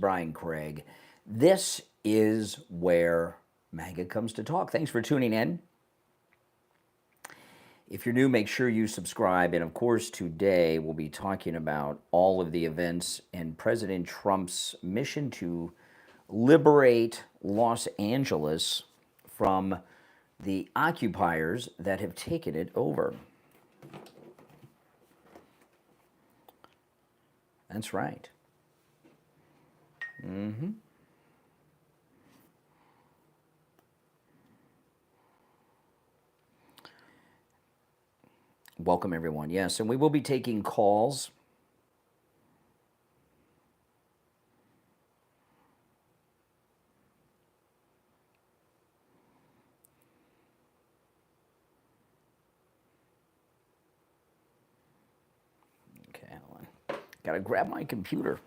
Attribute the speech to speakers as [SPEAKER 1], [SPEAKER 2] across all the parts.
[SPEAKER 1] Brian Craig. This is where MAGA comes to talk. Thanks for tuning in. If you're new, make sure you subscribe. And of course, today we'll be talking about all of the events and President Trump's mission to liberate Los Angeles from the occupiers that have taken it over. That's right. Welcome, everyone. Yes, and we will be taking calls. Okay, hold on. Gotta grab my computer.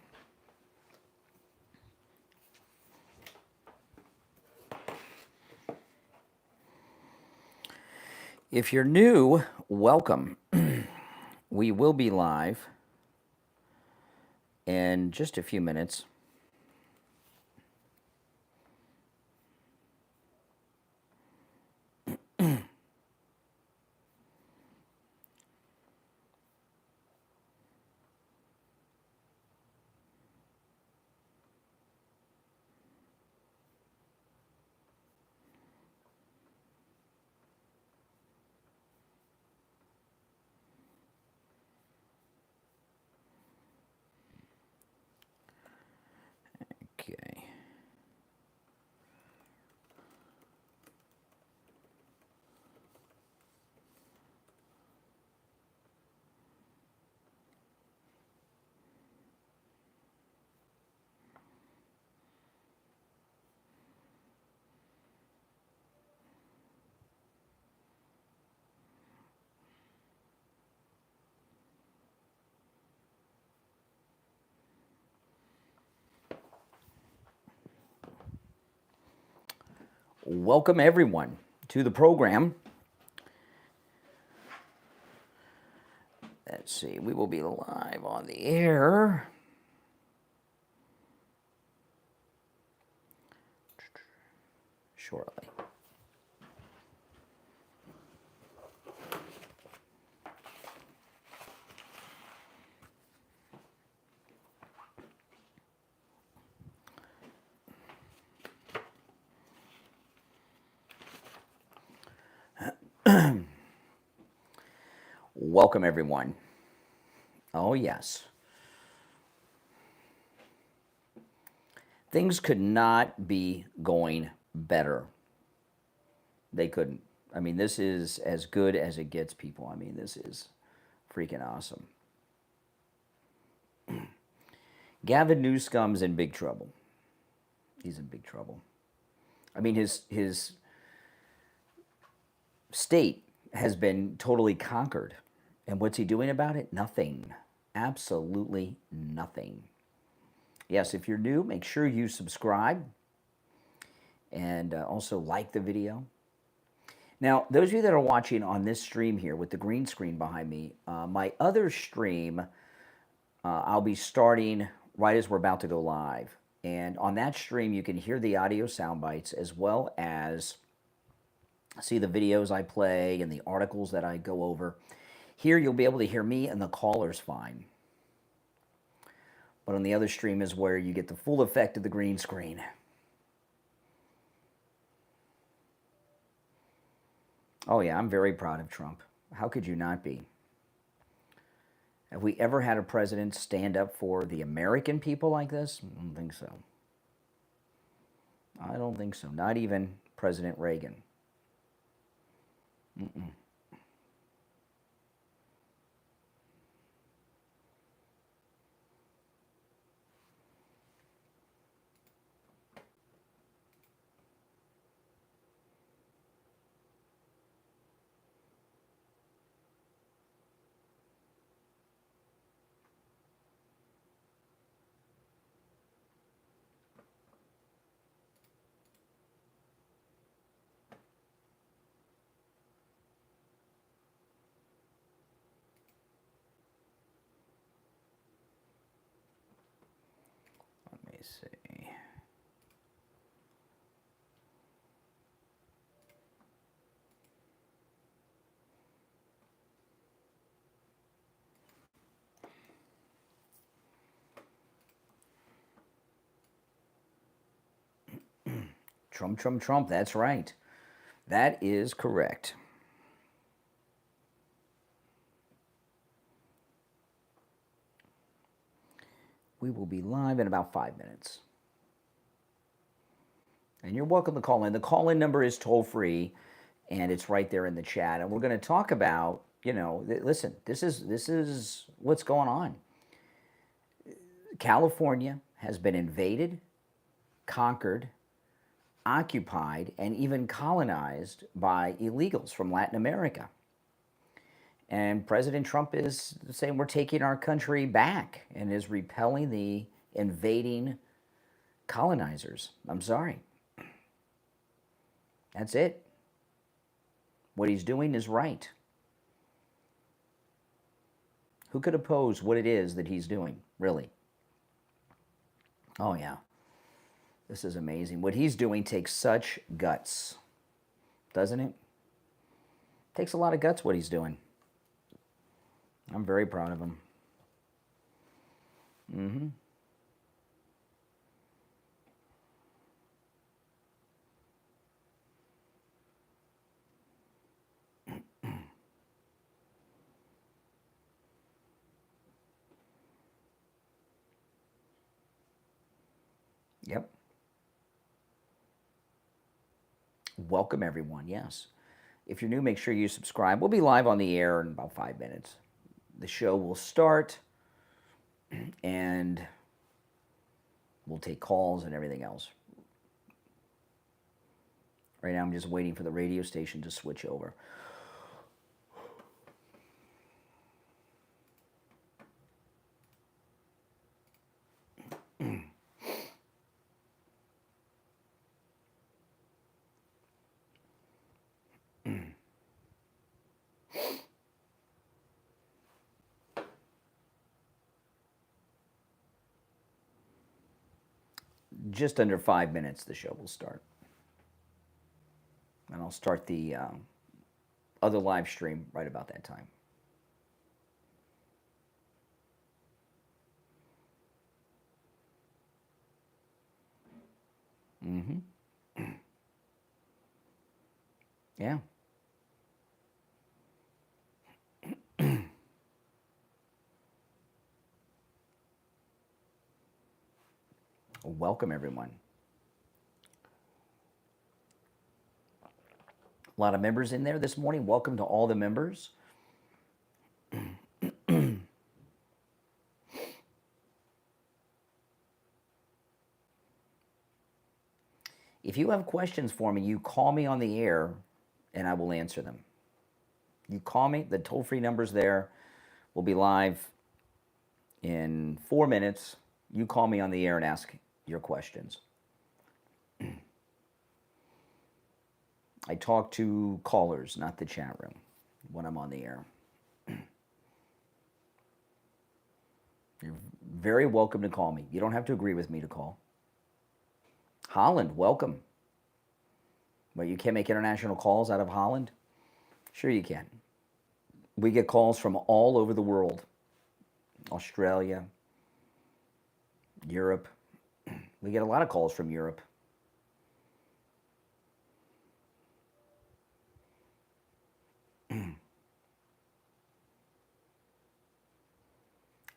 [SPEAKER 1] If you're new, welcome. We will be live in just a few minutes. Okay. Welcome, everyone, to the program. Let's see, we will be live on the air shortly. Welcome, everyone. Oh, yes. Things could not be going better. They couldn't. I mean, this is as good as it gets, people. I mean, this is freaking awesome. Gavin Newsom's in big trouble. He's in big trouble. I mean, his state has been totally conquered. And what's he doing about it? Nothing. Absolutely nothing. Yes, if you're new, make sure you subscribe and also like the video. Now, those of you that are watching on this stream here with the green screen behind me, my other stream, I'll be starting right as we're about to go live. And on that stream, you can hear the audio sound bites as well as see the videos I play and the articles that I go over. Here, you'll be able to hear me and the callers fine. But on the other stream is where you get the full effect of the green screen. Oh yeah, I'm very proud of Trump. How could you not be? Have we ever had a president stand up for the American people like this? I don't think so. I don't think so. Not even President Reagan. Mm-mm. see. Trump, Trump, Trump. That's right. That is correct. We will be live in about 5 minutes. And you're welcome to call in. The call-in number is toll-free, and it's right there in the chat. And we're going to talk about, listen, this is what's going on. California has been invaded, conquered, occupied, and even colonized by illegals from Latin America. And President Trump is saying we're taking our country back and is repelling the invading colonizers. I'm sorry. That's it. What he's doing is right. Who could oppose what it is that he's doing, really? Oh, yeah. This is amazing. What he's doing takes such guts, doesn't it? Takes a lot of guts what he's doing. I'm very proud of him. Mm-hmm. Yep. Welcome, everyone. Yes. If you're new, make sure you subscribe. We'll be live on the air in about 5 minutes. The show will start, and we'll take calls and everything else. Right now, I'm just waiting for the radio station to switch over. Just under 5 minutes, the show will start. And I'll start the other live stream right about that time. Mm-hmm. Yeah. Welcome, everyone. A lot of members in there this morning. Welcome to all the members. If you have questions for me, you call me on the air and I will answer them. You call me, the toll-free number's there. We'll be live in 4 minutes. You call me on the air and ask your questions. I talk to callers, not the chat room, when I'm on the air. You're very welcome to call me. You don't have to agree with me to call. Holland, welcome. But you can't make international calls out of Holland? Sure you can. We get calls from all over the world. Australia, Europe. We get a lot of calls from Europe.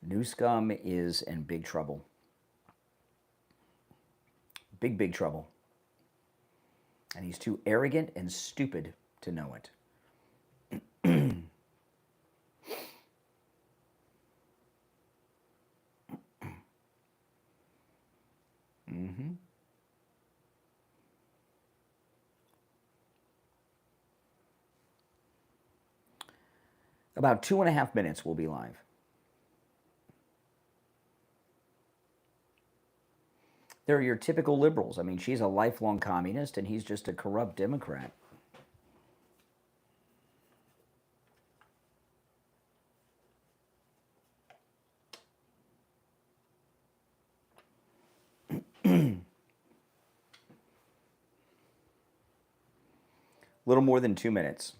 [SPEAKER 1] New Scum is in big trouble. Big, big trouble. And he's too arrogant and stupid to know it. Mm-hmm. About 2.5 minutes we'll be live. They're your typical liberals. I mean, she's a lifelong communist and he's just a corrupt Democrat. little more than 2 minutes.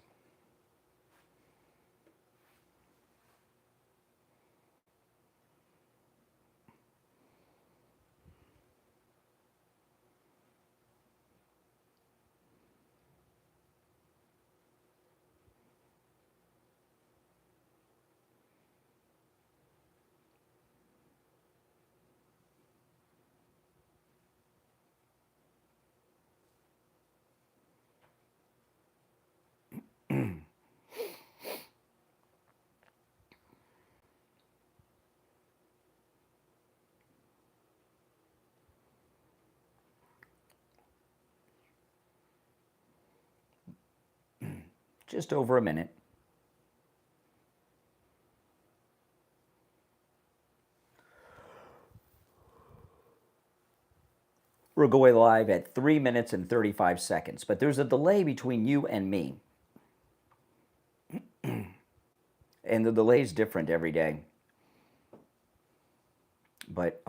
[SPEAKER 1] Just over a minute. We're going live at 3 minutes and 35 seconds, but there's a delay between you and me. And the delay is different every day. But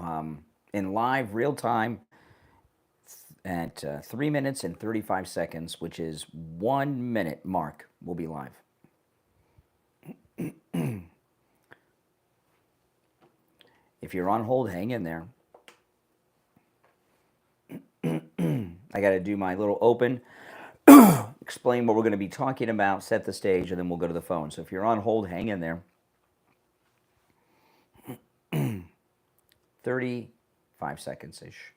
[SPEAKER 1] in live, real time, at 3 minutes and 35 seconds, which is 1 minute mark, we'll be live. If you're on hold, hang in there. I got to do my little open, explain what we're going to be talking about, set the stage, and then we'll go to the phone. So if you're on hold, hang in there. 35 seconds-ish.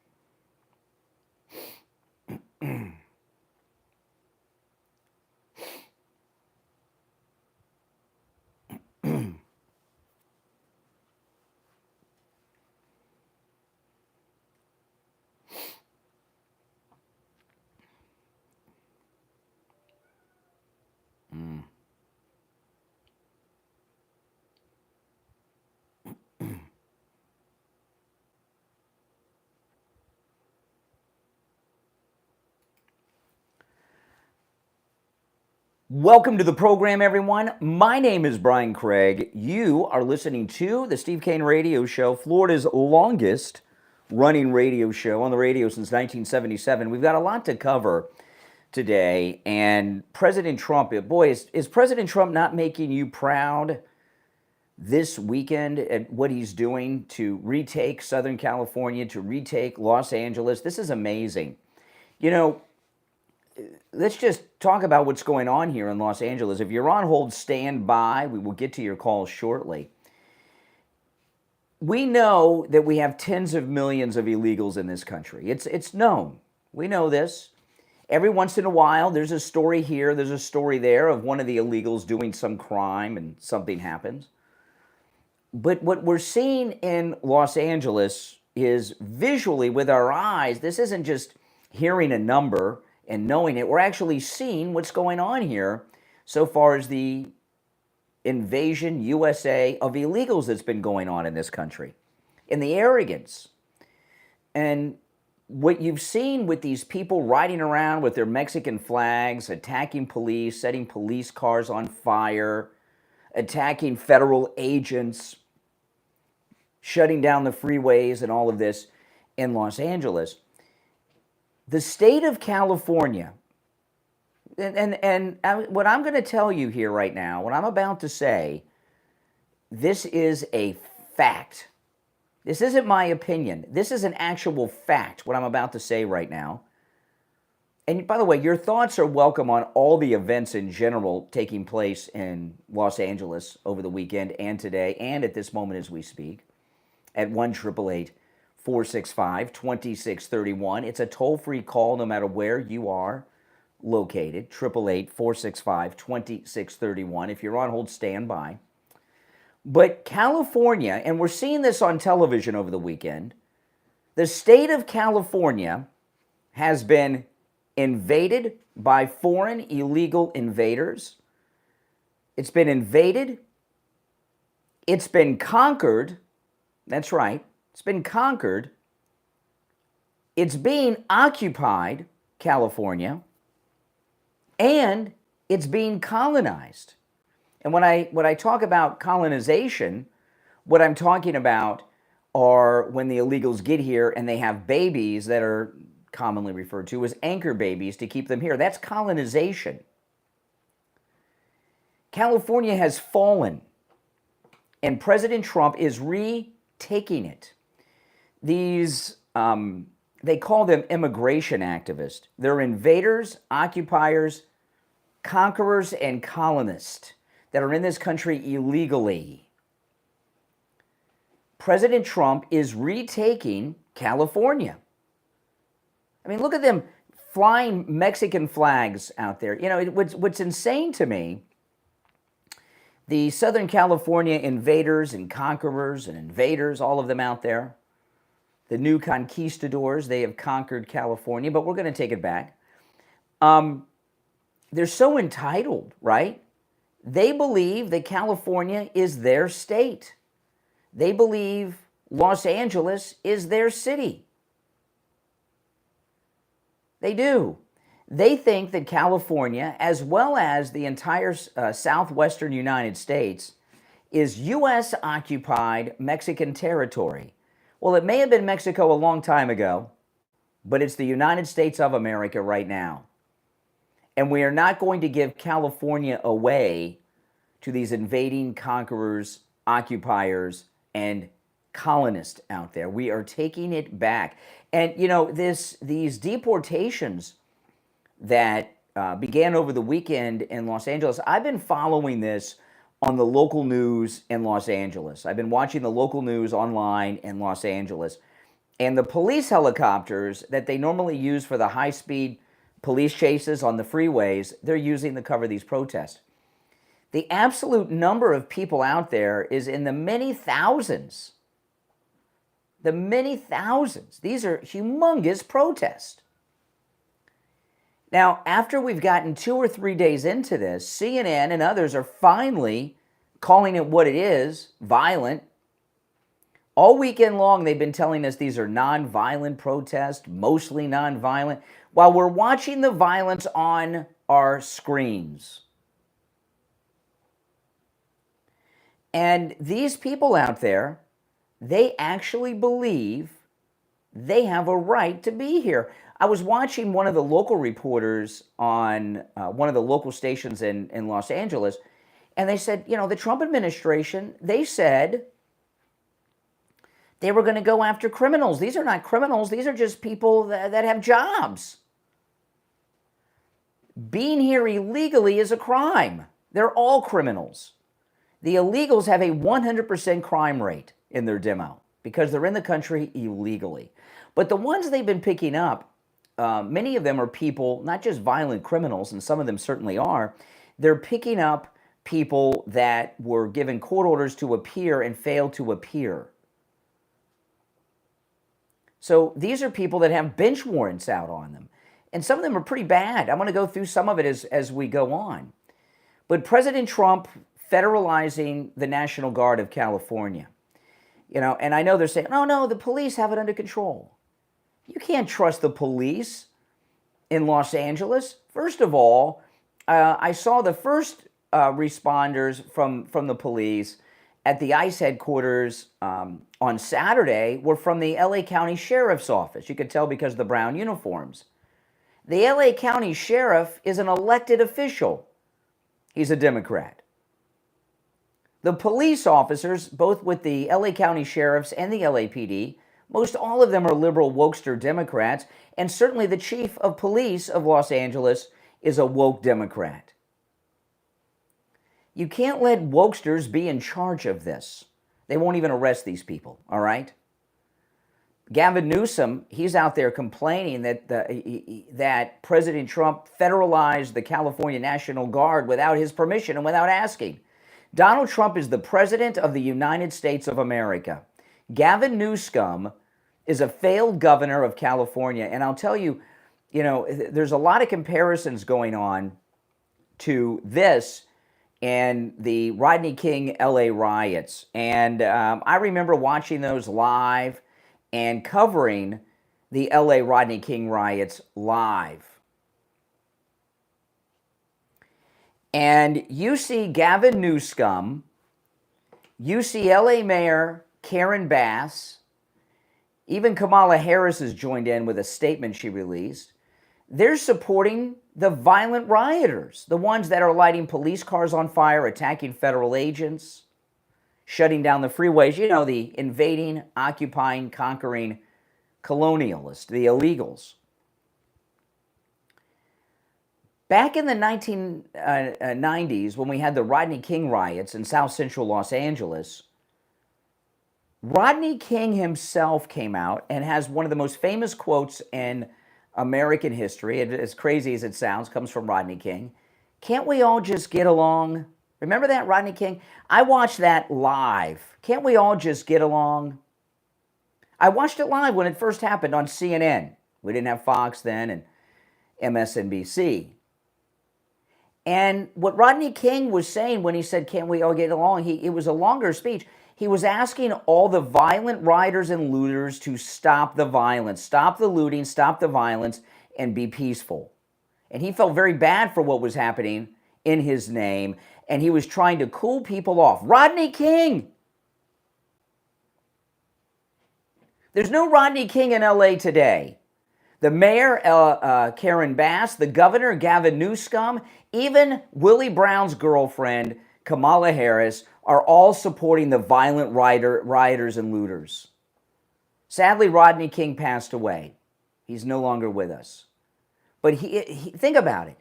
[SPEAKER 1] Welcome to the program, everyone. My name is Brian Craig. You are listening to the Steve Kane Radio Show, Florida's longest running radio show on the radio since 1977. We've got a lot to cover today. And President Trump, boy, is President Trump not making you proud this weekend at what he's doing to retake Southern California, to retake Los Angeles? This is amazing. You know, let's just talk about what's going on here in Los Angeles. If you're on hold, stand by. We will get to your calls shortly. We know that we have tens of millions of illegals in this country. It's known. We know this. Every once in a while, there's a story here, there's a story there of one of the illegals doing some crime and something happens. But what we're seeing in Los Angeles is visually with our eyes. This isn't just hearing a number and knowing it. We're actually seeing what's going on here so far as the invasion, USA, of illegals that's been going on in this country, and the arrogance. And what you've seen with these people riding around with their Mexican flags, attacking police, setting police cars on fire, attacking federal agents, shutting down the freeways and all of this in Los Angeles. The state of California, and what I'm going to tell you here right now, what I'm about to say, this is a fact. This isn't my opinion. This is an actual fact, what I'm about to say right now. And by the way, your thoughts are welcome on all the events in general taking place in Los Angeles over the weekend and today and at this moment as we speak at 1-888-465-2631. It's a toll-free call no matter where you are located, 888-465-2631. If you're on hold, stand by. But California, and we're seeing this on television over the weekend, the state of California has been invaded by foreign illegal invaders. It's been invaded. It's been conquered. That's right. It's been conquered. It's being occupied, California, and it's being colonized. And when I talk about colonization, what I'm talking about are when the illegals get here and they have babies that are commonly referred to as anchor babies to keep them here. That's colonization. California has fallen, and President Trump is retaking it. These, they call them immigration activists. They're invaders, occupiers, conquerors, and colonists that are in this country illegally. President Trump is retaking California. I mean, look at them flying Mexican flags out there. You know, what's insane to me, the Southern California invaders and conquerors and invaders, all of them out there, the new conquistadors, they have conquered California, but we're going to take it back. They're so entitled, right? They believe that California is their state. They believe Los Angeles is their city. They do. They think that California, as well as the entire southwestern United States, is U.S.-occupied Mexican territory. Well, it may have been Mexico a long time ago, but it's the United States of America right now. And we are not going to give California away to these invading conquerors, occupiers, and colonists out there. We are taking it back. And, you know, these deportations that began over the weekend in Los Angeles, I've been following this on the local news in Los Angeles. I've been watching the local news online in Los Angeles. And the police helicopters that they normally use for the high-speed police chases on the freeways, they're using to cover these protests. The absolute number of people out there is in the many thousands. The many thousands. These are humongous protests. Now, after we've gotten 2 or 3 days into this, CNN and others are finally calling it what it is, violent. All weekend long, they've been telling us these are nonviolent protests, mostly nonviolent, while we're watching the violence on our screens. And these people out there, they actually believe they have a right to be here. I was watching one of the local reporters on one of the local stations in Los Angeles, and they said, you know, the Trump administration, they said they were going to go after criminals. These are not criminals. These are just people that have jobs. Being here illegally is a crime. They're all criminals. The illegals have a 100% crime rate in their demo because they're in the country illegally. But the ones they've been picking up, many of them are people, not just violent criminals, and some of them certainly are. They're picking up people that were given court orders to appear and failed to appear. So these are people that have bench warrants out on them. And some of them are pretty bad. I'm going to go through some of it as we go on. But President Trump federalizing the National Guard of California. You know, and I know they're saying, oh no, the police have it under control. You can't trust the police in Los Angeles. First of all, I saw the first responders from the police at the ICE headquarters on Saturday were from the LA County Sheriff's Office. You could tell because of the brown uniforms. The LA County Sheriff is an elected official. He's a Democrat. The police officers, both with the LA County Sheriffs and the LAPD, most all of them are liberal wokester Democrats, and certainly the chief of police of Los Angeles is a woke Democrat. You can't let wokesters be in charge of this. They won't even arrest these people, all right? Gavin Newsom, he's out there complaining that President Trump federalized the California National Guard without his permission and without asking. Donald Trump is the President of the United States of America. Gavin Newsom is a failed governor of California. And I'll tell you, you know, there's a lot of comparisons going on to this and the Rodney King LA riots. And I remember watching those live and covering the LA Rodney King riots live. And you see Gavin Newsom, you see LA Mayor Karen Bass, Even Kamala Harris has joined in with a statement she released. They're supporting the violent rioters, the ones that are lighting police cars on fire, attacking federal agents, shutting down the freeways. You know, the invading, occupying, conquering colonialists, the illegals. Back in the 1990s, when we had the Rodney King riots in South Central Los Angeles, Rodney King himself came out and has one of the most famous quotes in American history. As crazy as it sounds, comes from Rodney King. Can't we all just get along? Remember that, Rodney King? I watched that live. Can't we all just get along? I watched it live when it first happened on CNN. We didn't have Fox then and MSNBC. And what Rodney King was saying when he said, can't we all get along? It was a longer speech. He was asking all the violent rioters and looters to stop the violence, stop the looting, stop the violence, and be peaceful. And he felt very bad for what was happening in his name, and he was trying to cool people off. Rodney King! There's no Rodney King in LA today. The mayor, Karen Bass, the governor, Gavin Newsom, even Willie Brown's girlfriend, Kamala Harris, are all supporting the violent rioters and looters. Sadly, Rodney King passed away. He's no longer with us. But think about it.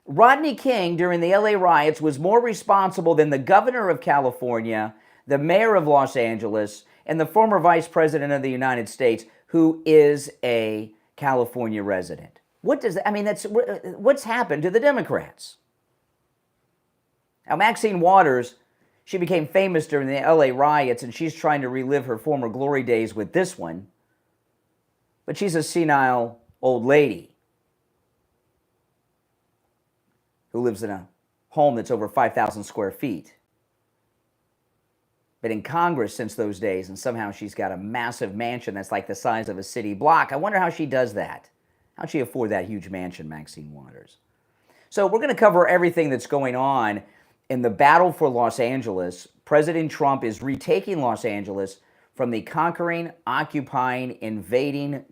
[SPEAKER 1] Rodney King, during the LA riots, was more responsible than the governor of California, the mayor of Los Angeles, and the former vice president of the United States, who is a California resident. What does that, I mean, what's happened to the Democrats? Now, Maxine Waters, she became famous during the LA riots, and she's trying to relive her former glory days with this one. But she's a senile old lady who lives in a home that's over 5,000 square feet. Been in Congress since those days, and somehow she's got a massive mansion that's like the size of a city block. I wonder how she does that. How'd she afford that huge mansion, Maxine Waters? So we're going to cover everything that's going on in the battle for Los Angeles. President Trump is retaking Los Angeles from the conquering, occupying, invading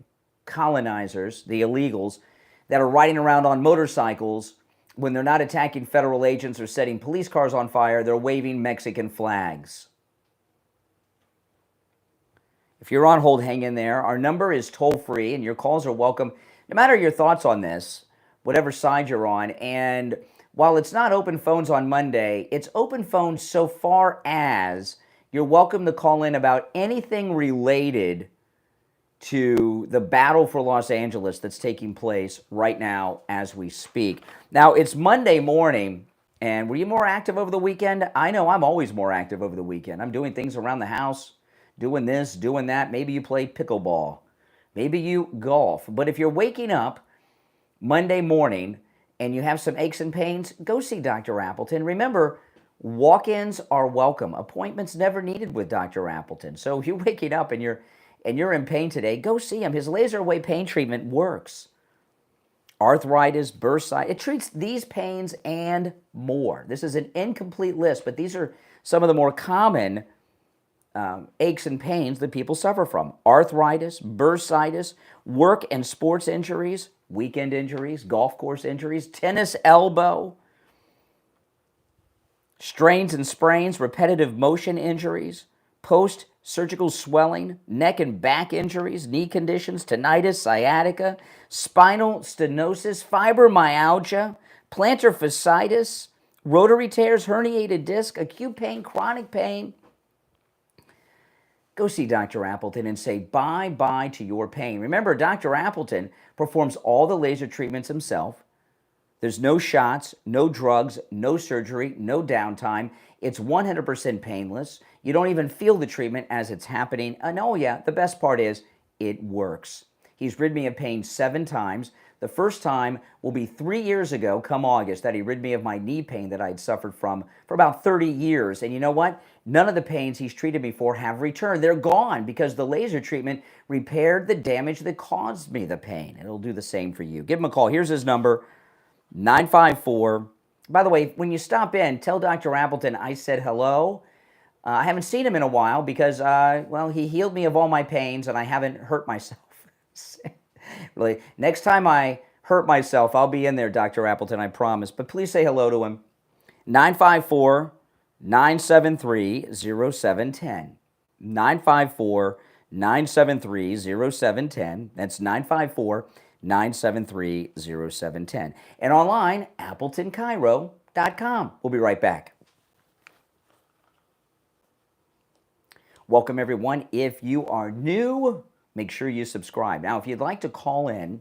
[SPEAKER 1] colonizers, the illegals, that are riding around on motorcycles. When they're not attacking federal agents or setting police cars on fire, they're waving Mexican flags. If you're on hold, hang in there. Our number is toll-free, and your calls are welcome, no matter your thoughts on this, whatever side you're on. And while it's not open phones on Monday, it's open phones so far as you're welcome to call in about anything related to the battle for Los Angeles that's taking place right now as we speak. Now, it's Monday morning, and were you more active over the weekend? I know I'm always more active over the weekend. I'm doing things around the house, doing this, doing that. Maybe you play pickleball. Maybe you golf. But if you're waking up Monday morning and you have some aches and pains, go see Dr. Appleton. Remember, walk-ins are welcome. Appointments never needed with Dr. Appleton. So if you're waking up and you're in pain today, go see him. His laser away pain treatment works. Arthritis, bursitis, it treats these pains and more. This is an incomplete list, but these are some of the more common aches and pains that people suffer from. Arthritis, bursitis, work and sports injuries, weekend injuries, golf course injuries, tennis elbow, strains and sprains, repetitive motion injuries, post-surgical swelling, neck and back injuries, knee conditions, tinnitus, sciatica, spinal stenosis, fibromyalgia, plantar fasciitis, rotary tears, herniated disc, acute pain, chronic pain. Go see Dr. Appleton and say bye-bye to your pain. Remember, Dr. Appleton performs all the laser treatments himself. There's no shots, no drugs, no surgery, no downtime. It's 100% painless. You don't even feel the treatment as it's happening. And oh yeah, the best part is it works. He's rid me of pain 7 times. The first time will be 3 years ago, come August, that he rid me of my knee pain that I'd suffered from for about 30 years. And you know what? None of the pains he's treated me for have returned. They're gone because the laser treatment repaired the damage that caused me the pain. It'll do the same for you. Give him a call. Here's his number, 954. By the way, when you stop in, tell Dr. Appleton I said hello. I haven't seen him in a while because, well, he healed me of all my pains and I haven't hurt myself. Really, next time I hurt myself, I'll be in there, Dr. Appleton, I promise. But please say hello to him. 954 973 0710. 954 973 0710. That's 954 973 0710. And online, AppletonCairo.com. We'll be right back. Welcome, everyone. If you are new, make sure you subscribe. Now, if you'd like to call in,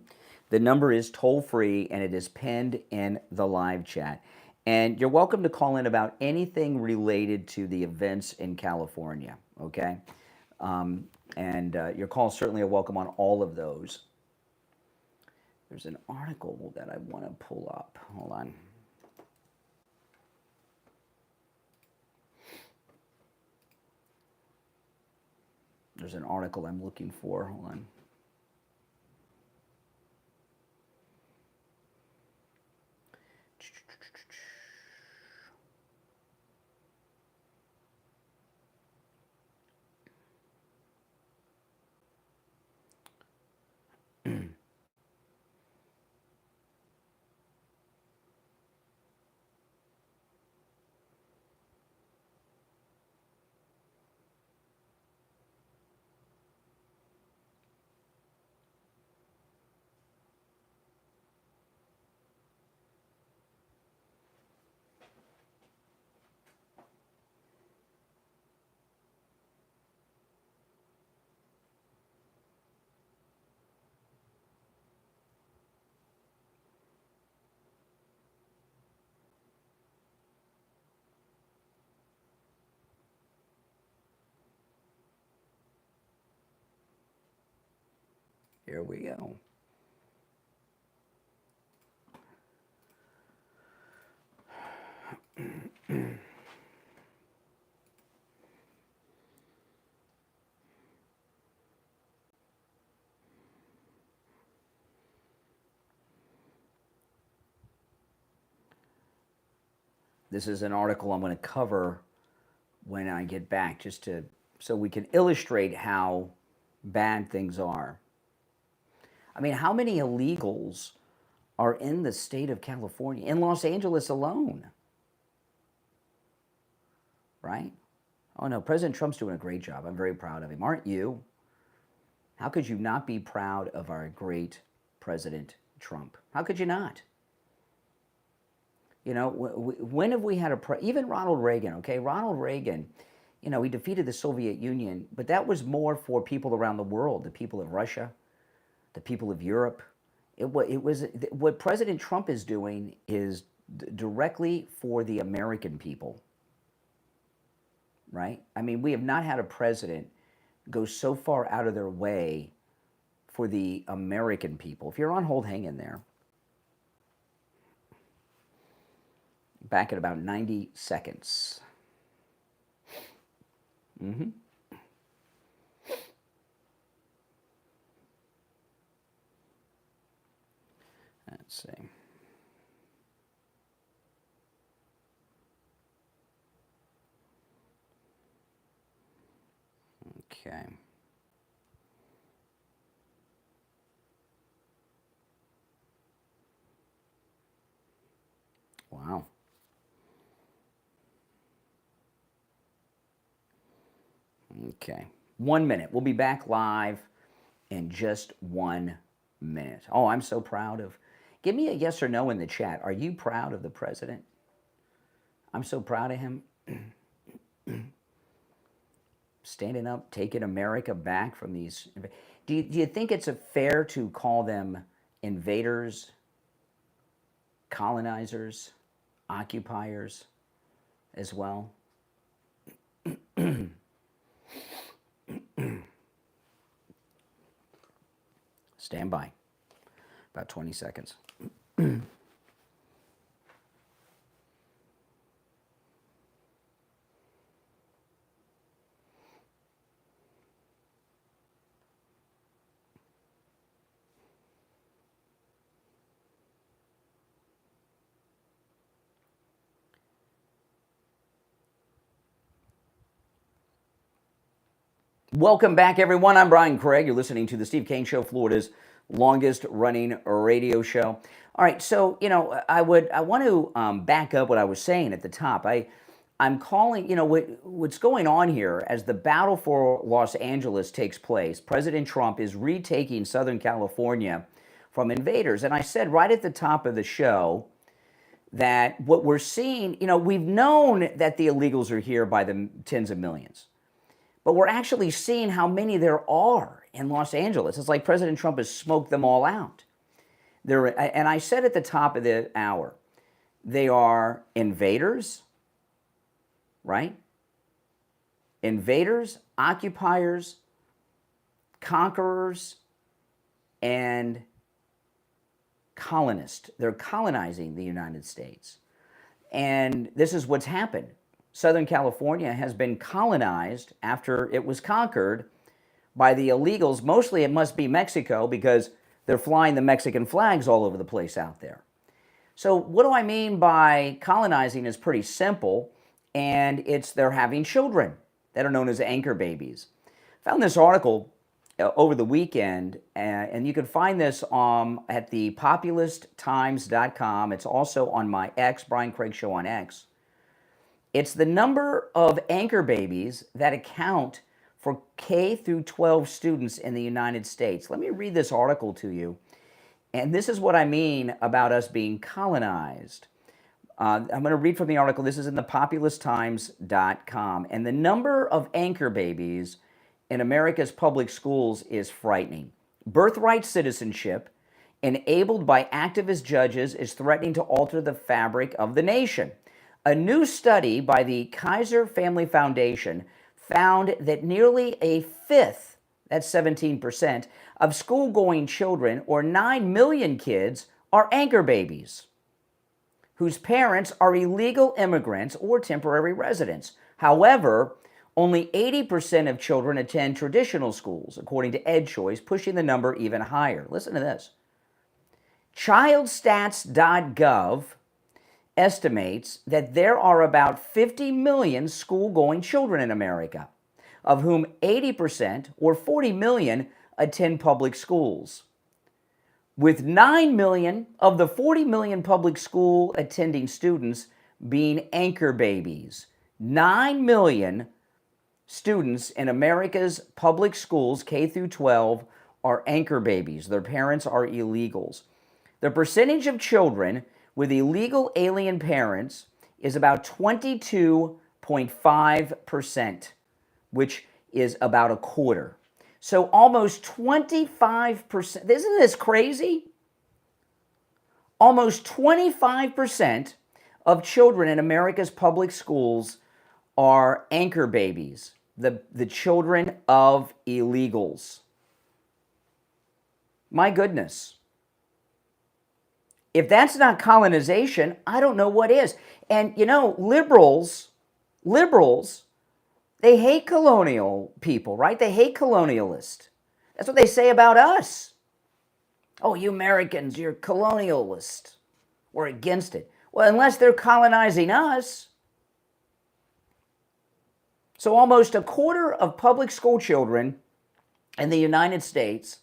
[SPEAKER 1] the number is toll-free, and it is pinned in the live chat. And you're welcome to call in about anything related to the events in California, okay? Your calls certainly are welcome on all of those. There's an article that I want to pull up. Hold on. There's an article I'm looking for. Hold on. Here we go. This is an article I'm going to cover when I get back, so we can illustrate how bad things are. I mean, how many illegals are in the state of California, in Los Angeles alone? Right? Oh no, President Trump's doing a great job. I'm very proud of him. Aren't you? How could you not be proud of our great President Trump? How could you not? You know, when have we had even Ronald Reagan, okay? Ronald Reagan, you know, he defeated the Soviet Union, but that was more for people around the world, the people of Russia, the people of Europe. What President Trump is doing is directly for the American people, right? I mean, we have not had a president go so far out of their way for the American people. If you're on hold, hang in there. Back at about 90 seconds. Mm-hmm. Let's see. Okay. Wow. Okay. 1 minute. We'll be back live in just 1 minute. Oh, I'm so proud of. Give me a yes or no in the chat. Are you proud of the president? I'm so proud of him. Standing up, taking America back from these. Do you think it's fair to call them invaders, colonizers, occupiers as well? Stand by. About 20 seconds. Welcome back, everyone. I'm Brian Craig. You're listening to the Steve Kane Show, Florida's longest running radio show. All right, so I want to back up what I was saying at the top. I'm calling, what's going on here as the battle for Los Angeles takes place. President Trump is retaking Southern California from invaders, and I said right at the top of the show that what we're seeing, we've known that the illegals are here by the tens of millions. But we're actually seeing how many there are in Los Angeles. It's like President Trump has smoked them all out. And I said at the top of the hour, they are invaders, right? Invaders, occupiers, conquerors, and colonists. They're colonizing the United States. And this is what's happened. Southern California has been colonized after it was conquered by the illegals. Mostly it must be Mexico because they're flying the Mexican flags all over the place out there. So what do I mean by colonizing is pretty simple, and it's they're having children that are known as anchor babies. I found this article over the weekend, and you can find this at the populisttimes.com. It's also on my X, Brian Craig Show on X. It's the number of anchor babies that account for K through 12 students in the United States. Let me read this article to you. And this is what I mean about us being colonized. I'm going to read from the article. This is in the populisttimes.com. And the number of anchor babies in America's public schools is frightening. Birthright citizenship, enabled by activist judges, is threatening to alter the fabric of the nation. A new study by the Kaiser Family Foundation found that nearly a fifth, that's 17%, of school-going children, or 9 million kids, are anchor babies whose parents are illegal immigrants or temporary residents. However, only 80% of children attend traditional schools, according to EdChoice, pushing the number even higher. Listen to this. ChildStats.gov estimates that there are about 50 million school-going children in America, of whom 80%, or 40 million, attend public schools. With 9 million of the 40 million public school attending students being anchor babies. 9 million students in America's public schools, K through 12, are anchor babies. Their parents are illegals. The percentage of children with illegal alien parents is about 22.5%, which is about a quarter. So almost 25%, isn't this crazy? Almost 25% of children in America's public schools are anchor babies, the children of illegals. My goodness. If that's not colonization, I don't know what is. And liberals, they hate colonial people, right? They hate colonialists. That's what they say about us. Oh, you Americans, you're colonialists. We're against it. Well, unless they're colonizing us. So almost a quarter of public school children in the United States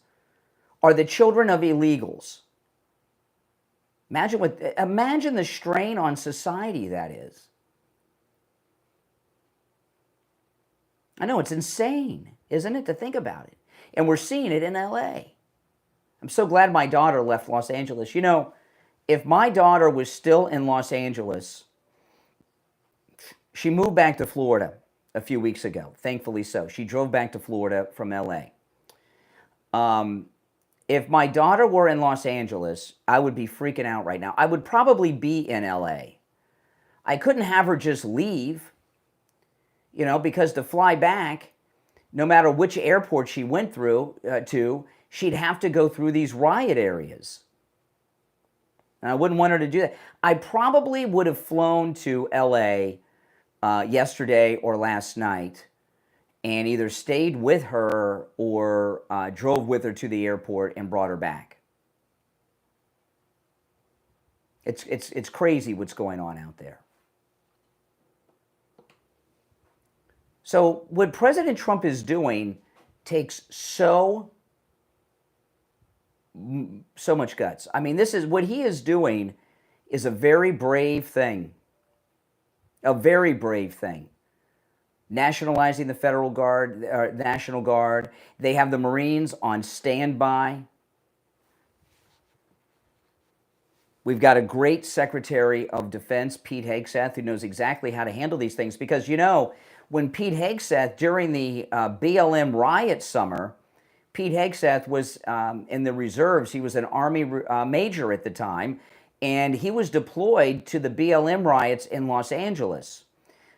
[SPEAKER 1] are the children of illegals. Imagine the strain on society that is. I know, it's insane, isn't it, to think about it? And we're seeing it in LA. I'm so glad my daughter left Los Angeles. If my daughter was still in Los Angeles, she moved back to Florida a few weeks ago, thankfully so. She drove back to Florida from LA. If my daughter were in Los Angeles, I would be freaking out right now. I would probably be in LA. I couldn't have her just leave, because to fly back, no matter which airport she went through to, she'd have to go through these riot areas. And I wouldn't want her to do that. I probably would have flown to LA yesterday or last night and either stayed with her or drove with her to the airport and brought her back. It's crazy what's going on out there. So what President Trump is doing takes so much guts. I mean, this is what he is doing is a very brave thing. A very brave thing. Nationalizing the Federal Guard, National Guard. They have the Marines on standby. We've got a great Secretary of Defense, Pete Hegseth, who knows exactly how to handle these things. Because, you know, when Pete Hegseth, during the BLM riot summer, Pete Hegseth was in the reserves. He was an Army major at the time, and he was deployed to the BLM riots in Los Angeles.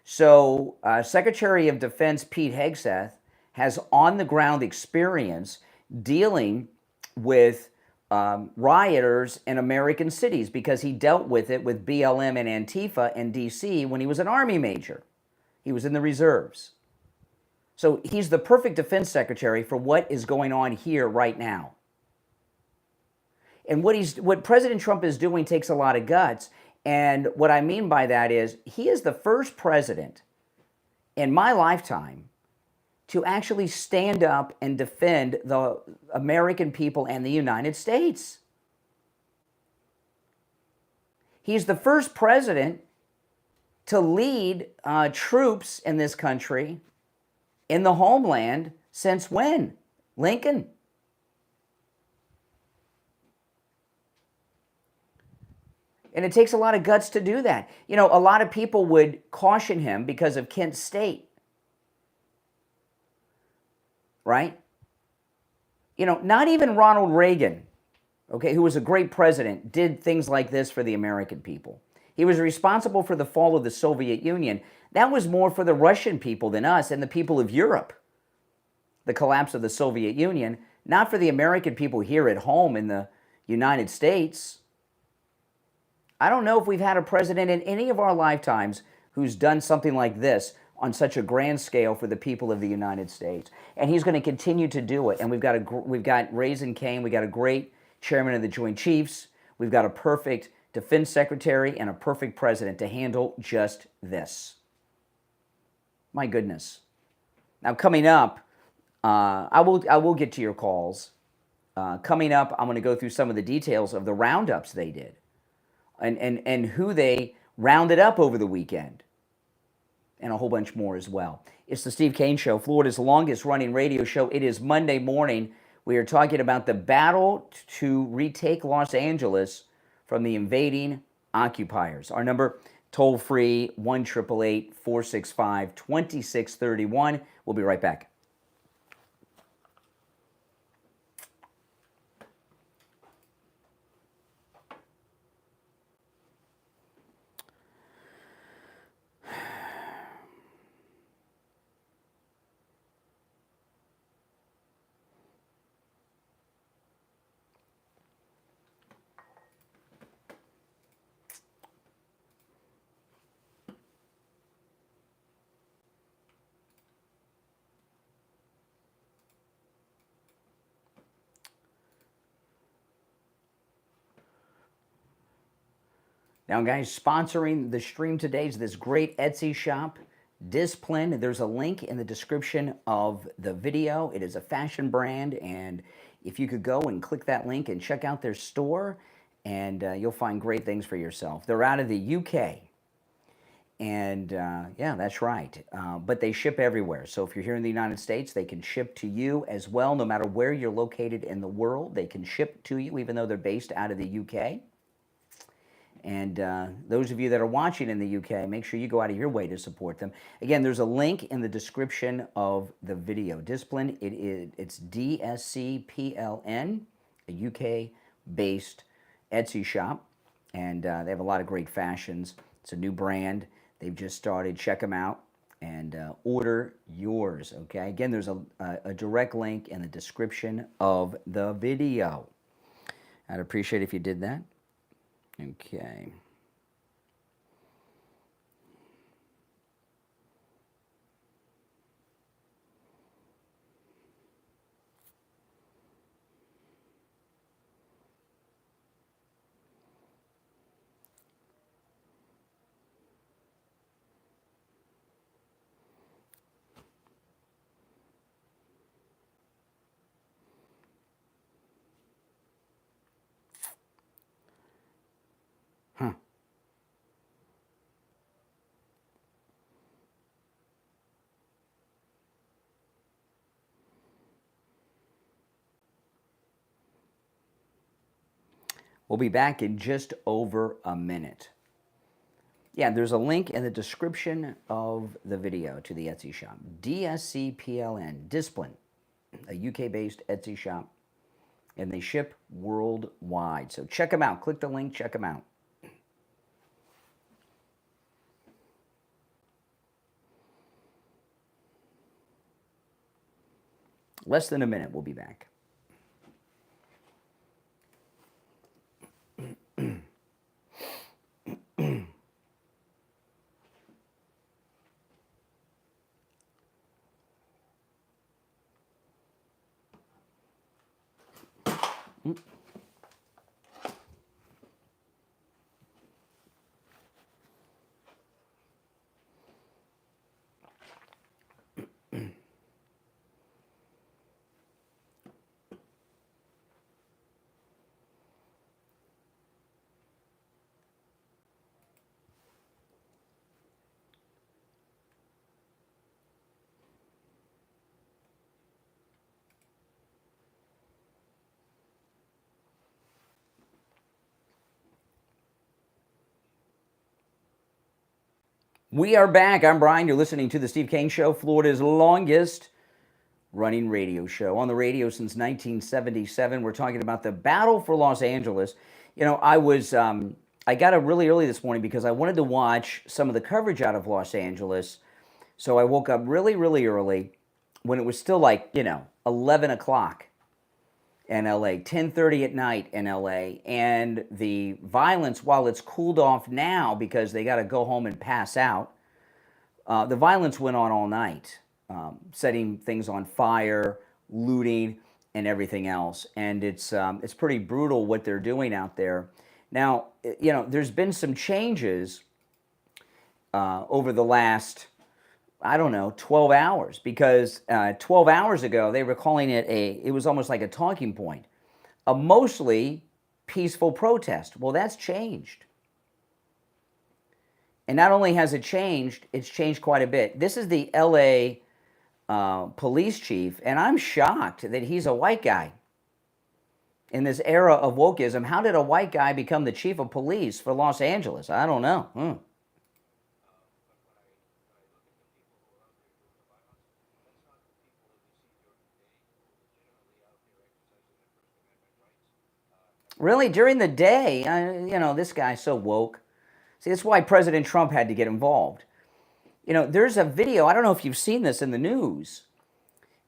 [SPEAKER 1] So Secretary of Defense Pete Hegseth has on-the-ground experience dealing with rioters in American cities because he dealt with it with BLM and Antifa in D.C. when he was an Army major. He was in the reserves. So he's the perfect defense secretary for what is going on here right now. And what President Trump is doing takes a lot of guts. And what I mean by that is he is the first president in my lifetime to actually stand up and defend the American people and the United States. He's the first president to lead troops in this country, in the homeland, since when? Lincoln. And it takes a lot of guts to do that. You know, a lot of people would caution him because of Kent State. Right? You know, not even Ronald Reagan, okay, who was a great president, did things like this for the American people. He was responsible for the fall of the Soviet Union. That was more for the Russian people than us and the people of Europe, the collapse of the Soviet Union, not for the American people here at home in the United States. I don't know if we've had a president in any of our lifetimes who's done something like this on such a grand scale for the people of the United States. And he's going to continue to do it. And we've got Raising Cane, we've got a great chairman of the Joint Chiefs, we've got a perfect defense secretary and a perfect president to handle just this. My goodness. Now coming up, I will get to your calls. Coming up, I'm going to go through some of the details of the roundups they did and who they rounded up over the weekend, and a whole bunch more as well. It's the Steve Kane Show, Florida's longest-running radio show. It is Monday morning. We are talking about the battle to retake Los Angeles from the invading occupiers. Our number, toll-free, 1-888-465-2631. We'll be right back. Now, guys, sponsoring the stream today is this great Etsy shop, Discipline. There's a link in the description of the video. It is a fashion brand, and if you could go and click that link and check out their store, and you'll find great things for yourself. They're out of the UK, and yeah, that's right. But they ship everywhere. So if you're here in the United States, they can ship to you as well. No matter where you're located in the world, they can ship to you, even though they're based out of the UK. And those of you that are watching in the UK, make sure you go out of your way to support them. Again, there's a link in the description of the video. Discipline, it's DSCPLN, a UK-based Etsy shop. And they have a lot of great fashions. It's a new brand. They've just started. Check them out and order yours, okay? Again, there's a direct link in the description of the video. I'd appreciate if you did that. Okay. We'll be back in just over a minute. Yeah, there's a link in the description of the video to the Etsy shop. DSCPLN, Discipline, a UK-based Etsy shop, and they ship worldwide. So check them out. Click the link, check them out. Less than a minute, we'll be back. We are back. I'm Brian. You're listening to the Steve Kane Show, Florida's longest running radio show. On the radio since 1977. We're talking about the battle for Los Angeles. You know, I got up really early this morning because I wanted to watch some of the coverage out of Los Angeles. So I woke up really, really early when it was still like, 11 o'clock in LA, 10:30 at night in LA. And the violence, while it's cooled off now because they got to go home and pass out, the violence went on all night, setting things on fire, looting, and everything else. And it's pretty brutal what they're doing out there. Now, there's been some changes over the last, 12 hours, because 12 hours ago, they were calling it was almost like a talking point, a mostly peaceful protest. Well, that's changed. And not only has it changed, it's changed quite a bit. This is the LA police chief, and I'm shocked that he's a white guy. In this era of wokeism, how did a white guy become the chief of police for Los Angeles? I don't know. Really, during the day, this guy's so woke. See, that's why President Trump had to get involved. There's a video, I don't know if you've seen this in the news.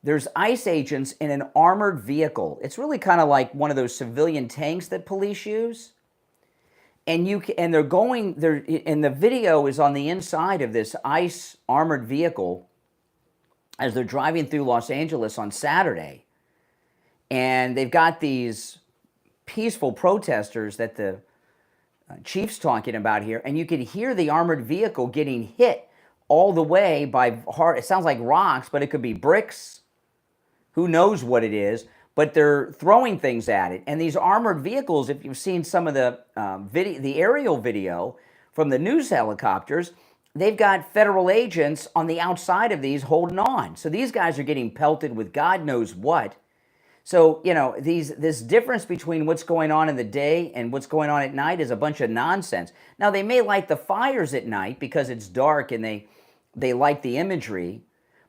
[SPEAKER 1] There's ICE agents in an armored vehicle. It's really kind of like one of those civilian tanks that police use. And the video is on the inside of this ICE armored vehicle as they're driving through Los Angeles on Saturday. And they've got these peaceful protesters that the chief's talking about here, and you can hear the armored vehicle getting hit all the way by it sounds like rocks, but it could be bricks. Who knows what it is, but they're throwing things at it. And these armored vehicles, if you've seen some of the the aerial video from the news helicopters, they've got federal agents on the outside of these holding on. So these guys are getting pelted with God knows what. So, this difference between what's going on in the day and what's going on at night is a bunch of nonsense. Now, they may light the fires at night because it's dark and they like the imagery.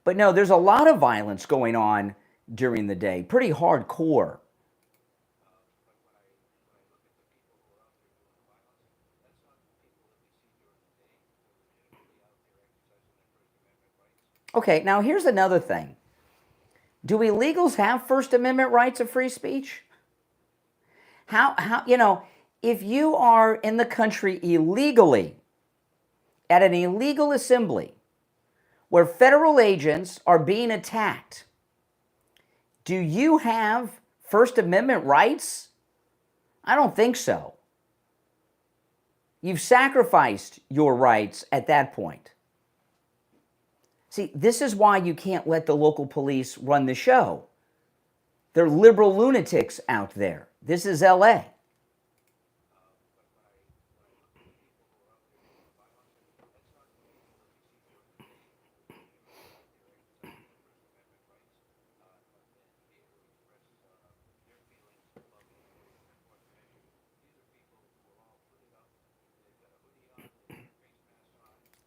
[SPEAKER 1] But no, there's a lot of violence going on during the day, pretty hardcore. Okay, now here's another thing. Do illegals have First Amendment rights of free speech? How if you are in the country illegally, at an illegal assembly, where federal agents are being attacked, do you have First Amendment rights? I don't think so. You've sacrificed your rights at that point. See, this is why you can't let the local police run the show. They're liberal lunatics out there. This is LA.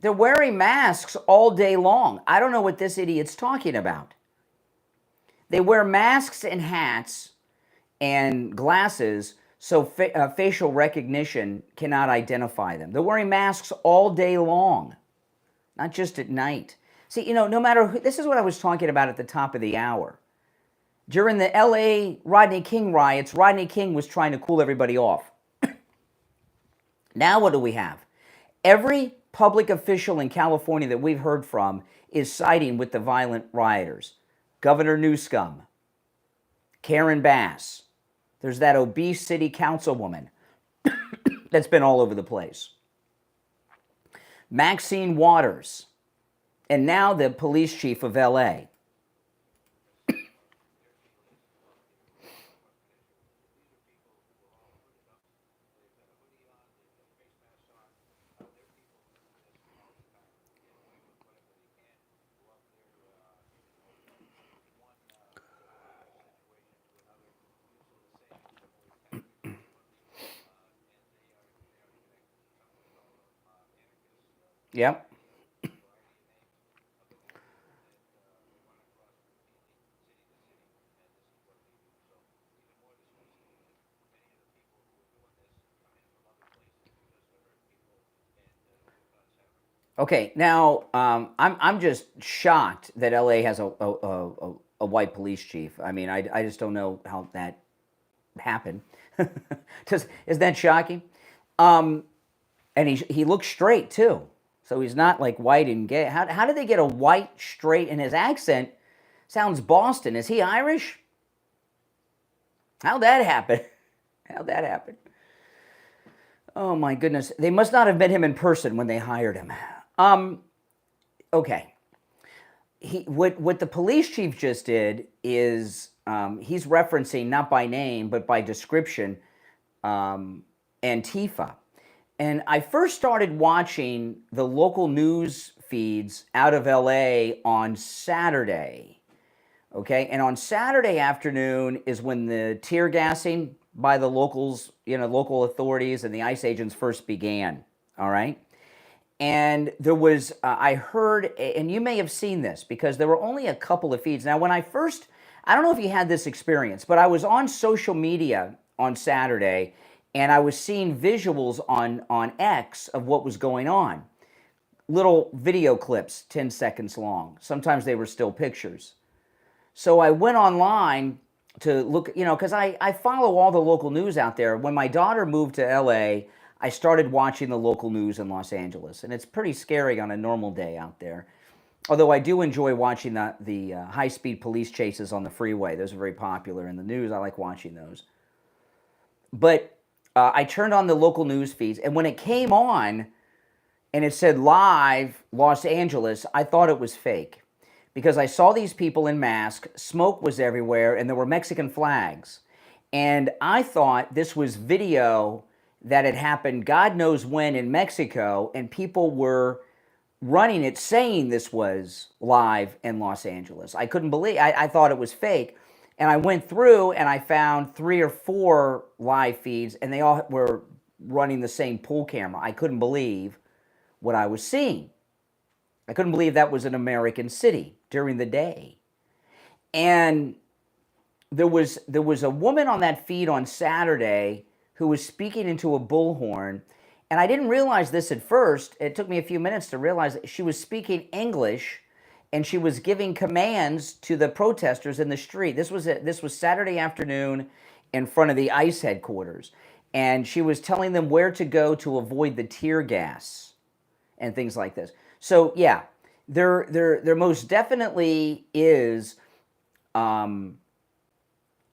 [SPEAKER 1] They're wearing masks all day long. I don't know what this idiot's talking about. They wear masks and hats and glasses so facial recognition cannot identify them. They're wearing masks all day long, not just at night. See, you know, no matter who, this is what I was talking about at the top of the hour. During the LA Rodney King riots, Rodney King was trying to cool everybody off. Now what do we have? Every public official in California that we've heard from is siding with the violent rioters. Governor Newsom, Karen Bass, there's that obese city councilwoman that's been all over the place. Maxine Waters, and now the police chief of LA. Yep. Okay, now I'm just shocked that LA has a white police chief. I mean, I just don't know how that happened. Isn't that shocking? And he looks straight too, so he's not like white and gay. How did they get a white straight? And his accent sounds Boston. Is he Irish? How'd that happen? How'd that happen? Oh my goodness, they must not have met him in person when they hired him. Okay. What the police chief just did is he's referencing, not by name, but by description, Antifa. And I first started watching the local news feeds out of LA on Saturday. Okay, and on Saturday afternoon is when the tear gassing by the locals, local authorities and the ICE agents first began. All right. And there was, I heard, and you may have seen this because there were only a couple of feeds. Now, when I don't know if you had this experience, but I was on social media on Saturday and I was seeing visuals on X of what was going on. Little video clips, 10 seconds long. Sometimes they were still pictures. So I went online to look, because I follow all the local news out there. When my daughter moved to LA, I started watching the local news in Los Angeles, and it's pretty scary on a normal day out there. Although I do enjoy watching the high-speed police chases on the freeway. Those are very popular in the news. I like watching those. But I turned on the local news feeds, and when it came on and it said live Los Angeles, I thought it was fake because I saw these people in masks, smoke was everywhere, and there were Mexican flags. And I thought this was video that had happened God knows when in Mexico, and people were running it saying this was live in Los Angeles. I couldn't believe, I thought it was fake. And I went through and I found 3 or 4 live feeds and they all were running the same pool camera. I couldn't believe what I was seeing. I couldn't believe that was an American city during the day. And there was a woman on that feed on Saturday who was speaking into a bullhorn, and I didn't realize this at first. It took me a few minutes to realize that she was speaking English, and she was giving commands to the protesters in the street. This was Saturday afternoon in front of the ICE headquarters, and she was telling them where to go to avoid the tear gas and things like this. So yeah, there most definitely is some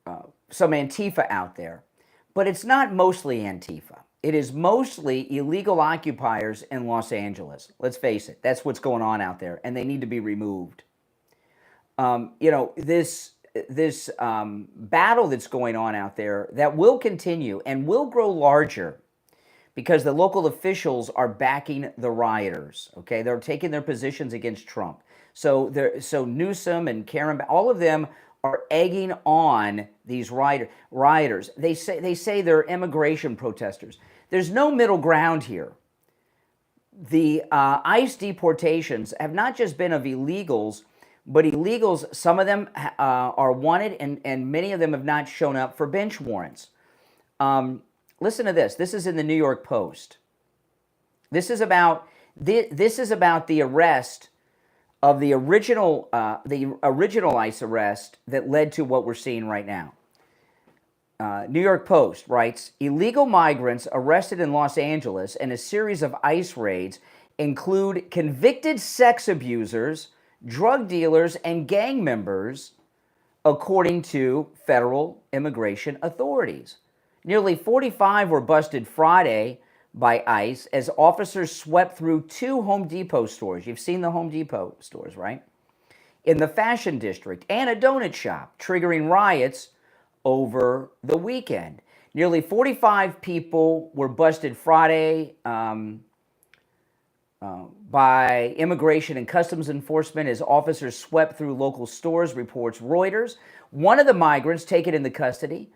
[SPEAKER 1] Antifa out there. But it's not mostly Antifa. It is mostly illegal occupiers in Los Angeles. Let's face it, that's what's going on out there, and they need to be removed. This battle that's going on out there that will continue and will grow larger because the local officials are backing the rioters. Okay, they're taking their positions against Trump. So Newsom and Karen, all of them are egging on these rioters. They say they're immigration protesters. There's no middle ground here. the ICE deportations have not just been of illegals, but illegals, some of them are wanted, and many of them have not shown up for bench warrants. Listen to this. This is in the New York Post. This is about the arrest of the original ICE arrest that led to what we're seeing right now. New York Post writes, illegal migrants arrested in Los Angeles in a series of ICE raids include convicted sex abusers, drug dealers, and gang members, according to federal immigration authorities. Nearly 45 were busted Friday by ICE as officers swept through 2 Home Depot stores. You've seen the Home Depot stores, right? In the Fashion District and a donut shop, triggering riots over the weekend. Nearly 45 people were busted Friday by Immigration and Customs Enforcement as officers swept through local stores, reports Reuters. One of the migrants taken into custody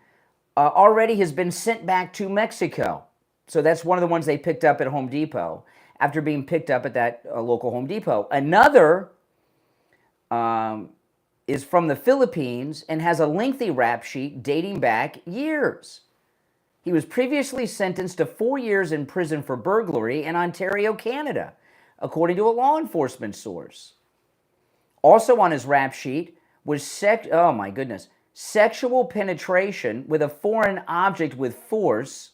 [SPEAKER 1] already has been sent back to Mexico. So that's one of the ones they picked up at Home Depot after being picked up at that local Home Depot. Another is from the Philippines and has a lengthy rap sheet dating back years. He was previously sentenced to 4 years in prison for burglary in Ontario, Canada, according to a law enforcement source. Also on his rap sheet was sexual penetration with a foreign object with force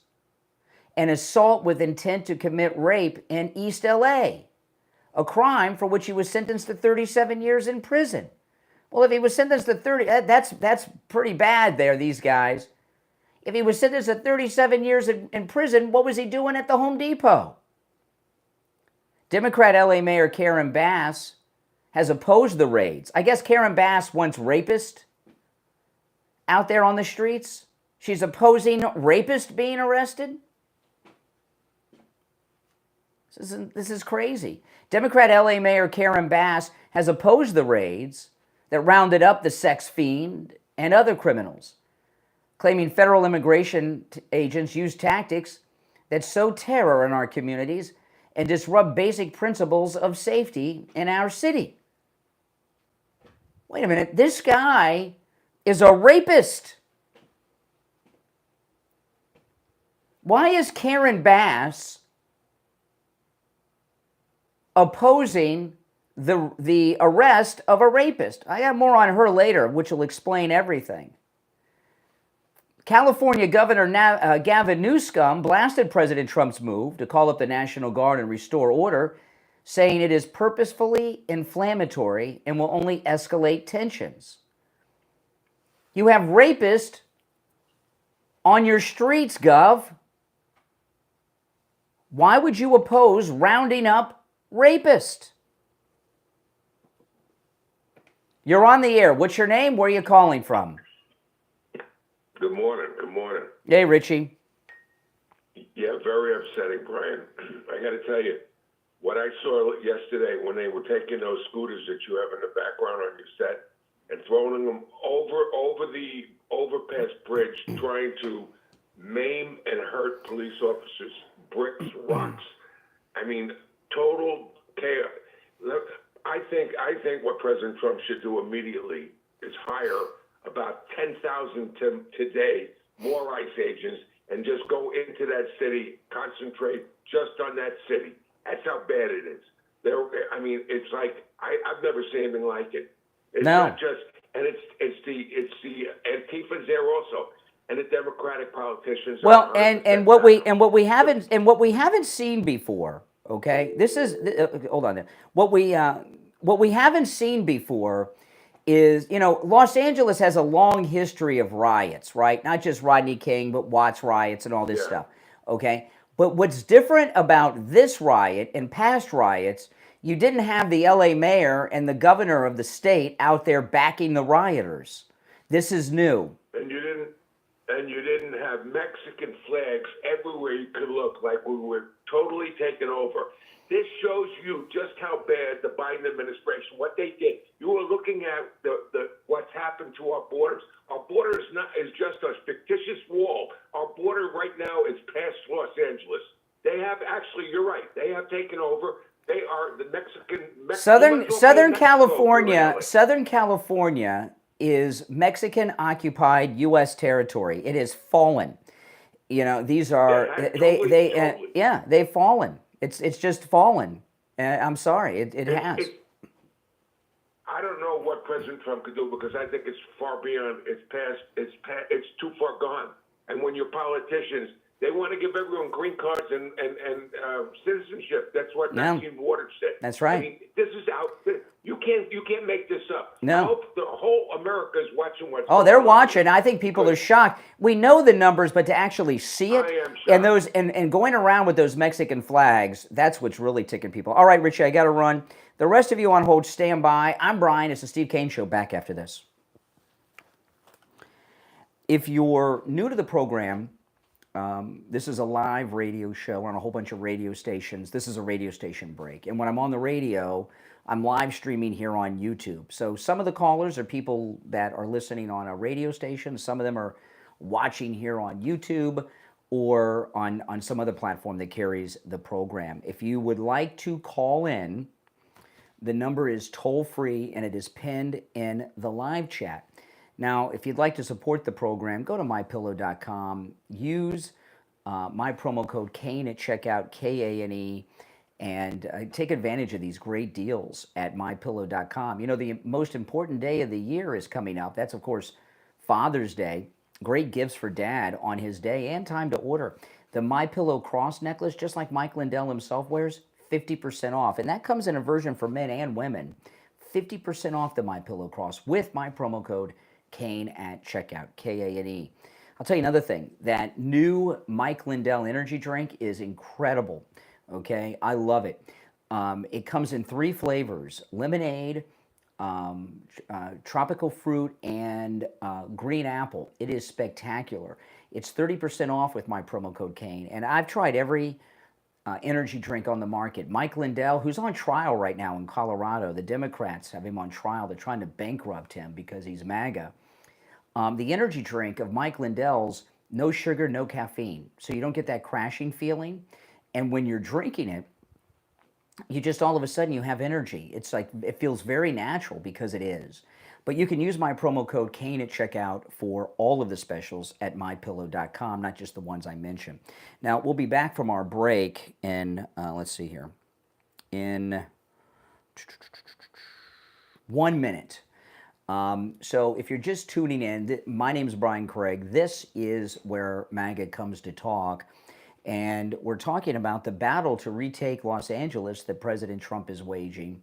[SPEAKER 1] and assault with intent to commit rape in East LA, a crime for which he was sentenced to 37 years in prison. Well, if he was sentenced to 30, that's pretty bad there, these guys. If he was sentenced to 37 years in prison, what was he doing at the Home Depot? Democrat LA Mayor Karen Bass has opposed the raids. I guess Karen Bass wants rapists out there on the streets. She's opposing rapists being arrested. This is crazy. Democrat LA Mayor Karen Bass has opposed the raids that rounded up the sex fiend and other criminals, claiming federal immigration agents use tactics that sow terror in our communities and disrupt basic principles of safety in our city. Wait a minute, this guy is a rapist. Why is Karen Bass opposing the arrest of a rapist? I have more on her later, which will explain everything. California Governor Gavin Newsom blasted President Trump's move to call up the National Guard and restore order, saying it is purposefully inflammatory and will only escalate tensions. You have rapists on your streets, Gov. Why would you oppose rounding up rapists? You're on the air. What's your name? Where are you calling from?
[SPEAKER 2] Good morning. Good morning.
[SPEAKER 1] Hey, Richie.
[SPEAKER 2] Yeah, very upsetting, Brian. I got to tell you, what I saw yesterday when they were taking those scooters that you have in the background on your set and throwing them over the overpass bridge, trying to maim and hurt police officers, bricks, rocks. I mean, total chaos. Look, I think what President Trump should do immediately is hire about 10,000 today, more ICE agents, and just go into that city, concentrate just on that city. That's how bad it is. I mean, it's like I've never seen anything like it. It's not just, and it's the Antifa's there also, and the Democratic politicians.
[SPEAKER 1] Well, and what we haven't seen before. Okay, this is hold on there. What we haven't seen before is, Los Angeles has a long history of riots, right? Not just Rodney King, but Watts riots and all this stuff. Okay, but what's different about this riot and past riots, you didn't have the LA mayor and the governor of the state out there backing the rioters. This is new.
[SPEAKER 2] And you didn't have Mexican flags everywhere you could look, like we were totally taken over. This shows you just how bad the Biden administration, what they did. You were looking at what's happened to our borders. Our border is just a fictitious wall. Our border right now is past Los Angeles. They have actually. You're right. They have taken over. They are the Mexican.
[SPEAKER 1] Southern California is Mexican occupied U.S. territory. It has fallen. You know, these are they've fallen. It's just fallen. I'm sorry, it has.
[SPEAKER 2] I don't know what President Trump could do because I think it's far beyond. It's too far gone. And when you're politicians, they want to give everyone green cards and citizenship. That's what Maxine Waters said.
[SPEAKER 1] That's right.
[SPEAKER 2] I mean, this is out. You can't make this up.
[SPEAKER 1] No.
[SPEAKER 2] I hope the whole America is watching what's going on.
[SPEAKER 1] They're watching. I think people are shocked. We know the numbers, but to actually see it,
[SPEAKER 2] I am shocked.
[SPEAKER 1] and those and going around with those Mexican flags, that's what's really ticking people. All right, Richie, I got to run. The rest of you on hold, stand by. I'm Brian. It's the Steve Kane Show. Back after this. If you're new to the program, this is a live radio show. We're on a whole bunch of radio stations. This is a radio station break. And when I'm on the radio, I'm live streaming here on YouTube. So some of the callers are people that are listening on a radio station. Some of them are watching here on YouTube or on some other platform that carries the program. If you would like to call in, the number is toll-free and it is pinned in the live chat. Now, if you'd like to support the program, go to mypillow.com, use my promo code Kane at checkout, Kane, and take advantage of these great deals at mypillow.com. You know, the most important day of the year is coming up. That's, of course, Father's Day. Great gifts for Dad on his day and time to order. The MyPillow cross necklace, just like Mike Lindell himself wears, 50% off. And that comes in a version for men and women. 50% off the MyPillow cross with my promo code Kane at checkout, Kane. I'll tell you another thing. That new Mike Lindell energy drink is incredible. Okay, I love it. It comes in 3 flavors: lemonade, tropical fruit, and green apple. It is spectacular. It's 30% off with my promo code Kane. And I've tried every energy drink on the market. Mike Lindell, who's on trial right now in Colorado, the Democrats have him on trial. They're trying to bankrupt him because he's MAGA. The energy drink of Mike Lindell's, no sugar, no caffeine. So you don't get that crashing feeling. And when you're drinking it, you just all of a sudden you have energy. It's like, it feels very natural because it is. But you can use my promo code Kane at checkout for all of the specials at mypillow.com, not just the ones I mentioned. Now, we'll be back from our break in, let's see here, in 1 minute. So if you're just tuning in, my name is Brian Craig. This is where MAGA comes to talk. And we're talking about the battle to retake Los Angeles that President Trump is waging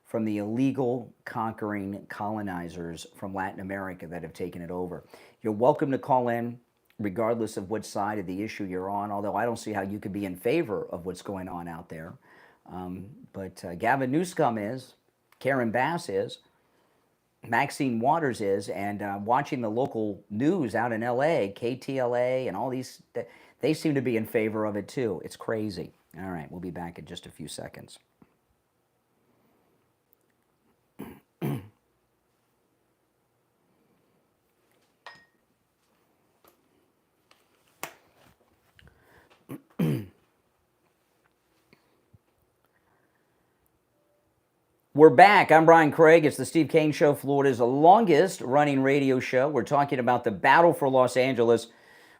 [SPEAKER 1] from the illegal conquering colonizers from Latin America that have taken it over. You're welcome to call in regardless of what side of the issue you're on, although I don't see how you could be in favor of what's going on out there. But Gavin Newsom is, Karen Bass is, Maxine Waters is, and watching the local news out in L.A., KTLA and all these, they seem to be in favor of it too. It's crazy. All right, we'll be back in just a few seconds. We're back. I'm Brian Craig. It's the Steve Kane Show, Florida's longest running radio show. We're talking about the battle for Los Angeles.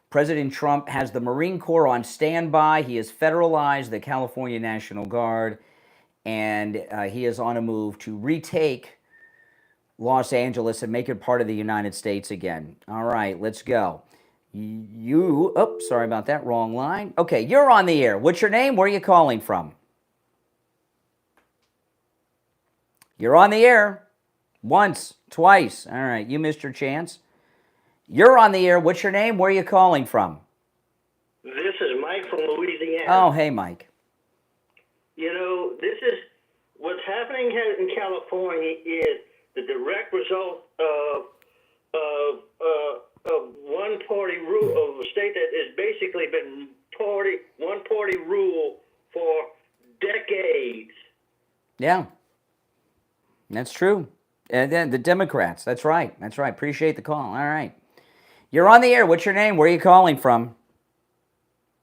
[SPEAKER 1] President Trump has the Marine Corps on standby. He has federalized the California National Guard, and he is on a move to retake Los Angeles and make it part of the United States again. All right, let's go. Sorry about that, wrong line. Okay, you're on the air. What's your name? Where are you calling from? You're on the air. Once, twice. All right, you missed your chance. You're on the air. What's your name? Where are you calling from?
[SPEAKER 3] This is Mike from Louisiana.
[SPEAKER 1] Oh, hey, Mike.
[SPEAKER 3] You know, this is what's happening here in California is the direct result of one party rule of a state that has basically been one party rule for decades.
[SPEAKER 1] Yeah. That's true. And then the Democrats. That's right. That's right. Appreciate the call. All right. You're on the air. What's your name? Where are you calling from?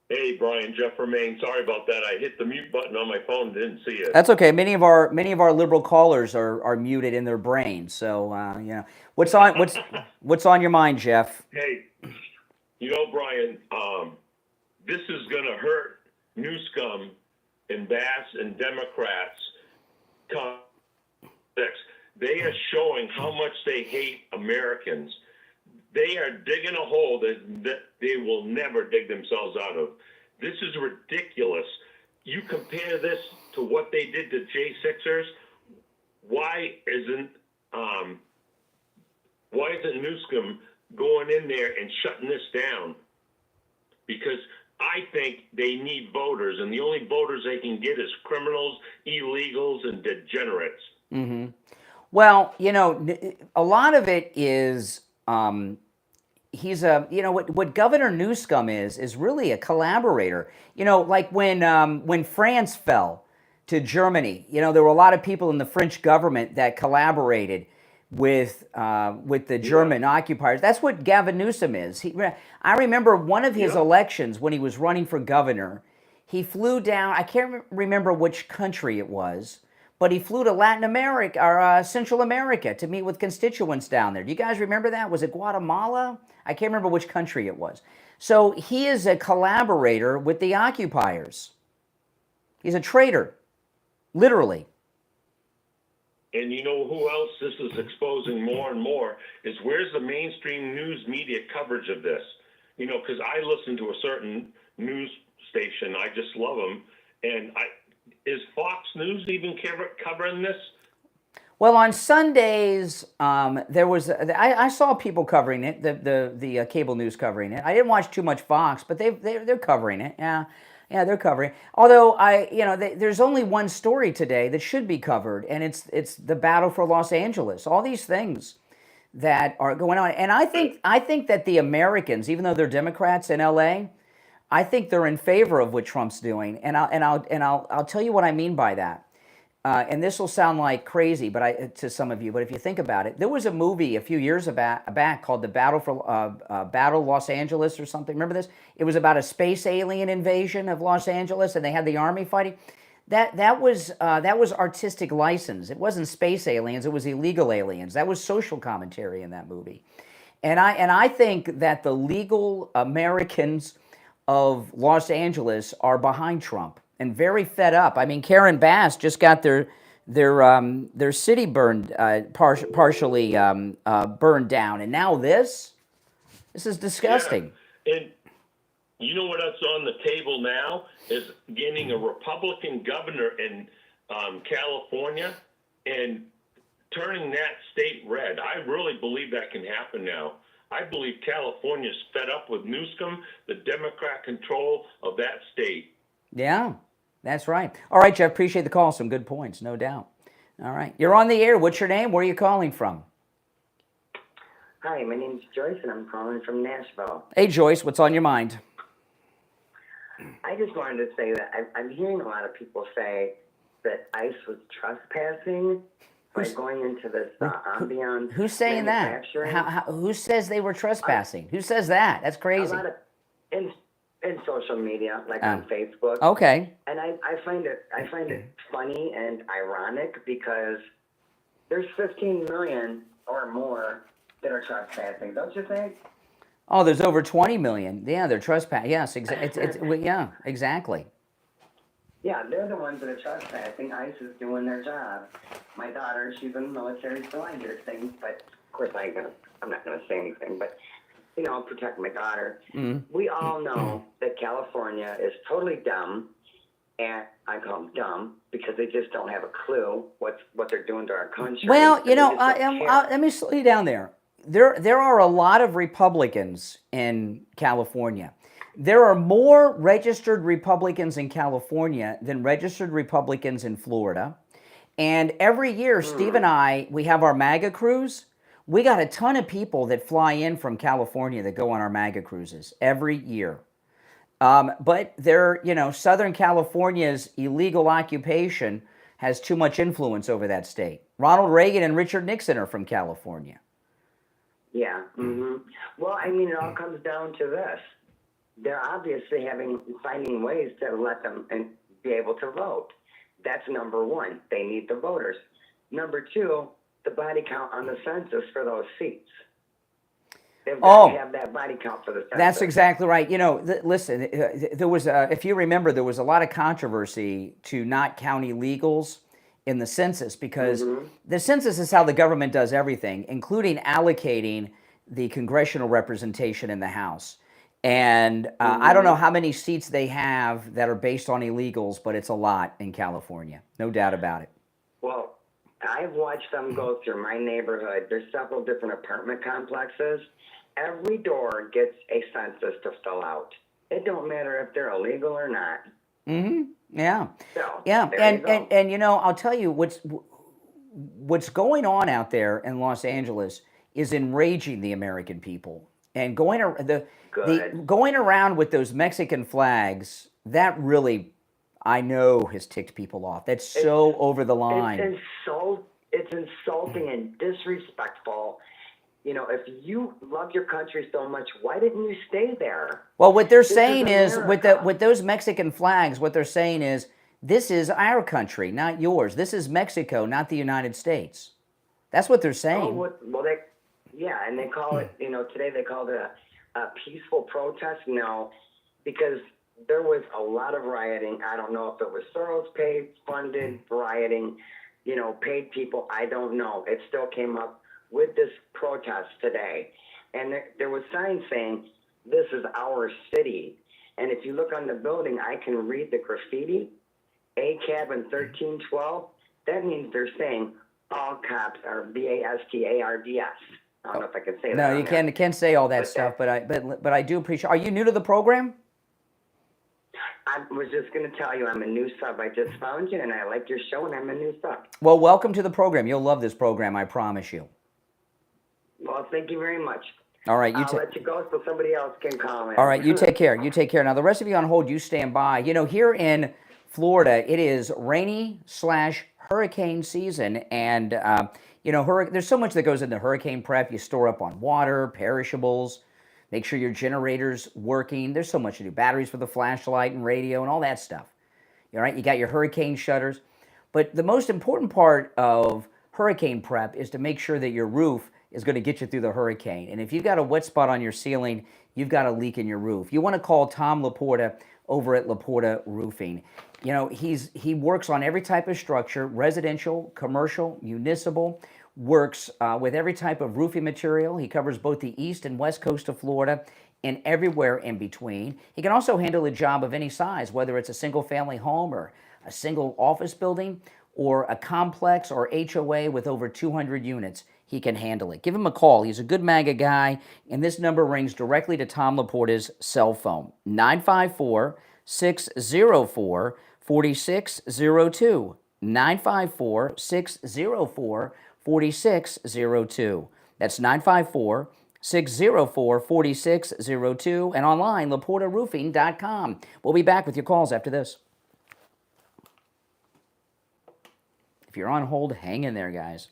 [SPEAKER 4] Hey, Brian, Jeff Remain. Sorry about that. I hit the mute button on my phone and didn't see it.
[SPEAKER 1] That's okay. Many of our liberal callers are muted in their brains. So what's on your mind, Jeff?
[SPEAKER 4] Hey, Brian, this is going to hurt Newscomb and Bass and Democrats. They are showing how much they hate Americans. They are digging a hole that they will never dig themselves out of. This is ridiculous. You compare this to what they did to J6ers. Why isn't Newscomb going in there and shutting this down? Because I think they need voters, and the only voters they can get is criminals, illegals, and degenerates.
[SPEAKER 1] Mm-hmm. Well, a lot of it is he's what Governor Newscomb is really a collaborator. Like when France fell to Germany, there were a lot of people in the French government that collaborated with the German occupiers. That's what Gavin Newsom is. I remember one of his elections when he was running for governor. He flew down. I can't remember which country it was, but he flew to Latin America or Central America to meet with constituents down there. Do you guys remember that? Was it Guatemala? I can't remember which country it was. So he is a collaborator with the occupiers. He's a traitor, literally.
[SPEAKER 4] And you know who else this is exposing more and more is where's the mainstream news media coverage of this? Because I listen to a certain news station. I just love them. And is Fox News even covering this?
[SPEAKER 1] Well, on Sundays, there was I saw people covering it, the cable news covering it. I didn't watch too much Fox, but they're covering it. Yeah, they're covering it. Although there's only one story today that should be covered, and it's the battle for Los Angeles. All these things that are going on, and I think that the Americans, even though they're Democrats in L.A., I think they're in favor of what Trump's doing, and I'll tell you what I mean by that. And this will sound like crazy, to some of you, but if you think about it, there was a movie a few years back called The Battle Los Angeles or something. Remember this? It was about a space alien invasion of Los Angeles, and they had the army fighting. That was artistic license. It wasn't space aliens; it was illegal aliens. That was social commentary in that movie, and I think that the legal Americans of Los Angeles are behind Trump and very fed up. I mean, Karen Bass just got their city burned partially burned down, and now this is disgusting.
[SPEAKER 4] Yeah. And you know what else on the table now is getting a Republican governor in California and turning that state red. I really believe that can happen now. I believe California's fed up with Newsom, the Democrat control of that state.
[SPEAKER 1] Yeah, that's right. All right, Jeff, appreciate the call. Some good points, no doubt. All right. You're on the air. What's your name? Where are you calling from?
[SPEAKER 5] Hi, my name's Joyce, and I'm calling from Nashville.
[SPEAKER 1] Hey, Joyce, what's on your mind?
[SPEAKER 5] I just wanted to say that I'm hearing a lot of people say that ICE was trespassing by going into this ambiance.
[SPEAKER 1] Who's saying that? Who says they were trespassing? Who says that? That's crazy.
[SPEAKER 5] A lot of in social media, like on Facebook.
[SPEAKER 1] Okay.
[SPEAKER 5] And I find it funny and ironic because there's 15 million or more that are trespassing, don't you think?
[SPEAKER 1] Oh, there's over 20 million. Yeah, they're trespassing. Yes, yeah, exactly.
[SPEAKER 5] Yeah, they're the ones that are trespassing. ICE is doing their job. My daughter, she's in the military, so I hear things, but of course I'm not going to say anything, but I'll protect my daughter. Mm-hmm. We all know that California is totally dumb, and I call them dumb because they just don't have a clue what they're doing to our country.
[SPEAKER 1] Well, let me slow you down there. There are a lot of Republicans in California. There are more registered Republicans in California than registered Republicans in Florida. And every year, Steve and we have our MAGA cruise. We got a ton of people that fly in from California that go on our MAGA cruises every year. But Southern California's illegal occupation has too much influence over that state. Ronald Reagan and Richard Nixon are from California.
[SPEAKER 5] Yeah. Mm-hmm. Well, I mean, it all comes down to this. they're obviously finding ways to let them and be able to vote. That's number one. They need the voters. Number two, the body count on the census for those seats. They've got to have that body count for the census.
[SPEAKER 1] That's exactly right. You know, listen, there was, if you remember, there was a lot of controversy to not count illegals in the census because the census is how the government does everything, including allocating the congressional representation in the House. And I don't know how many seats they have that are based on illegals, but it's a lot in California. No doubt about it.
[SPEAKER 5] Well, I've watched them go through my neighborhood. There's several different apartment complexes. Every door gets a census to fill out. It don't matter if they're illegal or not.
[SPEAKER 1] Yeah.
[SPEAKER 5] So,
[SPEAKER 1] Yeah.
[SPEAKER 5] there
[SPEAKER 1] And you know, I'll tell you what's going on out there in Los Angeles is enraging the American people. And going around with those Mexican flags, that really, I know, has ticked people off. That's so over the line.
[SPEAKER 5] It's insulting and disrespectful. You know, if you love your country so much, why didn't you stay there?
[SPEAKER 1] Well, what they're saying is with those Mexican flags, what they're saying is this is our country, not yours. This is Mexico, not the United States. That's what they're saying.
[SPEAKER 5] Oh, well, and they call it, you know, today they called it a peaceful protest. No, because there was a lot of rioting. I don't know if it was Soros paid, funded rioting, you know, paid people. I don't know. It still came up with this protest today. And there was signs saying, this is our city. And if you look on the building, I can read the graffiti, ACAB and 1312. That means they're saying all cops are BASTARDS. I don't know if I can say that.
[SPEAKER 1] No, you can't say all that stuff, but I do appreciate. Are you new to the program?
[SPEAKER 5] I was just going to tell you I'm a new sub. I just found you, and I like your show, and I'm a new sub.
[SPEAKER 1] Well, welcome to the program. You'll love this program, I promise you.
[SPEAKER 5] Well, thank you very much.
[SPEAKER 1] All right,
[SPEAKER 5] I'll let you go so somebody else can call in.
[SPEAKER 1] All right, you take care. You take care. Now, the rest of you on hold, you stand by. You know, here in Florida, it is rainy/hurricane season, and you know, there's so much that goes into hurricane prep. You store up on water, perishables, make sure your generator's working. There's so much to do. Batteries for the flashlight and radio and all that stuff. All right, you got your hurricane shutters. But the most important part of hurricane prep is to make sure that your roof is going to get you through the hurricane. And if you've got a wet spot on your ceiling, you've got a leak in your roof. You want to call Tom Laporta over at Laporta Roofing. You know, he works on every type of structure, residential, commercial, municipal, works with every type of roofing material. He covers both the east and west coast of Florida and everywhere in between. He can also handle a job of any size, whether it's a single family home or a single office building or a complex or HOA with over 200 units. He can handle it. Give him a call. He's a good MAGA guy, and this number rings directly to Tom Laporta's cell phone, 954-604-4602, 954-604-4602. That's 954-604-4602, and online, laportaroofing.com. We'll be back with your calls after this. If you're on hold, hang in there, guys.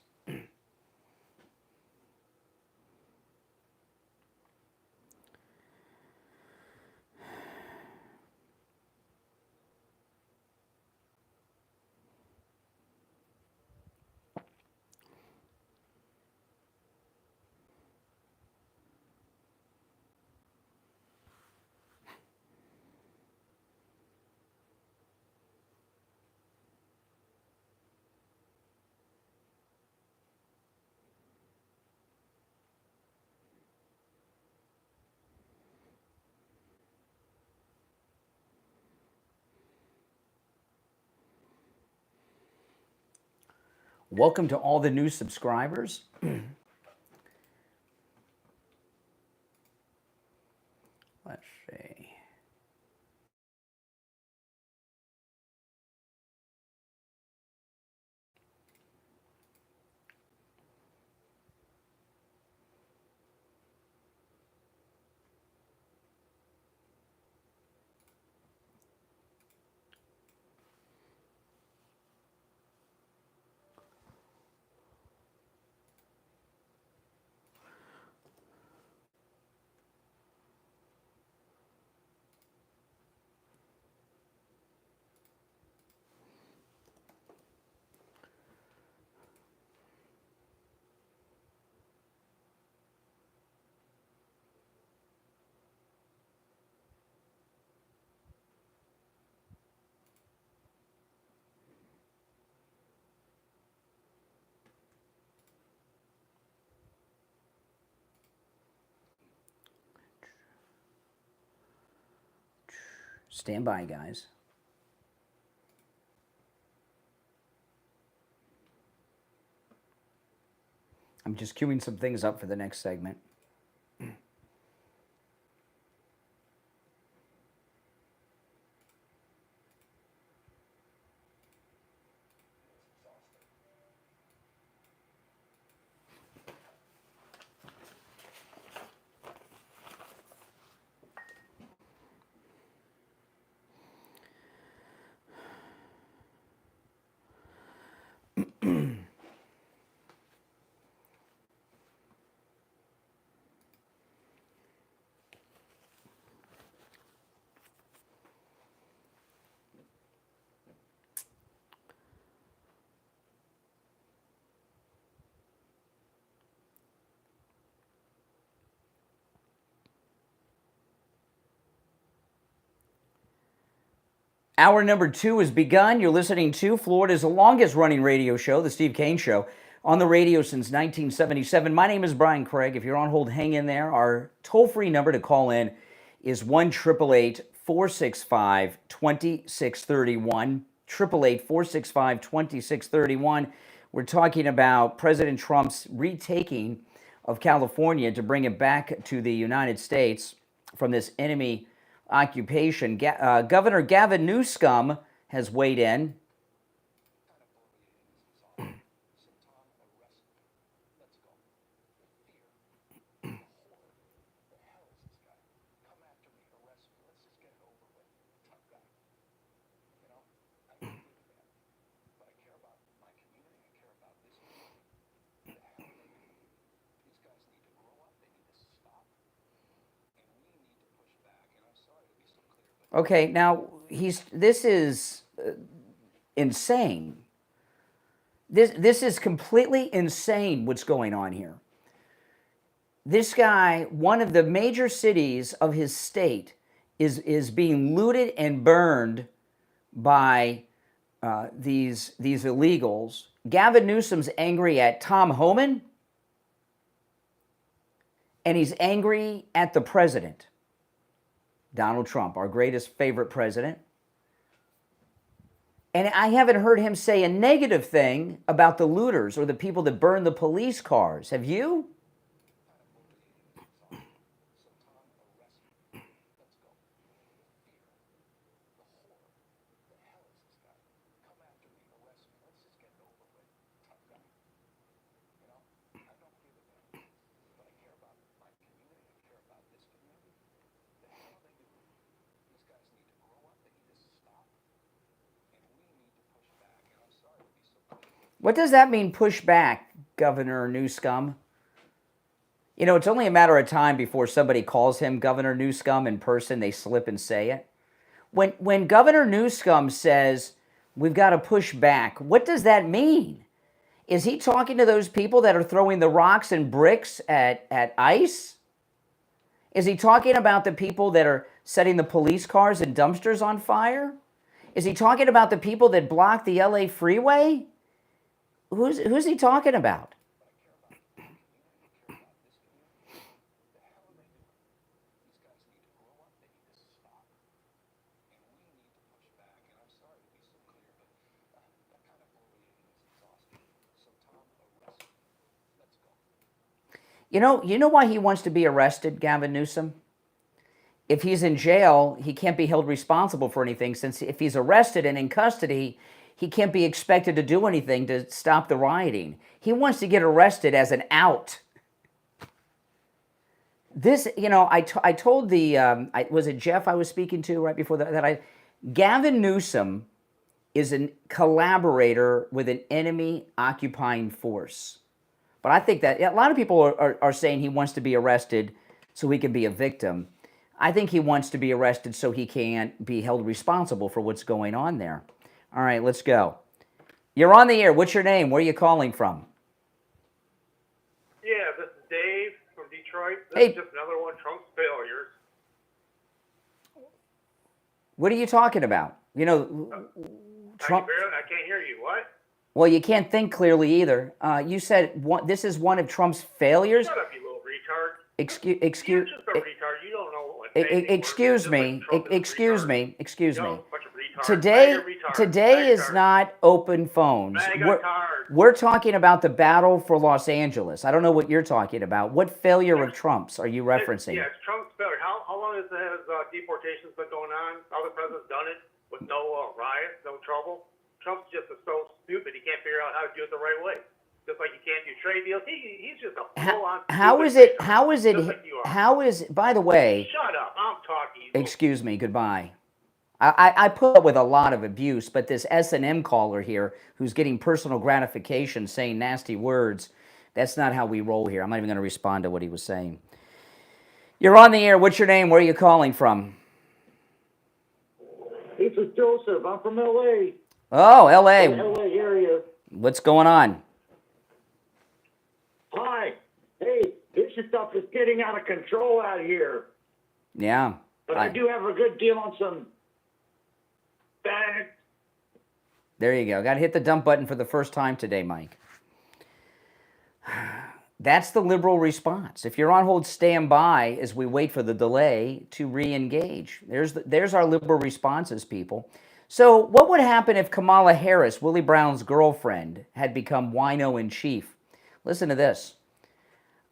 [SPEAKER 1] Welcome to all the new subscribers. Let's see. Stand by, guys. I'm just queuing some things up for the next segment. Hour number 2 has begun. You're listening to Florida's longest running radio show, The Steve Kane Show, on the radio since 1977. My name is Brian Craig. If you're on hold, hang in there. Our toll-free number to call in is 1-888-465-2631. 888-465-2631. We're talking about President Trump's retaking of California to bring it back to the United States from this enemy occupation. Governor Gavin Newsom has weighed in. Okay, now this is insane. This is completely insane what's going on here. This guy, one of the major cities of his state, is being looted and burned by these illegals. Gavin Newsom's angry at Tom Homan, and he's angry at the president. Donald Trump, our greatest favorite president. And I haven't heard him say a negative thing about the looters or the people that burn the police cars. Have you? What does that mean, push back, Governor Newsom? You know, it's only a matter of time before somebody calls him Governor Newsom in person. They slip and say it. When Governor Newsom says, we've got to push back, what does that mean? Is he talking to those people that are throwing the rocks and bricks at ICE? Is he talking about the people that are setting the police cars and dumpsters on fire? Is he talking about the people that block the LA freeway? Who's he talking about? You know why he wants to be arrested, Gavin Newsom? If he's in jail, he can't be held responsible for anything, since if he's arrested and in custody, he can't be expected to do anything to stop the rioting. He wants to get arrested as an out. This, I told was it Jeff I was speaking to right before that? Gavin Newsom is a collaborator with an enemy occupying force. But I think that a lot of people are saying he wants to be arrested so he can be a victim. I think he wants to be arrested so he can't be held responsible for what's going on there. All right, let's go. You're on the air. What's your name? Where are you calling from?
[SPEAKER 6] Yeah, this is Dave from Detroit. This
[SPEAKER 1] Hey.
[SPEAKER 6] is just another one of Trump's failures.
[SPEAKER 1] What are you talking about? Trump.
[SPEAKER 6] I can't hear you. What?
[SPEAKER 1] Well, you can't think clearly either. You said this is one of Trump's failures.
[SPEAKER 6] Shut up, you little retard.
[SPEAKER 1] Excuse.
[SPEAKER 6] You're just a retard. You don't know what
[SPEAKER 1] excuse me, excuse me.
[SPEAKER 6] Bunch of retards.
[SPEAKER 1] Today
[SPEAKER 6] MAGA retards.
[SPEAKER 1] today
[SPEAKER 6] MAGA
[SPEAKER 1] is
[SPEAKER 6] retards.
[SPEAKER 1] not open phones.
[SPEAKER 6] MAGA cards.
[SPEAKER 1] We're talking about the battle for Los Angeles. I don't know what you're talking about. What failure of Trump's are you referencing?
[SPEAKER 6] Yeah, it's Trump's failure. How long has deportations been going on? Other presidents done it with no riots, no trouble. Trump's just so stupid he can't figure out how to do it the right way. Just like he can't do trade deals. He's just a full-on.
[SPEAKER 1] How is it?
[SPEAKER 6] Just like you are.
[SPEAKER 1] How is? By the way,
[SPEAKER 6] Shut up! I'm talking.
[SPEAKER 1] excuse me. Goodbye. I put up with a lot of abuse, but this S&M caller here, who's getting personal gratification, saying nasty words, that's not how we roll here. I'm not even going to respond to what he was saying. You're on the air. What's your name? Where are you calling from?
[SPEAKER 3] This is Joseph. I'm from L.A.
[SPEAKER 1] Oh, L.A.
[SPEAKER 3] L.A. area.
[SPEAKER 1] What's going on?
[SPEAKER 3] Hi. Hey, this stuff is getting out of control out here.
[SPEAKER 1] Yeah.
[SPEAKER 3] But I do have a good deal on some bag.
[SPEAKER 1] There you go. Got to hit the dump button for the first time today, Mike. That's the liberal response. If you're on hold, stand by as we wait for the delay to re-engage. There's our liberal responses, people. So what would happen if Kamala Harris, Willie Brown's girlfriend, had become wino-in-chief? Listen to this.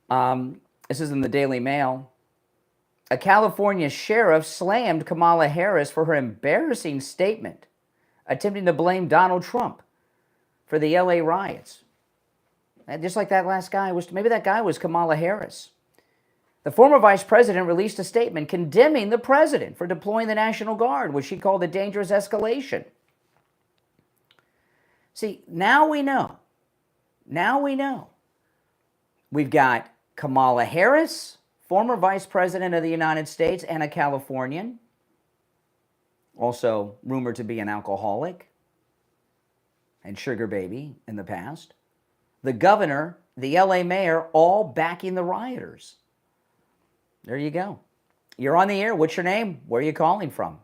[SPEAKER 1] This is in the Daily Mail. A California sheriff slammed Kamala Harris for her embarrassing statement, attempting to blame Donald Trump for the LA riots. And just like that last guy maybe that guy was Kamala Harris. The former vice president released a statement condemning the president for deploying the National Guard, which she called a dangerous escalation. See, now we know. Now we know. We've got Kamala Harris, former vice president of the United States and a Californian, also rumored to be an alcoholic and sugar baby in the past. The governor, the LA mayor, all backing the rioters. There you go. You're on the air. What's your name? Where are you calling from?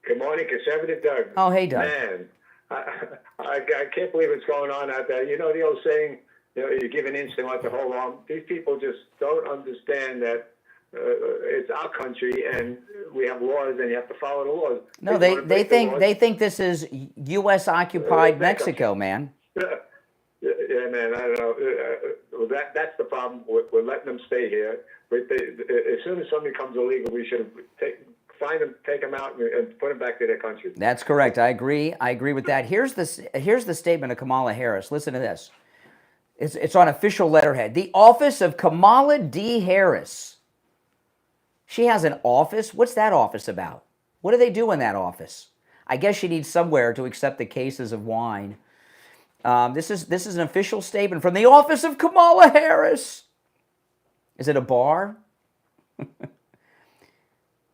[SPEAKER 7] Good morning, Conservative Doug.
[SPEAKER 1] Oh, hey, Doug.
[SPEAKER 7] Man, I can't believe what's going on out there. You know the old saying, you give an inch, they want to hold on. These people just don't understand that it's our country and we have laws and you have to follow the laws.
[SPEAKER 1] No, they think this is U.S. occupied Mexico, man.
[SPEAKER 7] Yeah, man, I don't know. That's the problem. We're letting them stay here. As soon as somebody comes illegal, we should find them, take them out, and put them back to their country.
[SPEAKER 1] That's correct. I agree with that. Here's the statement of Kamala Harris. Listen to this. It's on official letterhead. The office of Kamala D. Harris. She has an office? What's that office about? What do they do in that office? I guess she needs somewhere to accept the cases of wine. This is an official statement from the office of Kamala Harris. Is it a bar?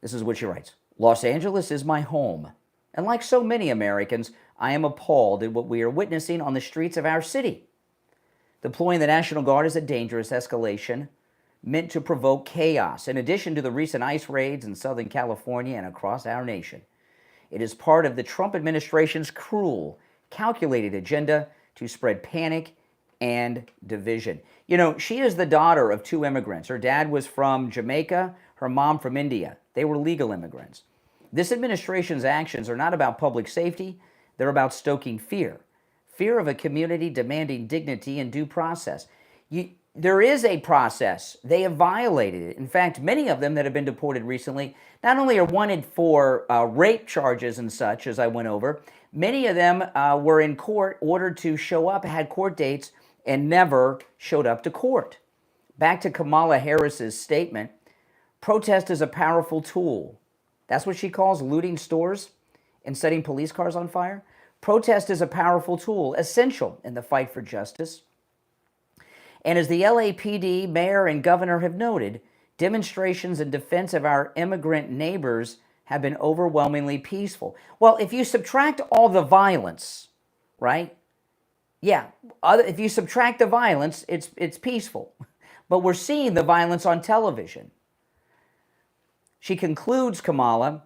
[SPEAKER 1] This is what she writes. Los Angeles is my home. And like so many Americans, I am appalled at what we are witnessing on the streets of our city. Deploying the National Guard is a dangerous escalation meant to provoke chaos. In addition to the recent ICE raids in Southern California and across our nation, it is part of the Trump administration's cruel, calculated agenda to spread panic and division. You know, she is the daughter of two immigrants. Her dad was from Jamaica, her mom from India. They were legal immigrants. This administration's actions are not about public safety. They're about stoking fear. Fear of a community demanding dignity and due process. There is a process. They have violated it. In fact, many of them that have been deported recently not only are wanted for rape charges and such, as I went over, many of them were in court, ordered to show up, had court dates, and never showed up to court. Back to Kamala Harris's statement, protest is a powerful tool. That's what she calls looting stores and setting police cars on fire. Protest is a powerful tool, essential in the fight for justice. And as the LAPD, mayor, and governor have noted, demonstrations in defense of our immigrant neighbors have been overwhelmingly peaceful. Well, if you subtract all the violence, right? Yeah, if you subtract the violence, it's peaceful. But we're seeing the violence on television. She concludes, Kamala,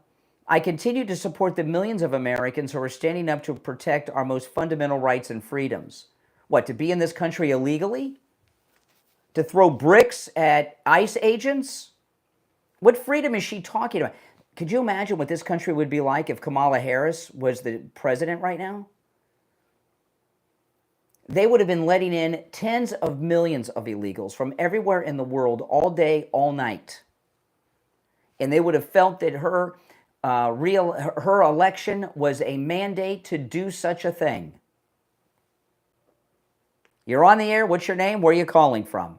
[SPEAKER 1] I continue to support the millions of Americans who are standing up to protect our most fundamental rights and freedoms. What, to be in this country illegally? To throw bricks at ICE agents? What freedom is she talking about? Could you imagine what this country would be like if Kamala Harris was the president right now? They would have been letting in tens of millions of illegals from everywhere in the world all day, all night. And they would have felt that her election was a mandate to do such a thing. You're on the air. What's your name? Where are you calling from?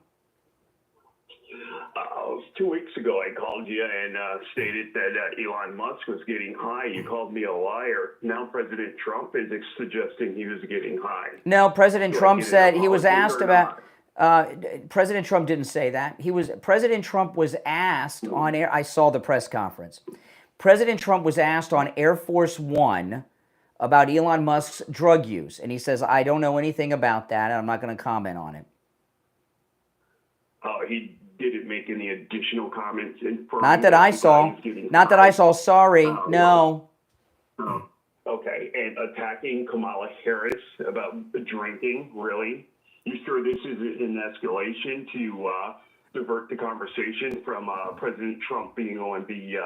[SPEAKER 8] 2 weeks ago, I called you and stated that Elon Musk was getting high. You called me a liar. Now President Trump is suggesting he was getting high.
[SPEAKER 1] No, President Trump said he was asked about. President Trump didn't say that. President Trump was asked on air. I saw the press conference. President Trump was asked on Air Force One about Elon Musk's drug use, and he says, "I don't know anything about that, and I'm not going to comment on it."
[SPEAKER 8] He didn't make any additional comments.
[SPEAKER 1] Not that I saw. Not that I saw. Sorry, no.
[SPEAKER 8] Okay, and attacking Kamala Harris about drinking, really? You sure this is an escalation to divert the conversation from President Trump being on the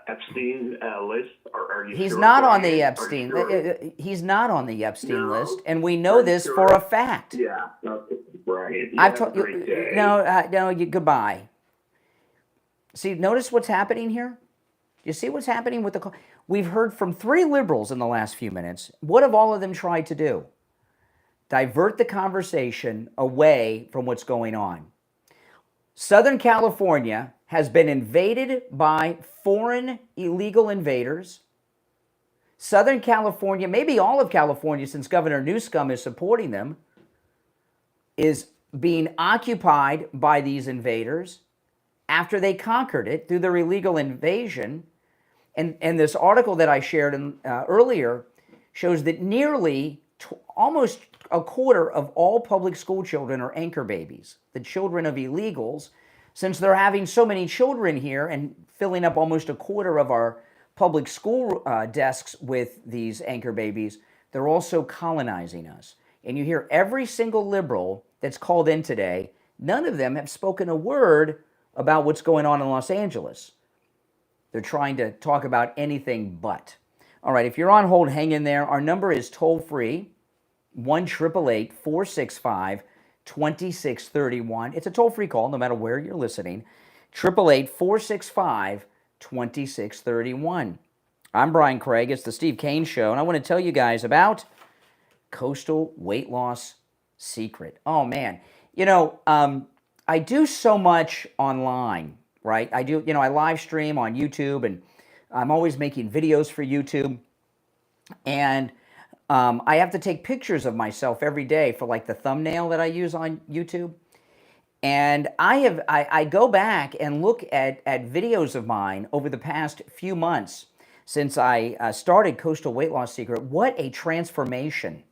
[SPEAKER 8] Epstein list? Are you
[SPEAKER 1] He's
[SPEAKER 8] sure,
[SPEAKER 1] not on
[SPEAKER 8] Brian?
[SPEAKER 1] the Epstein.
[SPEAKER 8] He's
[SPEAKER 1] not on the Epstein list, and we know this for a fact.
[SPEAKER 8] Yeah, Brian.
[SPEAKER 1] I've told you. No. Goodbye. See, notice what's happening here. You see what's happening with the. We've heard from 3 liberals in the last few minutes. What have all of them tried to do? Divert the conversation away from what's going on. Southern California has been invaded by foreign illegal invaders. Southern California, maybe all of California, since Governor Newsom is supporting them, is being occupied by these invaders after they conquered it through their illegal invasion. And this article that I shared earlier shows that nearly almost a quarter of all public school children are anchor babies, the children of illegals. Since they're having so many children here and filling up almost a quarter of our public school desks with these anchor babies, they're also colonizing us. And you hear every single liberal that's called in today, none of them have spoken a word about what's going on in Los Angeles. They're trying to talk about anything but. All right, if you're on hold, hang in there. Our number is toll-free, 1-888-465-2631. It's a toll-free call, no matter where you're listening. 888-465-2631. I'm Brian Craig. It's the Steve Kane Show, and I want to tell you guys about Coastal Weight Loss Secret. Oh, man. I do so much online, right? I live stream on YouTube, and I'm always making videos for YouTube. And I have to take pictures of myself every day for like the thumbnail that I use on YouTube. And I go back and look at videos of mine over the past few months since I started Coastal Weight Loss Secret. What a transformation.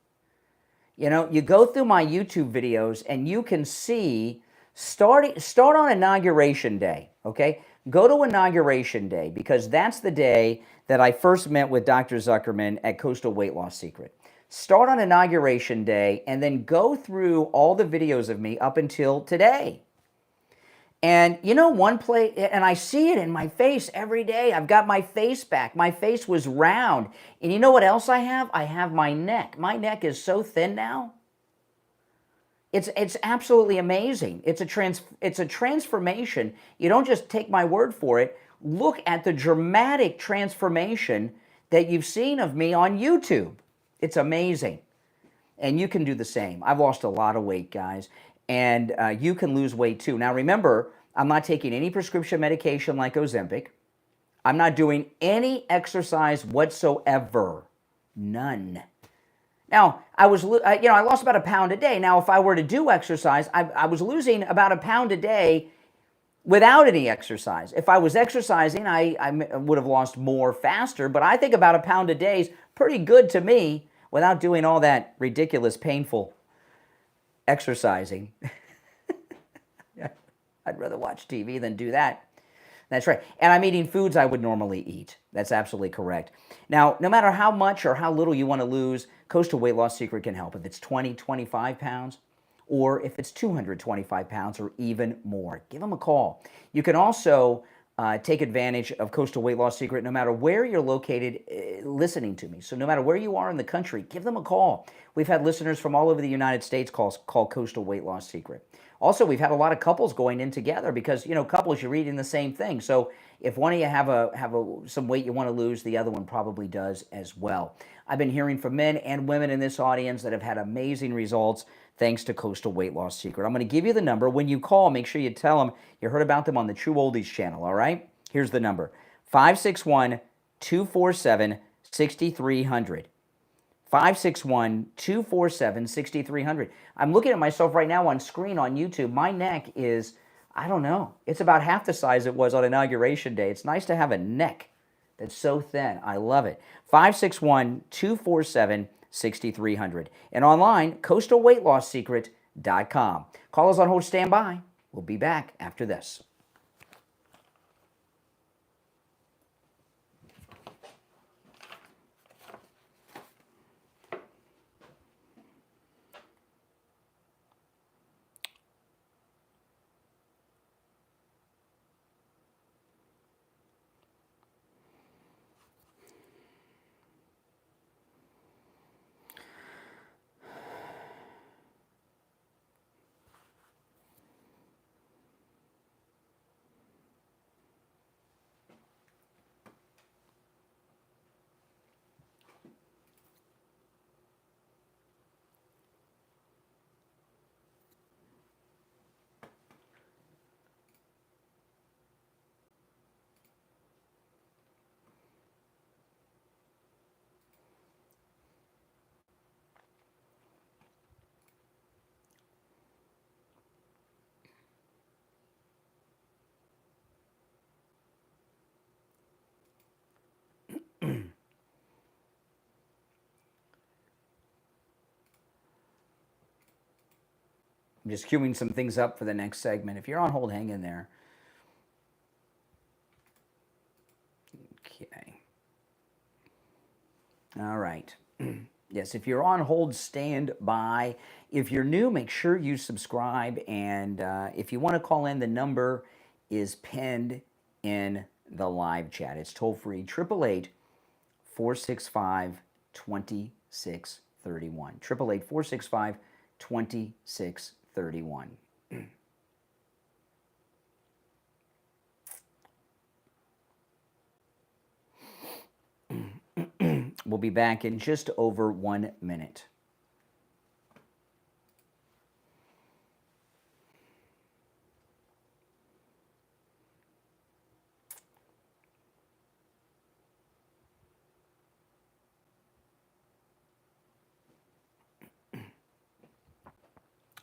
[SPEAKER 1] You go through my YouTube videos and you can see, start on Inauguration Day, okay? Go to Inauguration Day, because that's the day that I first met with Dr. Zuckerman at Coastal Weight Loss Secret. Start on Inauguration Day and then go through all the videos of me up until today. And one place, and I see it in my face every day. I've got my face back. My face was round. And you know what else I have? I have my neck. My neck is so thin now. It's absolutely amazing. It's a transformation. You don't just take my word for it. Look at the dramatic transformation that you've seen of me on YouTube. It's amazing. And you can do the same. I've lost a lot of weight, guys. And you can lose weight too. Now remember, I'm not taking any prescription medication like Ozempic. I'm not doing any exercise whatsoever. None. Now, I lost about a pound a day. Now, if I were to do exercise, I was losing about a pound a day without any exercise. If I was exercising, I would have lost more faster, but I think about a pound a day is pretty good to me without doing all that ridiculous, painful exercising. I'd rather watch TV than do that. That's right. And I'm eating foods I would normally eat. That's absolutely correct. Now, no matter how much or how little you want to lose, Coastal Weight Loss Secret can help. If it's 20, 25 pounds, or if it's 225 pounds or even more, give them a call. You can also take advantage of Coastal Weight Loss Secret no matter where you're located listening to me. So no matter where you are in the country, give them a call. We've had listeners from all over the United States call Coastal Weight Loss Secret. Also, we've had a lot of couples going in together because, you know, couples, you're eating the same thing. So if one of you have some weight you want to lose, the other one probably does as well. I've been hearing from men and women in this audience that have had amazing results thanks to Coastal Weight Loss Secret. I'm going to give you the number. When you call, make sure you tell them you heard about them on the True Oldies channel, all right? Here's the number, 561-247-6300. 561-247-6300. I'm looking at myself right now on screen on YouTube. My neck is, I don't know, it's about half the size it was on Inauguration Day. It's nice to have a neck that's so thin. I love it. 561-247-6300. And online, coastalweightlossSecret.com. Call us on hold, stand by. We'll be back after this. I'm just queuing some things up for the next segment. If you're on hold, hang in there. Okay. All right. Yes, if you're on hold, stand by. If you're new, make sure you subscribe. And if you want to call in, the number is pinned in the live chat. It's toll free, 888-465-2631. 888-465-2631. We'll be back in just over 1 minute.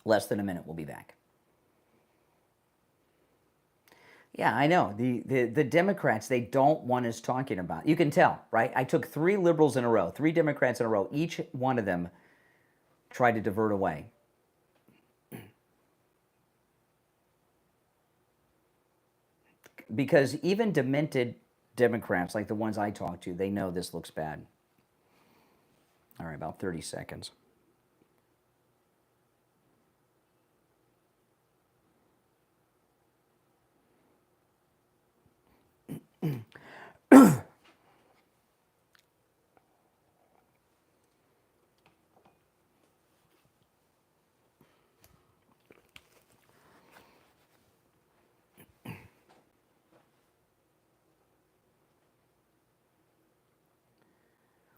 [SPEAKER 1] Less than a minute, we'll be back. Yeah, I know. The Democrats, they don't want us talking about it. You can tell, right? I took 3 liberals in a row, 3 Democrats in a row. Each one of them tried to divert away. Because even demented Democrats, like the ones I talk to, they know this looks bad. All right, about 30 seconds.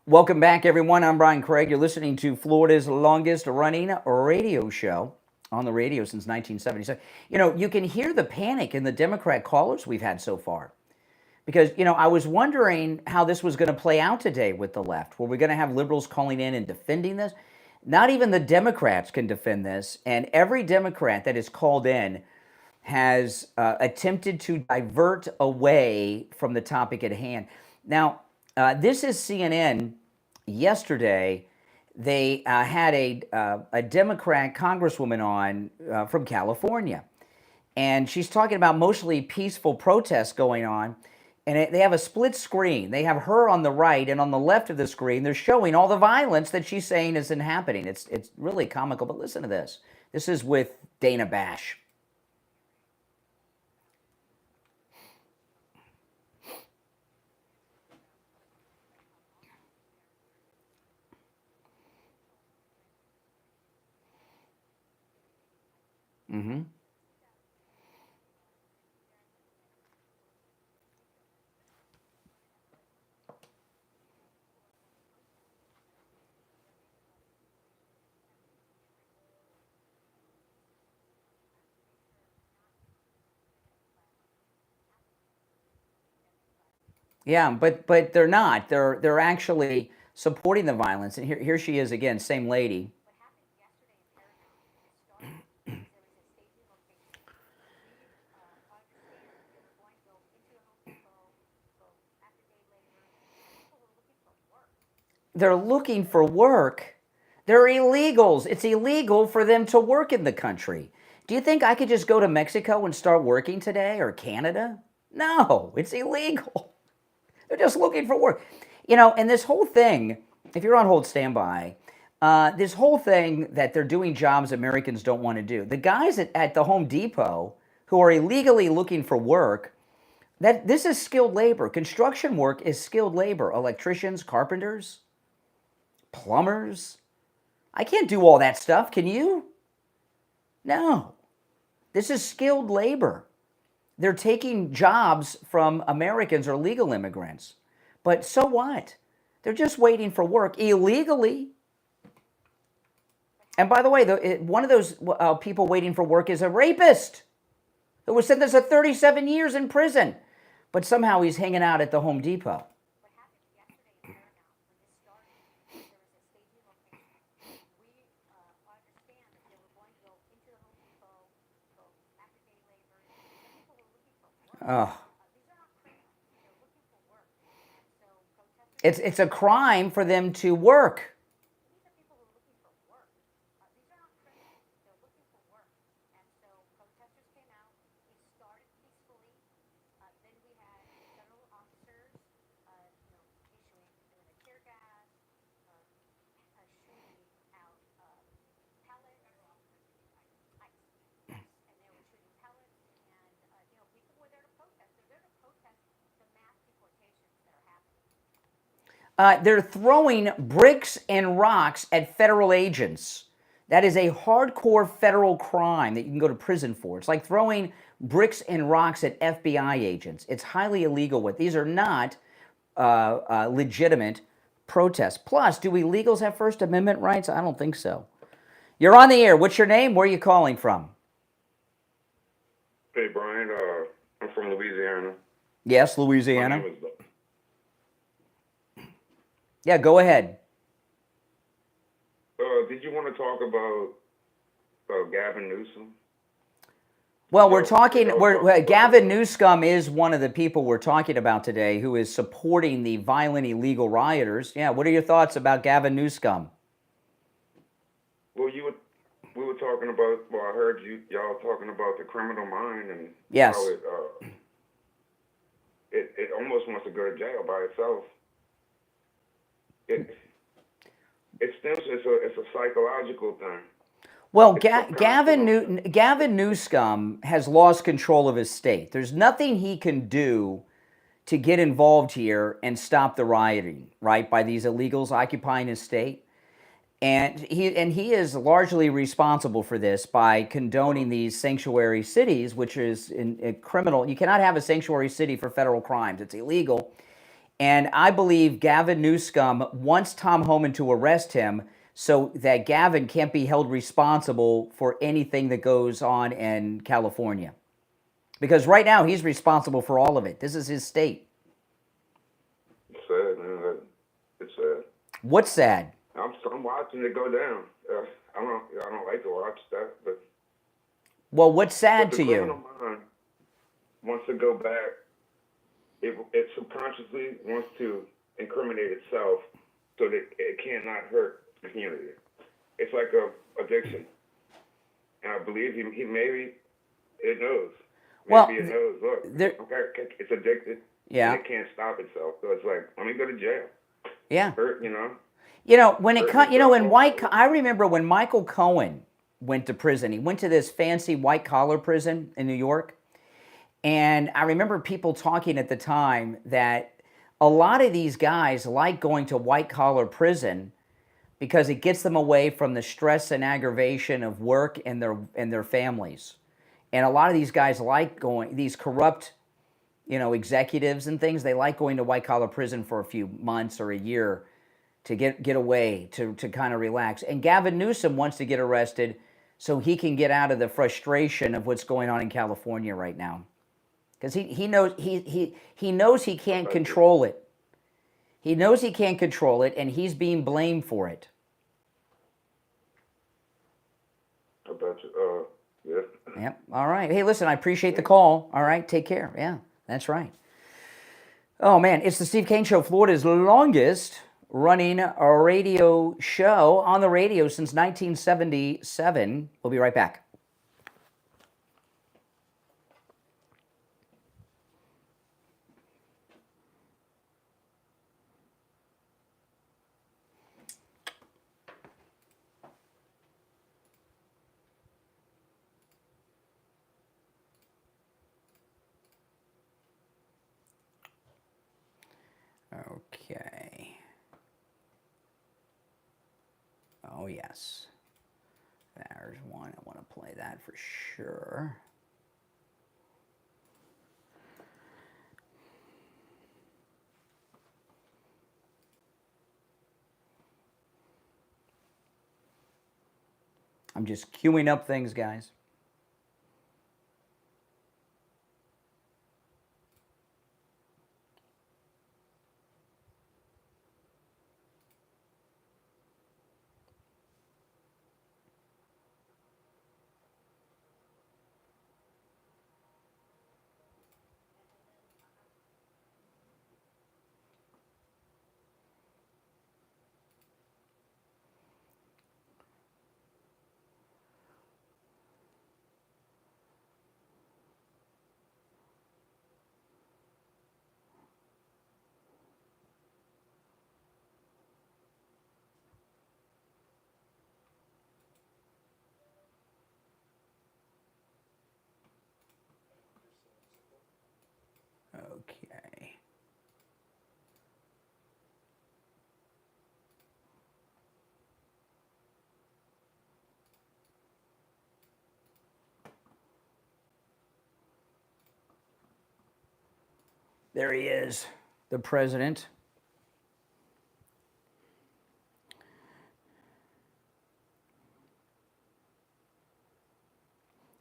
[SPEAKER 1] Welcome back, everyone. I'm Brian Craig. You're listening to Florida's longest running radio show on the radio since 1977. You know, you can hear the panic in the Democrat callers we've had so far. Because, you know, I was wondering how this was going to play out today with the left. Were we going to have liberals calling in and defending this? Not even the Democrats can defend this. And every Democrat that is called in has attempted to divert away from the topic at hand. Now, this is CNN. Yesterday, they had a Democrat congresswoman on from California. And she's talking about mostly peaceful protests going on. And they have a split screen. They have her on the right, and on the left of the screen, they're showing all the violence that she's saying isn't happening. It's really comical, but listen to this. This is with Dana Bash. Mm-hmm. Yeah, but they're not. They're actually supporting the violence. And here she is again, same lady. They're looking for work. They're illegals. It's illegal for them to work in the country. Do you think I could just go to Mexico and start working today, or Canada? No, it's illegal. They're just looking for work. You know, and this whole thing, if you're on hold, stand by. This whole thing that they're doing jobs Americans don't want to do. The guys at the Home Depot who are illegally looking for work, this is skilled labor. Construction work is skilled labor. Electricians, carpenters, plumbers. I can't do all that stuff. Can you? No. This is skilled labor. They're taking jobs from Americans or legal immigrants. But so what? They're just waiting for work illegally. And by the way, one of those people waiting for work is a rapist who was sentenced to 37 years in prison. But somehow he's hanging out at the Home Depot. Oh. It's a crime for them to work. They're throwing bricks and rocks at federal agents. That is a hardcore federal crime that you can go to prison for. It's like throwing bricks and rocks at FBI agents. It's highly illegal. These are not legitimate protests. Plus, do illegals have First Amendment rights? I don't think so. You're on the air. What's your name? Where are you calling from?
[SPEAKER 9] Hey, Brian. I'm from Louisiana.
[SPEAKER 1] Yes, Louisiana. Yeah, go ahead.
[SPEAKER 9] Did you want to talk about Gavin Newsom?
[SPEAKER 1] Well, we're talking. Gavin Newsom is one of the people we're talking about today, who is supporting the violent, illegal rioters. Yeah, what are your thoughts about Gavin Newsom?
[SPEAKER 9] Well, we were talking about. Well, I heard y'all talking about the criminal mind and
[SPEAKER 1] yes,
[SPEAKER 9] how it almost wants to go to jail by itself. It's a psychological thing.
[SPEAKER 1] Well, Gavin Newsom has lost control of his state. There's nothing he can do to get involved here and stop the rioting, right, by these illegals occupying his state. And he is largely responsible for this by condoning these sanctuary cities, which is a criminal. You cannot have a sanctuary city for federal crimes. It's illegal. And I believe Gavin Newsom wants Tom Homan to arrest him so that Gavin can't be held responsible for anything that goes on in California. Because right now he's responsible for all of it. This is his state.
[SPEAKER 9] It's sad, man. It's sad.
[SPEAKER 1] What's sad?
[SPEAKER 9] I'm watching it go down. I don't like to watch that, but.
[SPEAKER 1] Well, what's sad to you?
[SPEAKER 9] The criminal mind wants to go back. It subconsciously wants to incriminate itself so that it cannot hurt the community. It's like a addiction. And I believe he maybe it knows. Maybe it knows. Look, okay, it's addicted.
[SPEAKER 1] Yeah.
[SPEAKER 9] And it can't stop itself. So it's like, let me go to jail.
[SPEAKER 1] Yeah.
[SPEAKER 9] Hurt, you know.
[SPEAKER 1] You know, when it comes, I remember when Michael Cohen went to prison. He went to this fancy white-collar prison in New York. And I remember people talking at the time that a lot of these guys like going to white-collar prison because it gets them away from the stress and aggravation of work and their families. And a lot of these guys like going, these corrupt, executives and things, they like going to white collar prison for a few months or a year to get away, to kind of relax. And Gavin Newsom wants to get arrested so he can get out of the frustration of what's going on in California right now. Because he knows he can't control it. He knows he can't control it, and he's being blamed for it.
[SPEAKER 9] I bet you. Yeah.
[SPEAKER 1] Yep. All right. Hey, listen, I appreciate the call. All right. Take care. Yeah, that's right. Oh, man. It's the Steve Kane Show, Florida's longest running a radio show on the radio since 1977. We'll be right back. Okay. Oh, yes. There's one. I want to play that for sure. I'm just queuing up things, guys. Okay. There he is, the president.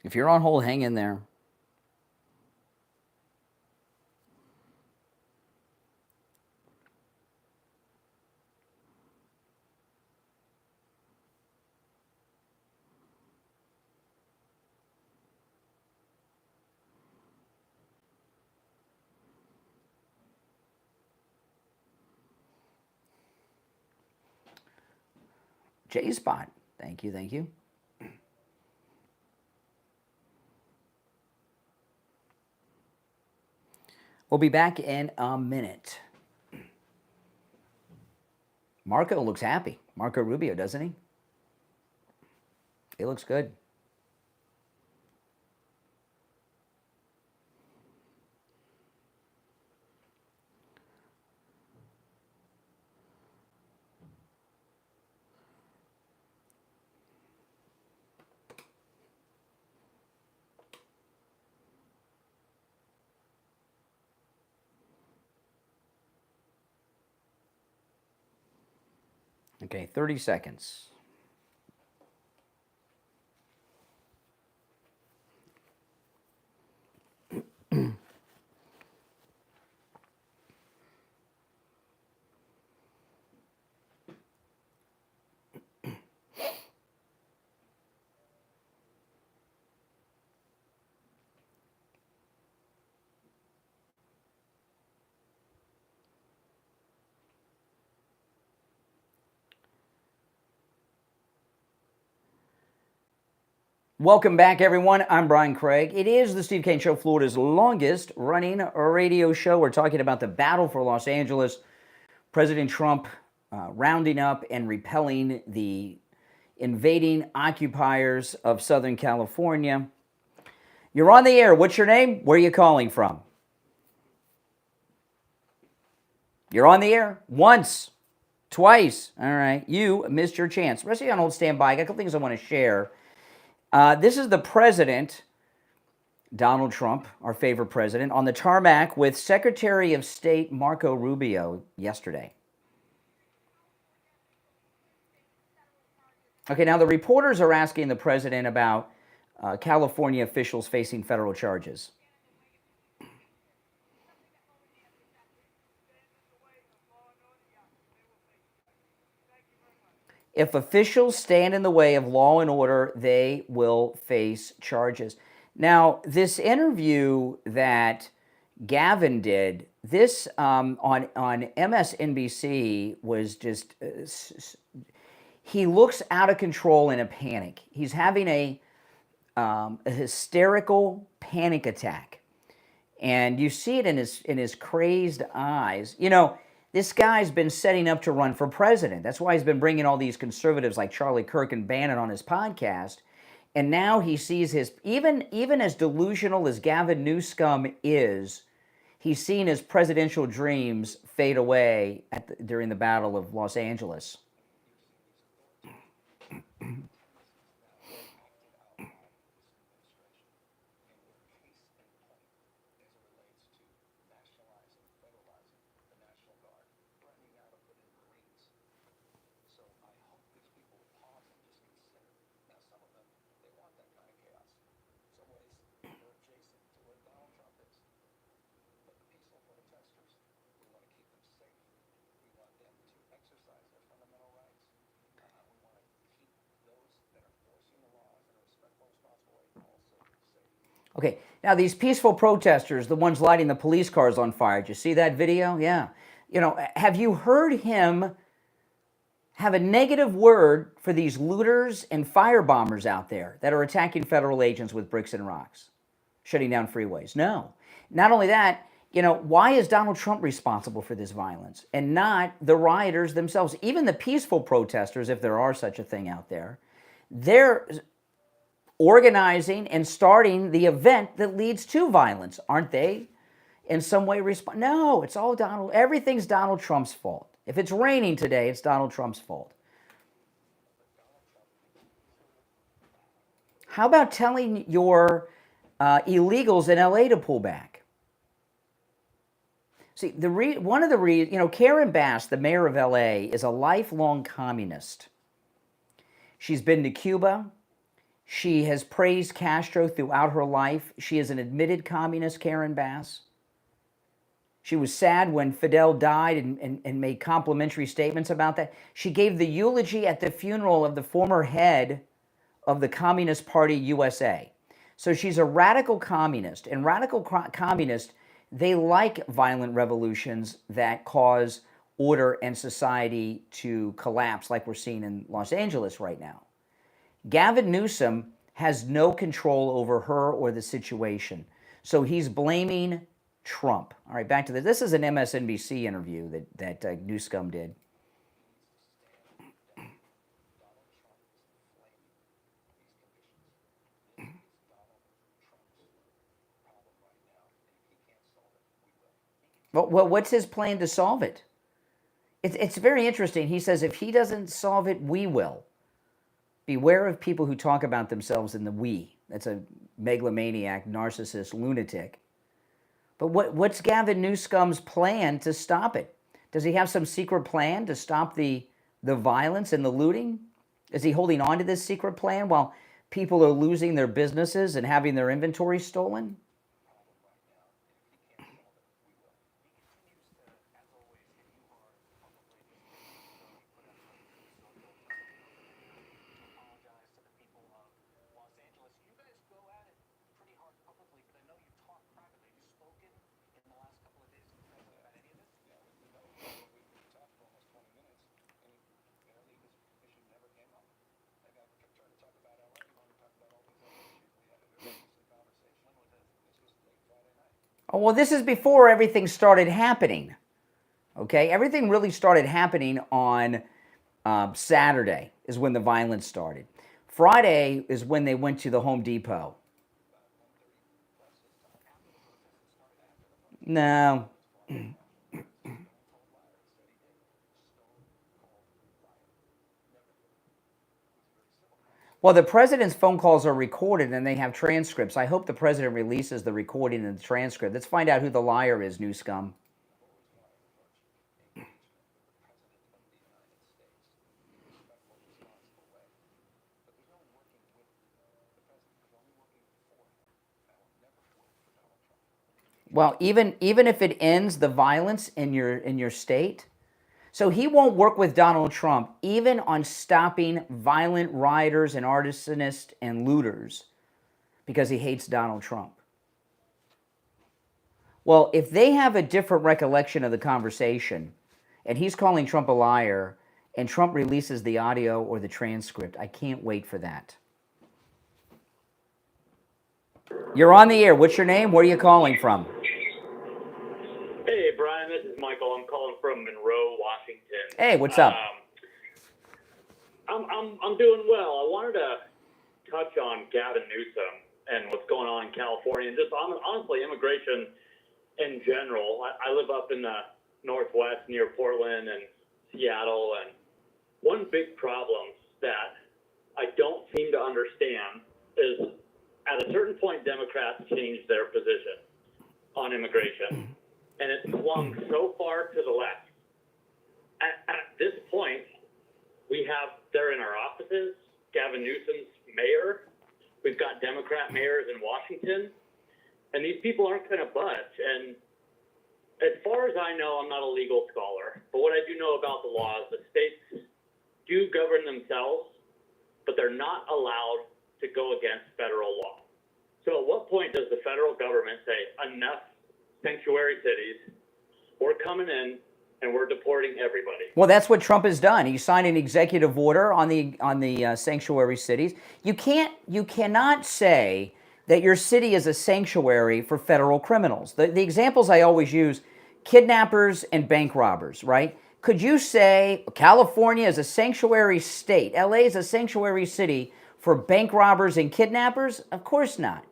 [SPEAKER 1] If you're on hold, hang in there. J-Spot. Thank you, thank you. We'll be back in a minute. Marco looks happy. Marco Rubio, doesn't he? He looks good. Okay, 30 seconds. Welcome back, everyone. I'm Brian Craig. It is the Steve Kane Show, Florida's longest running radio show. We're talking about the battle for Los Angeles. President Trump rounding up and repelling the invading occupiers of Southern California. You're on the air. What's your name? Where are you calling from? You're on the air once, Twice. All right. You missed your chance. Rest of you on hold standby. I got a couple things I want to share. This is the president, Donald Trump, our favorite president, on the tarmac with Secretary of State Marco Rubio yesterday. Okay, now the reporters are asking the president about California officials facing federal charges. If officials stand in the way of law and order, they will face charges. Now, this interview that Gavin did, this on MSNBC was just, he looks out of control in a panic. He's having a hysterical panic attack. And you see it in his crazed eyes. You know, this guy's been setting up to run for president. That's why he's been bringing all these conservatives like Charlie Kirk and Bannon on his podcast. And now he sees his, even as delusional as Gavin Newsom is, he's seen his presidential dreams fade away during the Battle of Los Angeles. Okay, now these peaceful protesters, the ones lighting the police cars on fire, did you see that video? Yeah. You know, have you heard him have a negative word for these looters and firebombers out there that are attacking federal agents with bricks and rocks, shutting down freeways? No. Not only that, you know, why is Donald Trump responsible for this violence and not the rioters themselves? Even the peaceful protesters, if there are such a thing out there, they're organizing and starting the event that leads to violence, aren't they? In some way, no, it's all Donald. Everything's Donald Trump's fault. If it's raining today, it's Donald Trump's fault. How about telling your illegals in LA to pull back? See, one of the reasons, you know, Karen Bass, the mayor of LA, is a lifelong communist. She's been to Cuba. She has praised Castro throughout her life. She is an admitted communist, Karen Bass. She was sad when Fidel died and made complimentary statements about that. She gave the eulogy at the funeral of the former head of the Communist Party USA. So she's a radical communist. And radical communists, they like violent revolutions that cause order and society to collapse like we're seeing in Los Angeles right now. Gavin Newsom has no control over her or the situation. So he's blaming Trump. All right, back to this. This is an MSNBC interview that Newsom did. Well, what's his plan to solve it? It's very interesting. He says if he doesn't solve it, we will. Beware of people who talk about themselves in the we. That's a megalomaniac, narcissist, lunatic. But what's Gavin Newsom's plan to stop it? Does he have some secret plan to stop the violence and the looting? Is he holding on to this secret plan while people are losing their businesses and having their inventory stolen? Oh, well, this is before everything started happening. Okay, everything really started happening on Saturday is when the violence started. Friday is when they went to the Home Depot. No. Well, the president's phone calls are recorded and they have transcripts. I hope the president releases the recording and the transcript. Let's find out who the liar is, new scum. Well, even if it ends the violence in your state, so he won't work with Donald Trump even on stopping violent rioters and arsonists and looters because he hates Donald Trump. Well, if they have a different recollection of the conversation and he's calling Trump a liar and Trump releases the audio or the transcript, I can't wait for that. You're on the air. What's your name? Where are you calling from?
[SPEAKER 10] Hey, Brian, this is Michael. I'm calling from Monroe, Washington.
[SPEAKER 1] Hey, what's up?
[SPEAKER 10] I'm doing well. I wanted to touch on Gavin Newsom and what's going on in California, and just honestly, immigration in general. I live up in the Northwest near Portland and Seattle, and one big problem that I don't seem to understand is at a certain point, Democrats changed their position on immigration. And it swung so far to the left. At this point, we have, they're in our offices, Gavin Newsom's mayor. We've got Democrat mayors in Washington. And these people aren't going to budge. And as far as I know, I'm not a legal scholar. But what I do know about the laws, the states do govern themselves, but they're not allowed to go against federal law. So at what point does the federal government say, enough sanctuary cities, we're coming in and we're deporting everybody?
[SPEAKER 1] Well, that's what Trump has done. He signed an executive order on the sanctuary cities. You cannot say that your city is a sanctuary for federal criminals. The examples I always use, kidnappers and bank robbers, right? Could you say California is a sanctuary state, LA is a sanctuary city for bank robbers and kidnappers? Of course not.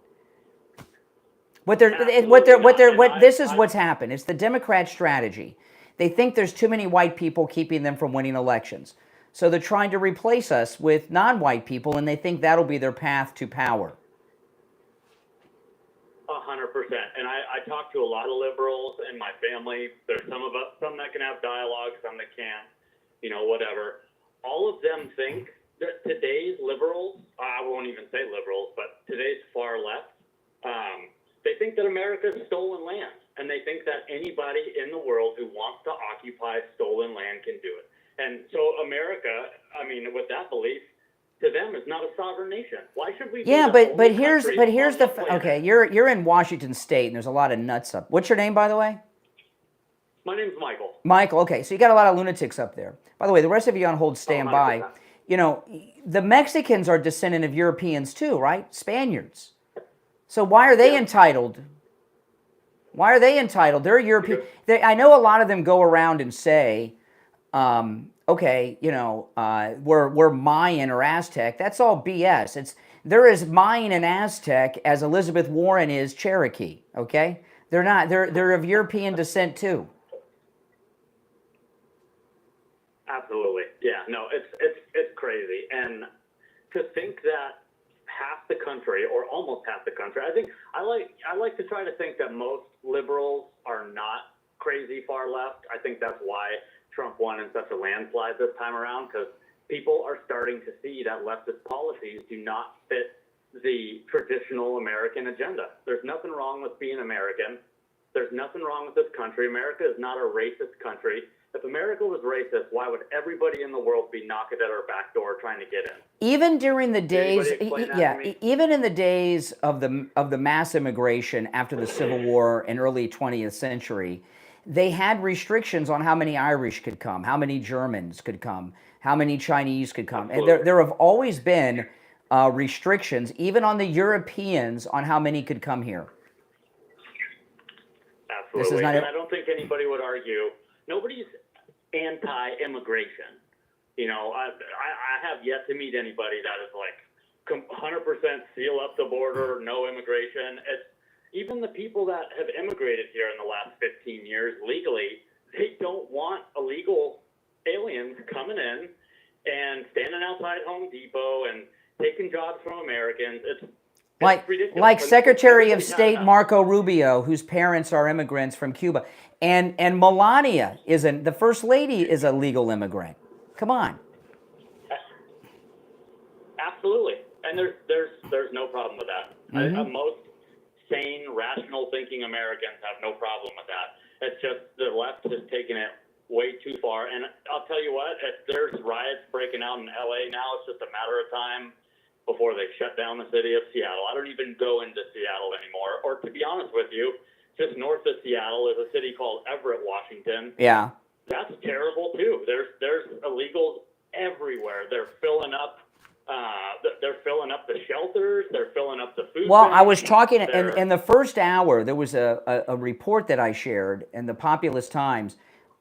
[SPEAKER 1] This is what's happened. It's the Democrat strategy. They think there's too many white people keeping them from winning elections. So they're trying to replace us with non-white people, and they think that'll be their path to power.
[SPEAKER 10] 100%. And I talk to a lot of liberals in my family. There's some that can have dialogue, some that can't, whatever. All of them think that today's liberals, I won't even say liberals, but today's far left, they think that America's stolen land, and they think that anybody in the world who wants to occupy stolen land can do it. And so America, with that belief, to them is not a sovereign nation. Why should we?
[SPEAKER 1] Yeah, but here's the okay. You're in Washington State, and there's a lot of nuts up. What's your name, by the way?
[SPEAKER 10] My name's Michael.
[SPEAKER 1] Michael. Okay, so you got a lot of lunatics up there. By the way, the rest of you on hold, stand by. The Mexicans are descendant of Europeans too, right? Spaniards. So why are they entitled? Why are they entitled? They're European. I know a lot of them go around and say, okay, we're Mayan or Aztec. That's all BS. They're as Mayan and Aztec as Elizabeth Warren is Cherokee. Okay, they're not. They're of European descent too.
[SPEAKER 10] Absolutely, yeah. No, it's crazy, and to think that half the country, or almost half the country, I like to try to think that most liberals are not crazy far left. I think that's why Trump won in such a landslide this time around, because people are starting to see that leftist policies do not fit the traditional American agenda. There's nothing wrong with being American. There's nothing wrong with this country. America is not a racist country. If America was racist, why would everybody in the world be knocking at our back door trying to get in?
[SPEAKER 1] Even during the days, even in the days of the mass immigration after the Civil War and early 20th century, they had restrictions on how many Irish could come, how many Germans could come, how many Chinese could come. And there have always been restrictions, even on the Europeans, on how many could come here.
[SPEAKER 10] Absolutely. And I don't think anybody would argue. Nobody's anti-immigration. I have yet to meet anybody that is like 100% seal up the border, no immigration. Even the people that have immigrated here in the last 15 years legally, they don't want illegal aliens coming in and standing outside Home Depot and taking jobs from Americans. It's ridiculous.
[SPEAKER 1] Like Secretary of
[SPEAKER 10] Everybody's had
[SPEAKER 1] State
[SPEAKER 10] enough.
[SPEAKER 1] Marco Rubio, whose parents are immigrants from Cuba, and Melania the First Lady is a legal immigrant. Come on.
[SPEAKER 10] Absolutely, and there's no problem with that.
[SPEAKER 1] Mm-hmm.
[SPEAKER 10] Most sane, rational thinking Americans have no problem with that. It's just the left has taken it way too far. And I'll tell you what, if there's riots breaking out in LA now, it's just a matter of time before they shut down the city of Seattle. I don't even go into Seattle anymore. Or to be honest with you, just north of Seattle is a city called Everett, Washington.
[SPEAKER 1] Yeah.
[SPEAKER 10] That's terrible too. There's illegals everywhere. They're filling up. They're filling up the shelters. They're filling up the food.
[SPEAKER 1] Well,
[SPEAKER 10] banks.
[SPEAKER 1] I was talking in the first hour. There was a report that I shared in the Populous Times.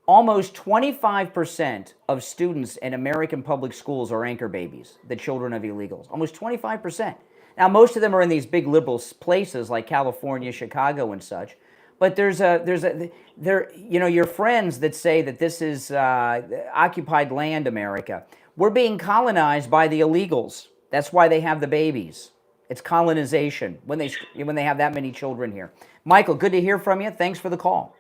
[SPEAKER 1] Almost 25% of students in American public schools are anchor babies, the children of illegals. Almost 25%. Now, most of them are in these big liberal places like California, Chicago, and such. But there's your friends that say that this is occupied land America. We're being colonized by the illegals. That's why they have the babies. It's colonization when they have that many children here. Michael, good to hear from you. Thanks for the call.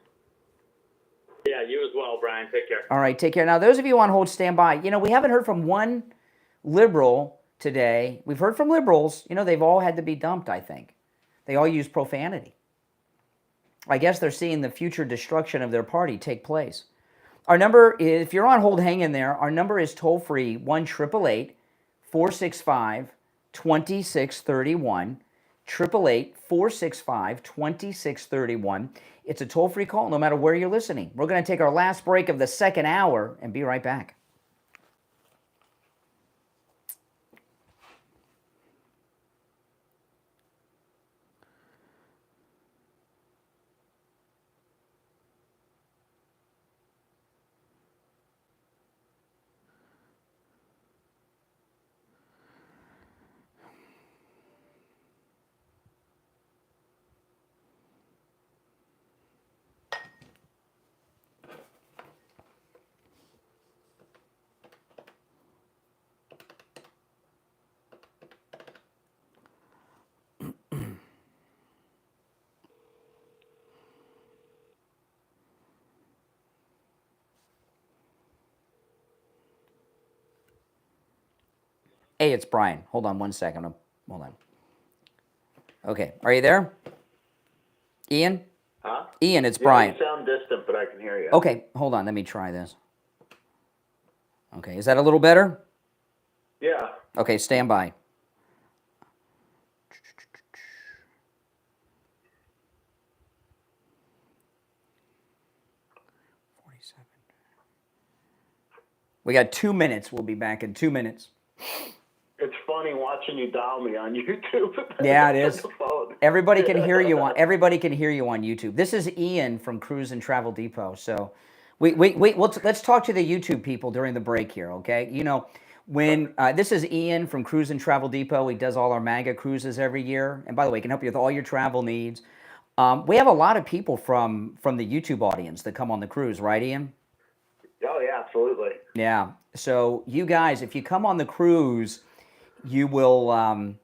[SPEAKER 10] Yeah, you as well, Brian. Take care.
[SPEAKER 1] All right, take care. Now, those of you on hold, stand by. We haven't heard from one liberal today. We've heard from liberals. They've all had to be dumped, I think. They all use profanity. I guess they're seeing the future destruction of their party take place. Our number is, if you're on hold, hang in there. Our number is toll-free, 1-888-465-2631. 888-465-2631. It's a toll-free call no matter where you're listening. We're going to take our last break of the second hour and be right back. Hey, it's Brian. Hold on one second. Hold on. Okay, are you there? Ian?
[SPEAKER 11] Huh?
[SPEAKER 1] Ian, it's Brian.
[SPEAKER 11] You sound distant, but I can hear you.
[SPEAKER 1] Okay, hold on. Let me try this. Okay, is that a little better?
[SPEAKER 11] Yeah.
[SPEAKER 1] Okay, stand by. We got 2 minutes. We'll be back in 2 minutes.
[SPEAKER 11] It's funny watching you dial me on YouTube.
[SPEAKER 1] Yeah, it is. Everybody can hear you on YouTube. This is Ian from Cruise and Travel Depot. So, let's talk to the YouTube people during the break here, okay? When this is Ian from Cruise and Travel Depot. He does all our MAGA cruises every year, and by the way, he can help you with all your travel needs. We have a lot of people from the YouTube audience that come on the cruise, right, Ian?
[SPEAKER 11] Oh yeah, absolutely.
[SPEAKER 1] Yeah. So you guys, if you come on the cruise, you will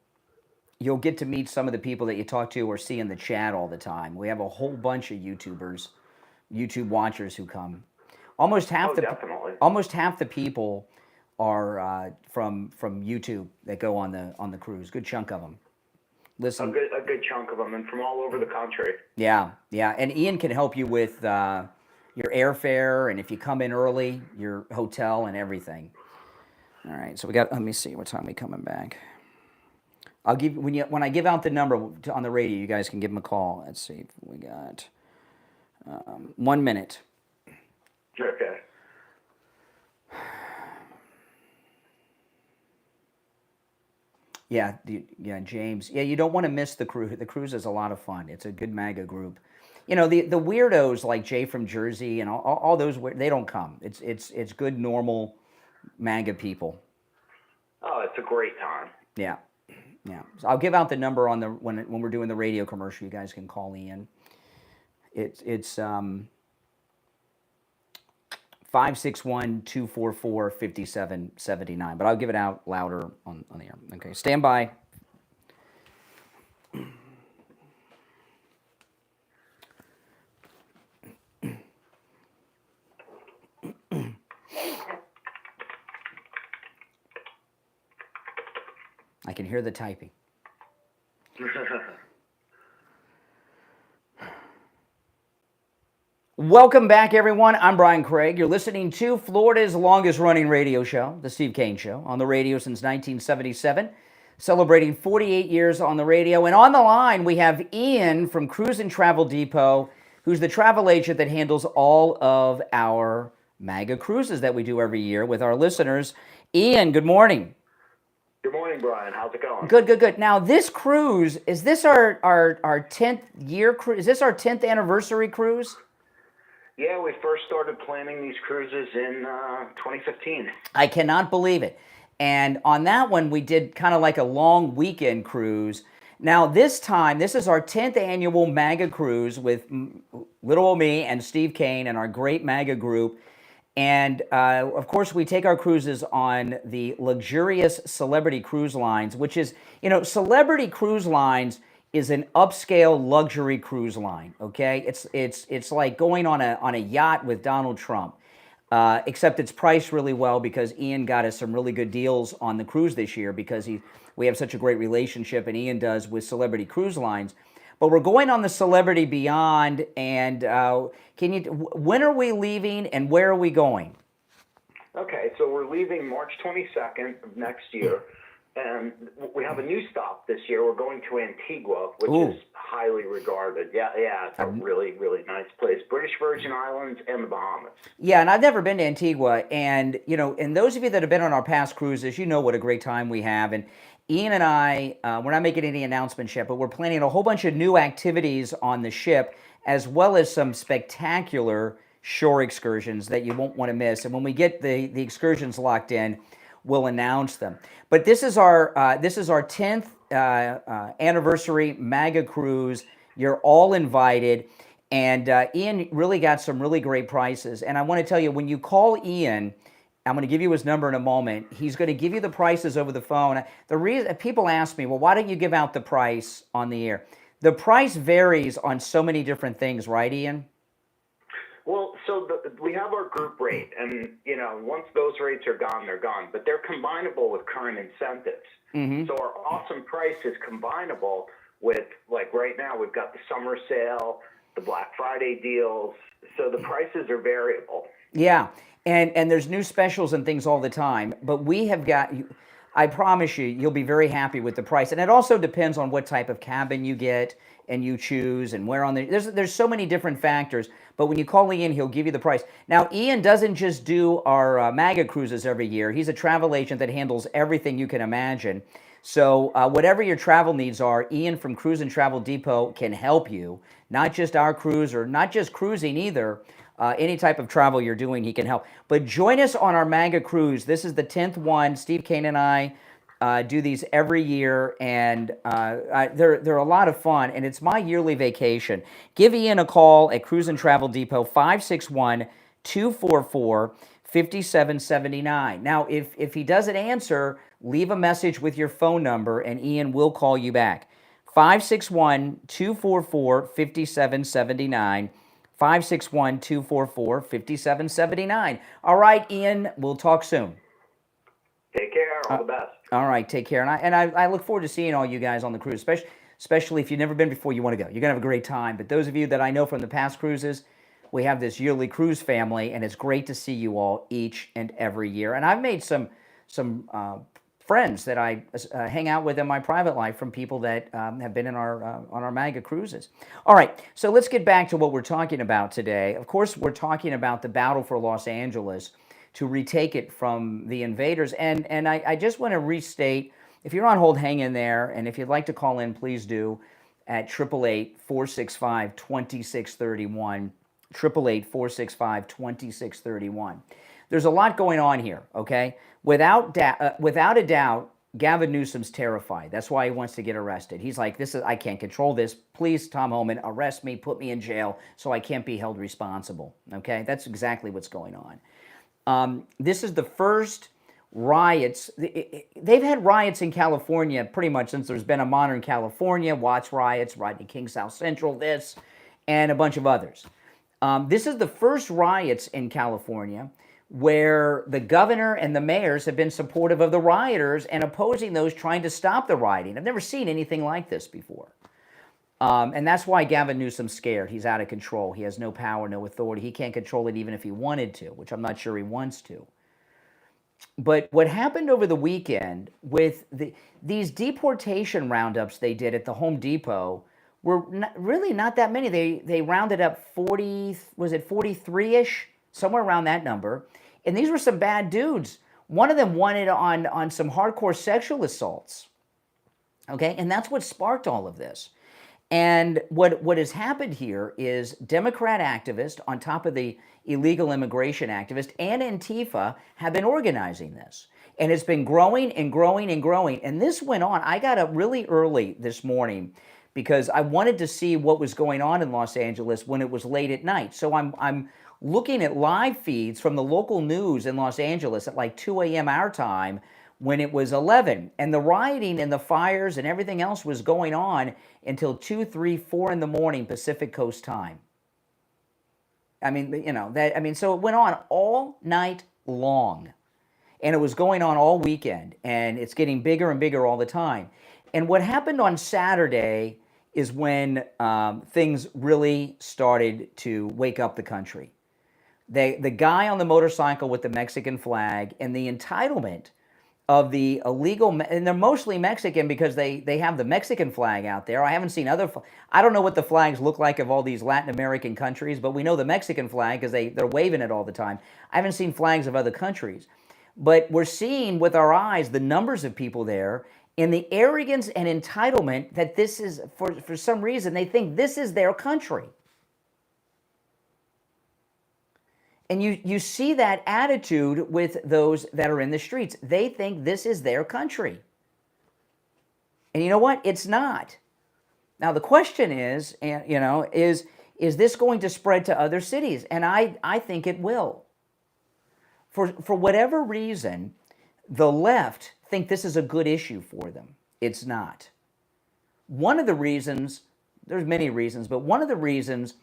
[SPEAKER 1] you'll get to meet some of the people that you talk to or see in the chat all the time. We have a whole bunch of YouTube watchers who come. Almost half the people are from YouTube that go on the cruise. Good chunk of them. Listen,
[SPEAKER 11] a good chunk of them, and from all over the country.
[SPEAKER 1] Yeah, and Ian can help you with your airfare, and if you come in early, your hotel and everything. All right, so let me see, what time are we coming back? I'll give, when I give out the number on the radio, you guys can give them a call. Let's see, we got 1 minute.
[SPEAKER 11] Okay.
[SPEAKER 1] Yeah, James. Yeah, you don't want to miss the cruise. The cruise is a lot of fun. It's a good MAGA group. The weirdos like Jay from Jersey and all those, they don't come. It's good, normal MAGA people.
[SPEAKER 11] Oh, it's a great time.
[SPEAKER 1] Yeah. So I'll give out the number on when we're doing the radio commercial. You guys can call Ian. It's 561-244-5779. But I'll give it out louder on the air. Okay, stand by. I can hear the typing. Welcome back, everyone. I'm Brian Craig. You're listening to Florida's longest-running radio show, The Steve Kane Show, on the radio since 1977, celebrating 48 years on the radio. And on the line, we have Ian from Cruise and Travel Depot, who's the travel agent that handles all of our MAGA cruises that we do every year with our listeners. Ian, good morning.
[SPEAKER 11] Good morning, Brian. How's it going?
[SPEAKER 1] Good, good, good. Now, this cruise, is this our 10th year cruise? Is this our 10th anniversary cruise?
[SPEAKER 11] Yeah, we first started planning these cruises in 2015.
[SPEAKER 1] I cannot believe it. And on that one, we did kind of like a long weekend cruise. Now, this time, this is our 10th annual MAGA cruise with little old me and Steve Kane and our great MAGA group. And, of course, we take our cruises on the luxurious Celebrity Cruise Lines, which is, Celebrity Cruise Lines is an upscale luxury cruise line, okay? It's like going on a yacht with Donald Trump, except it's priced really well because Ian got us some really good deals on the cruise this year because we have such a great relationship, and Ian does, with Celebrity Cruise Lines. But we're going on the Celebrity Beyond, and when are we leaving and where are we going?
[SPEAKER 11] Okay, so we're leaving March 22nd of next year, and we have a new stop this year. We're going to Antigua, which is highly regarded. Yeah, it's a really, really nice place. British Virgin Islands and the Bahamas.
[SPEAKER 1] Yeah, and I've never been to Antigua, and, and those of you that have been on our past cruises, you know what a great time we have, and Ian and I, we're not making any announcements yet, but we're planning a whole bunch of new activities on the ship, as well as some spectacular shore excursions that you won't want to miss. And when we get the excursions locked in, we'll announce them. But this is our 10th anniversary MAGA cruise. You're all invited, and Ian really got some really great prices. And I want to tell you, when you call Ian, I'm going to give you his number in a moment. He's going to give you the prices over the phone. The reason people ask me, well, why don't you give out the price on the air? The price varies on so many different things, right, Ian?
[SPEAKER 11] Well, so we have our group rate, and once those rates are gone, they're gone. But they're combinable with current incentives. Mm-hmm. So our awesome price is combinable with, like right now, we've got the summer sale, the Black Friday deals. So the prices are variable.
[SPEAKER 1] Yeah. And there's new specials and things all the time, but we have got, I promise you'll be very happy with the price. And it also depends on what type of cabin you get and you choose and where on there's so many different factors, but when you call Ian, he'll give you the price. Now, Ian doesn't just do our MAGA cruises every year. He's a travel agent that handles everything you can imagine. So whatever your travel needs are, Ian from Cruise and Travel Depot can help you, not just our cruise or not just cruising either. Any type of travel you're doing, he can help. But join us on our MAGA cruise. This is the 10th one. Steve Kane and I do these every year, and they're a lot of fun, and it's my yearly vacation. Give Ian a call at Cruise and Travel Depot, 561-244-5779. Now, if he doesn't answer, leave a message with your phone number, and Ian will call you back. 561-244-5779. 561-244-5779. All right, Ian, we'll talk soon.
[SPEAKER 11] Take care. All the best.
[SPEAKER 1] All right, take care. And I look forward to seeing all you guys on the cruise, especially if you've never been before, you want to go. You're going to have a great time. But those of you that I know from the past cruises, we have this yearly cruise family, and it's great to see you all each and every year. And I've made some friends that I hang out with in my private life from people that have been in on our MAGA cruises. All right, so let's get back to what we're talking about today. Of course, we're talking about the battle for Los Angeles to retake it from the invaders. And I just want to restate, if you're on hold, hang in there. And if you'd like to call in, please do at 888-465-2631, 888-465-2631. There's a lot going on here, okay? Without a doubt, Gavin Newsom's terrified. That's why he wants to get arrested. He's like, I can't control this. Please, Tom Homan, arrest me, put me in jail so I can't be held responsible, okay? That's exactly what's going on. This is the first riots. They've had riots in California pretty much since there's been a modern California. Watts riots, Rodney King South Central, this, and a bunch of others. This is the first riots in California where the governor and the mayors have been supportive of the rioters and opposing those trying to stop the rioting. I've never seen anything like this before. And that's why Gavin Newsom's scared. He's out of control. He has no power, no authority. He can't control it even if he wanted to, which I'm not sure he wants to. But what happened over the weekend with these deportation roundups they did at the Home Depot were really not that many. They rounded up 40, was it 43-ish? Somewhere around that number. And these were some bad dudes. One of them wanted on some hardcore sexual assaults. Okay, and that's what sparked all of this. And what has happened here is Democrat activists, on top of the illegal immigration activists, and Antifa have been organizing this. And it's been growing and growing and growing. And this went on. I got up really early this morning because I wanted to see what was going on in Los Angeles when it was late at night. So I'm looking at live feeds from the local news in Los Angeles at like 2 a.m. our time when it was 11. And the rioting and the fires and everything else was going on until 2, 3, 4 in the morning Pacific Coast time. I mean, so it went on all night long. And it was going on all weekend. And it's getting bigger and bigger all the time. And what happened on Saturday is when things really started to wake up the country. The guy on the motorcycle with the Mexican flag and the entitlement of the illegal, and they're mostly Mexican because they have the Mexican flag out there. I haven't seen I don't know what the flags look like of all these Latin American countries, but we know the Mexican flag because they're waving it all the time. I haven't seen flags of other countries. But we're seeing with our eyes the numbers of people there and the arrogance and entitlement that this is, for some reason, they think this is their country. And you see that attitude with those that are in the streets. They think this is their country. And you know what? It's not. Now the question is, is this going to spread to other cities? And I think it will. For whatever reason, the left think this is a good issue for them. It's not. One of the reasons, there's many reasons, but one of the reasons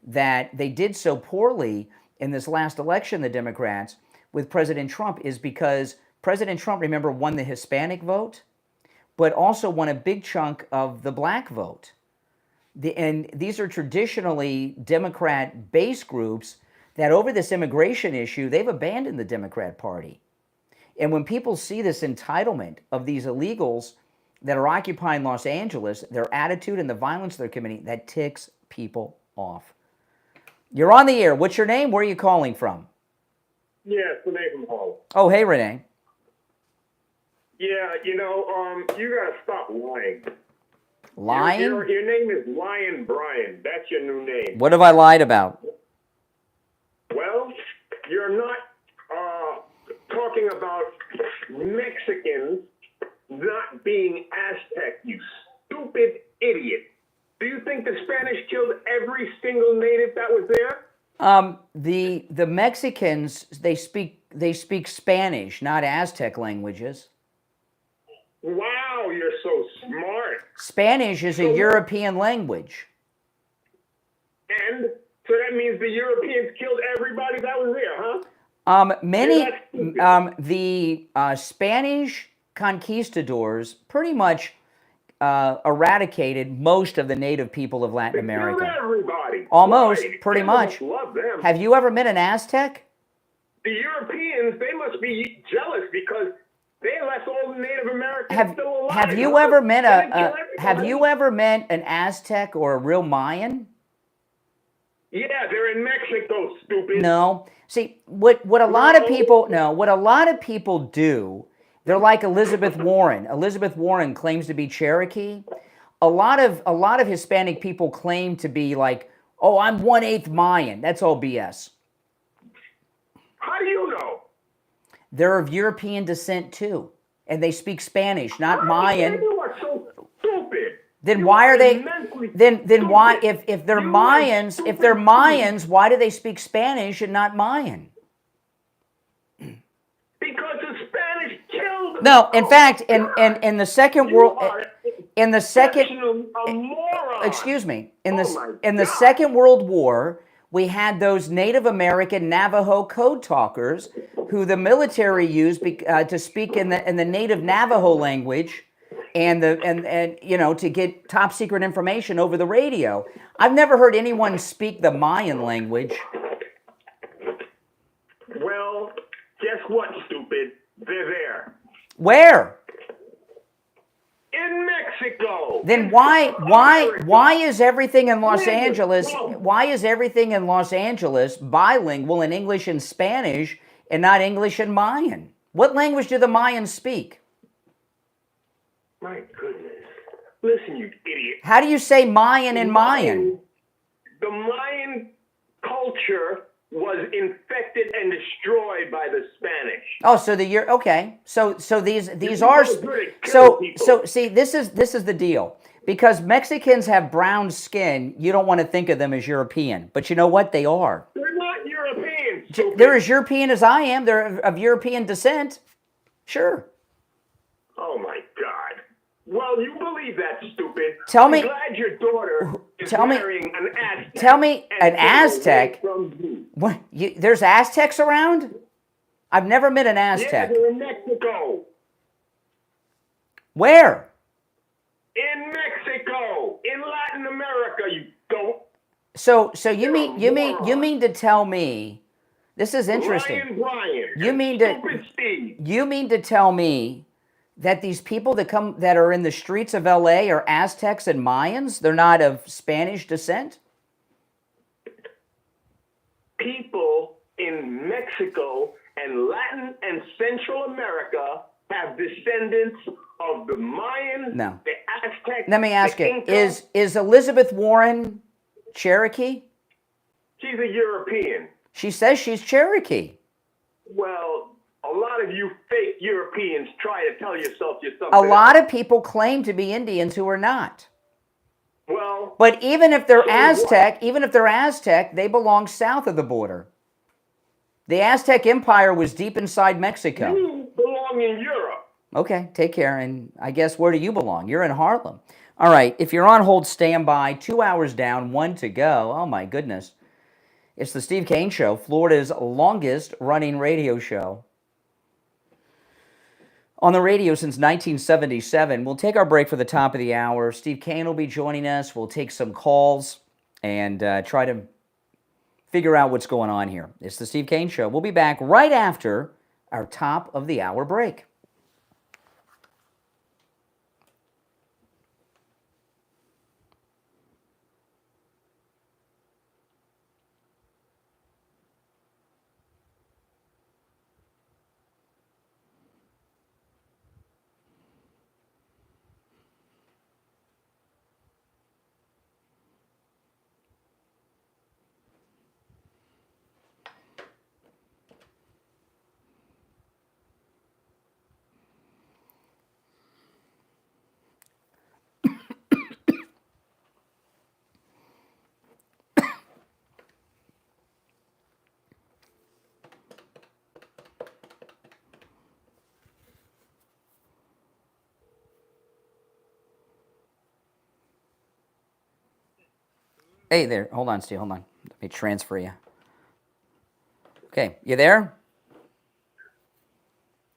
[SPEAKER 1] that they did so poorly in this last election, the Democrats, with President Trump, is because President Trump, remember, won the Hispanic vote, but also won a big chunk of the black vote. And these are traditionally Democrat base groups that over this immigration issue, they've abandoned the Democrat Party. And when people see this entitlement of these illegals that are occupying Los Angeles, their attitude and the violence they're committing, that ticks people off. You're on the air. What's your name? Where are you calling from?
[SPEAKER 12] Yeah, it's Renee from Harlem.
[SPEAKER 1] Oh, hey, Renee.
[SPEAKER 12] Yeah, you gotta stop lying.
[SPEAKER 1] Lying?
[SPEAKER 12] Your name is Lion Brian. That's your new name.
[SPEAKER 1] What have I lied about?
[SPEAKER 12] Well, you're not talking about Mexicans not being Aztec, you stupid idiot. Do you think the Spanish killed every single native that was there?
[SPEAKER 1] The Mexicans, they speak Spanish, not Aztec languages.
[SPEAKER 12] Wow, you're so smart.
[SPEAKER 1] Spanish is a European language.
[SPEAKER 12] And so that means the Europeans killed everybody that was there, huh?
[SPEAKER 1] The Spanish conquistadors pretty much eradicated most of the native people of Latin America.
[SPEAKER 12] Killed everybody.
[SPEAKER 1] Almost,
[SPEAKER 12] Right.
[SPEAKER 1] pretty much.
[SPEAKER 12] Love them.
[SPEAKER 1] Have you ever met an Aztec?
[SPEAKER 12] The Europeans, they must be jealous because they left all the Native Americans still alive.
[SPEAKER 1] Have you ever met an Aztec or a real Mayan?
[SPEAKER 12] Yeah, they're in Mexico, stupid.
[SPEAKER 1] No. See, what a lot of people do, they're like Elizabeth Warren. Elizabeth Warren claims to be Cherokee. A lot of Hispanic people claim to be like, oh, I'm 1/8 Mayan. That's all BS.
[SPEAKER 12] How do you know?
[SPEAKER 1] They're of European descent too, and they speak Spanish, not Mayan.
[SPEAKER 12] You are so stupid.
[SPEAKER 1] Then why are they? Then why, if they're Mayans, why do they speak Spanish and not Mayan? No, in fact, in the second world, in the second,
[SPEAKER 12] a moron.
[SPEAKER 1] excuse me,
[SPEAKER 12] Oh my
[SPEAKER 1] in the
[SPEAKER 12] God.
[SPEAKER 1] Second World War, we had those Native American Navajo code talkers who the military used to speak in the native Navajo language, and to get top secret information over the radio. I've never heard anyone speak the Mayan language.
[SPEAKER 12] Well, guess what, stupid? They're there.
[SPEAKER 1] Where?
[SPEAKER 12] In Mexico.
[SPEAKER 1] Then why is everything in Los Angeles? Why is everything in Los Angeles bilingual in English and Spanish and not English and Mayan? What language do the Mayans speak?
[SPEAKER 12] My goodness. Listen, you idiot.
[SPEAKER 1] How do you say Mayan in Mayan?
[SPEAKER 12] The Mayan culture was infected and destroyed by the Spanish.
[SPEAKER 1] Oh, so okay. So these are so see, this is the deal. Because Mexicans have brown skin, you don't want to think of them as European. But you know what? They are.
[SPEAKER 12] They're not European.
[SPEAKER 1] They're as European as I am. They're of European descent. Sure.
[SPEAKER 12] Oh my God. Well, you believe that, stupid.
[SPEAKER 1] Tell me.
[SPEAKER 12] I'm glad your daughter is marrying an Aztec.
[SPEAKER 1] Tell me, an Aztec?
[SPEAKER 12] From you.
[SPEAKER 1] What? There's Aztecs around? I've never met an Aztec.
[SPEAKER 12] Yeah, they're in Mexico.
[SPEAKER 1] Where?
[SPEAKER 12] In Mexico, in Latin America, you don't.
[SPEAKER 1] So you mean to tell me? This is interesting.
[SPEAKER 12] Brian,
[SPEAKER 1] you mean to tell me that these people that are in the streets of LA are Aztecs and Mayans? They're not of Spanish descent?
[SPEAKER 12] People in Mexico and Latin and Central America have descendants of the Mayans,
[SPEAKER 1] No.
[SPEAKER 12] the Aztecs.
[SPEAKER 1] Let me ask
[SPEAKER 12] the
[SPEAKER 1] you,
[SPEAKER 12] Incas.
[SPEAKER 1] is Elizabeth Warren Cherokee?
[SPEAKER 12] She's a European.
[SPEAKER 1] She says she's Cherokee.
[SPEAKER 12] Well, a lot of you fake Europeans try to tell yourself you're something
[SPEAKER 1] A lot
[SPEAKER 12] else.
[SPEAKER 1] of people claim to be Indians who are not.
[SPEAKER 12] Well,
[SPEAKER 1] But even if they're
[SPEAKER 12] so
[SPEAKER 1] Aztec, they belong south of the border. The Aztec Empire was deep inside Mexico.
[SPEAKER 12] you belong in Europe.
[SPEAKER 1] Okay, take care. And I guess, where do you belong? You're in Harlem. All right, if you're on hold, stand by. 2 hours down, 1 to go. Oh, my goodness. It's the Steve Kane Show, Florida's longest running radio show. On the radio since 1977. We'll take our break for the top of the hour. Steve Kane will be joining us. We'll take some calls and try to figure out what's going on here. It's the Steve Kane Show. We'll be back right after our top of the hour break. Hey there. Hold on, Steve. Hold on. Let me transfer you. Okay. You there?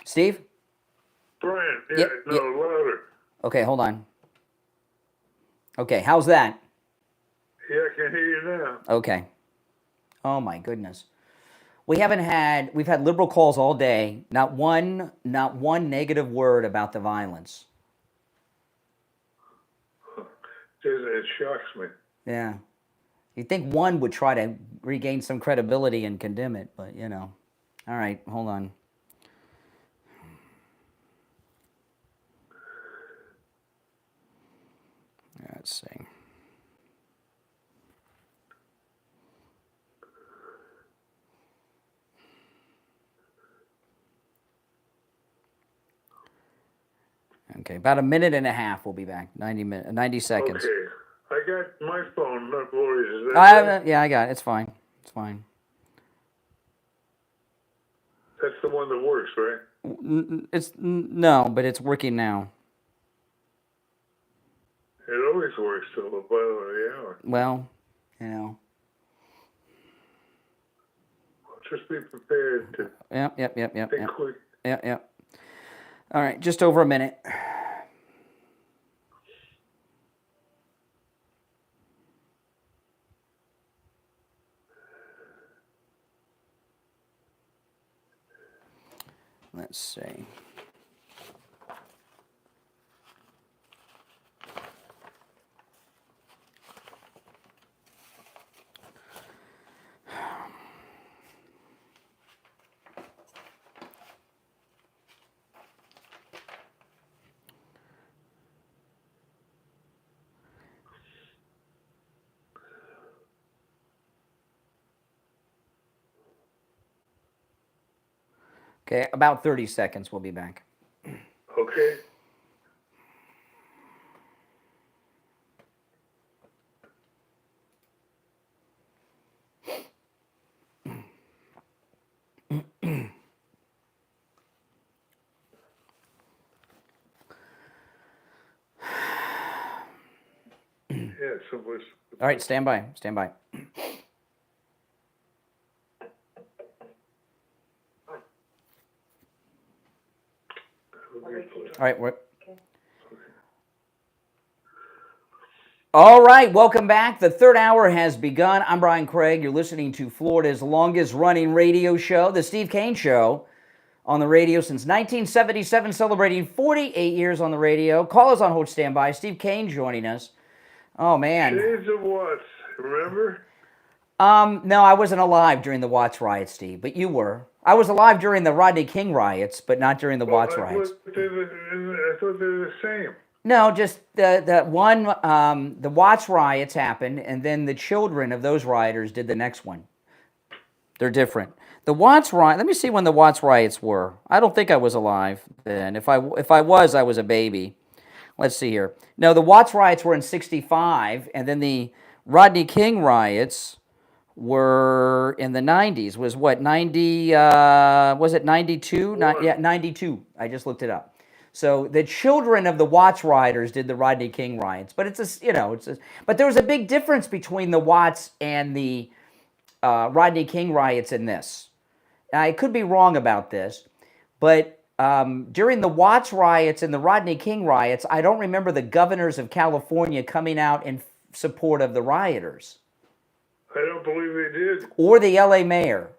[SPEAKER 1] Steve?
[SPEAKER 12] Brian,
[SPEAKER 2] louder.
[SPEAKER 1] Okay, hold on. Okay, how's that?
[SPEAKER 2] Yeah, I can hear you now.
[SPEAKER 1] Okay. Oh my goodness. We've had liberal calls all day. Not one negative word about the violence.
[SPEAKER 2] It shocks me.
[SPEAKER 1] Yeah. You'd think one would try to regain some credibility and condemn it, but All right, hold on. Let's see. Okay, about a minute and a half. We'll be back. 90 seconds.
[SPEAKER 2] Okay. I got my phone, not Lori's. Is that right?
[SPEAKER 1] Yeah, I got it. It's fine. It's fine.
[SPEAKER 2] That's the one that works, right?
[SPEAKER 1] No, but it's working now.
[SPEAKER 2] It always works till the bottom of the hour.
[SPEAKER 1] Well, you know.
[SPEAKER 2] Just be prepared to
[SPEAKER 1] Yep.
[SPEAKER 2] think quick.
[SPEAKER 1] Yep. All right, just over a minute. Let's see. Okay, about 30 seconds. We'll be back.
[SPEAKER 2] Okay. Yeah, someplace.
[SPEAKER 1] All right, stand by. All right, All right, welcome back. The third hour has begun. I'm Brian Craig. You're listening to Florida's longest running radio show, The Steve Kane Show, on the radio since 1977, celebrating 48 years on the radio. Call us on hold standby. Steve Kane joining us. Oh, man.
[SPEAKER 2] Shades of Watts, remember?
[SPEAKER 1] No, I wasn't alive during the Watts riots, Steve, but you were. I was alive during the Rodney King riots, but not during the Watts riots.
[SPEAKER 2] I thought they were the same.
[SPEAKER 1] No, just the one, the Watts riots happened, and then the children of those rioters did the next one. They're different. The Watts riot. Let me see when the Watts riots were. I don't think I was alive then. If I was, I was a baby. Let's see here. No, the Watts riots were in '65, and then the Rodney King riots were in the 90s. Was what, 90? Was it 92? Yeah, 92. I just looked it up. So the children of the Watts rioters did the Rodney King riots, but but there was a big difference between the Watts and the Rodney King riots in this. Now, I could be wrong about this, but during the Watts riots and the Rodney King riots, I don't remember the governors of California coming out in support of the rioters.
[SPEAKER 2] I don't believe they did.
[SPEAKER 1] Or the LA mayor.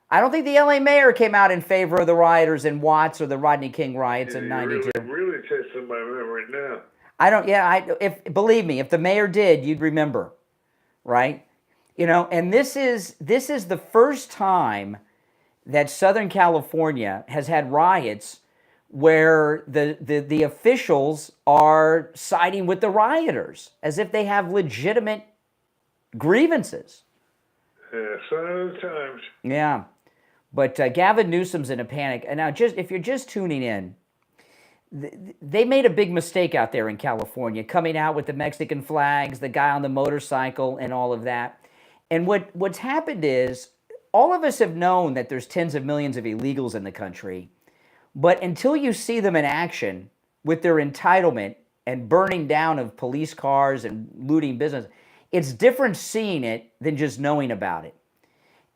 [SPEAKER 1] I don't think the LA mayor came out in favor of the rioters in Watts or the Rodney King riots in '92.
[SPEAKER 2] Really testing my memory now.
[SPEAKER 1] Believe me, if the mayor did, you'd remember, right? You know, and this is the first time that Southern California has had riots where the officials are siding with the rioters as if they have legitimate grievances.
[SPEAKER 2] Yeah, sign of the times.
[SPEAKER 1] Yeah, but Gavin Newsom's in a panic. And now, if you're just tuning in, they made a big mistake out there in California, coming out with the Mexican flags, the guy on the motorcycle, and all of that. And what's happened is, all of us have known that there's tens of millions of illegals in the country, but until you see them in action with their entitlement and burning down of police cars and looting business, it's different seeing it than just knowing about it.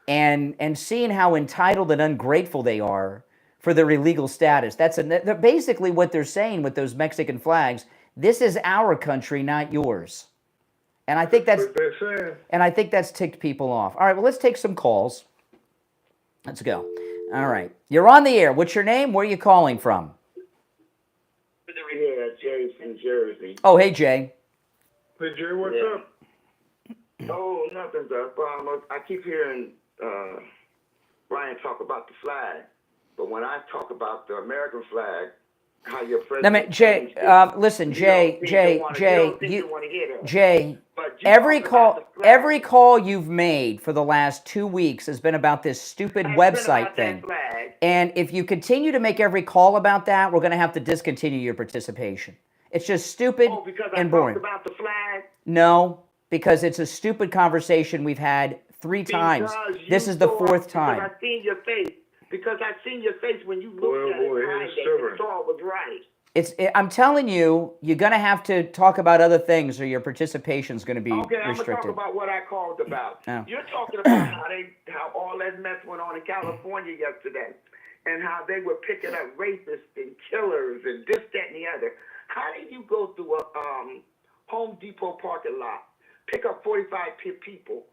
[SPEAKER 1] And seeing how entitled and ungrateful they are for their illegal status. That's basically what they're saying with those Mexican flags. This is our country, not yours. And I think that's ticked people off. All right, well, let's take some calls. Let's go. All right. You're on the air. What's your name? Where are you calling from?
[SPEAKER 12] Yeah, Jay from Jersey.
[SPEAKER 1] Oh, hey, Jay.
[SPEAKER 2] Hey, Jay, what's up?
[SPEAKER 12] Oh, nothing's up. I keep hearing Brian talk about the flag, but when I talk about the American flag, how your president...
[SPEAKER 1] Jay, listen, Jay, every call you've made for the last 2 weeks has been about this stupid website thing. And if you continue to make every call about that, we're going to have to discontinue your participation. It's just stupid and boring.
[SPEAKER 12] Because I talked about the flag?
[SPEAKER 1] No, because it's a stupid conversation we've had 3 times. This is the 4th time.
[SPEAKER 12] I've seen your face. Because I seen your face when you looked at
[SPEAKER 7] Boy,
[SPEAKER 12] it
[SPEAKER 7] he's
[SPEAKER 12] Friday and saw it was right.
[SPEAKER 1] I'm telling you, you're going to have to talk about other things, or your participation's going to be
[SPEAKER 12] Okay, I'm
[SPEAKER 1] restricted.
[SPEAKER 12] gonna talk about what I called about.
[SPEAKER 1] Oh.
[SPEAKER 12] You're talking about how all that mess went on in California yesterday, and how they were picking up rapists and killers and this, that, and the other. How do you go through a Home Depot parking lot, pick up 45 people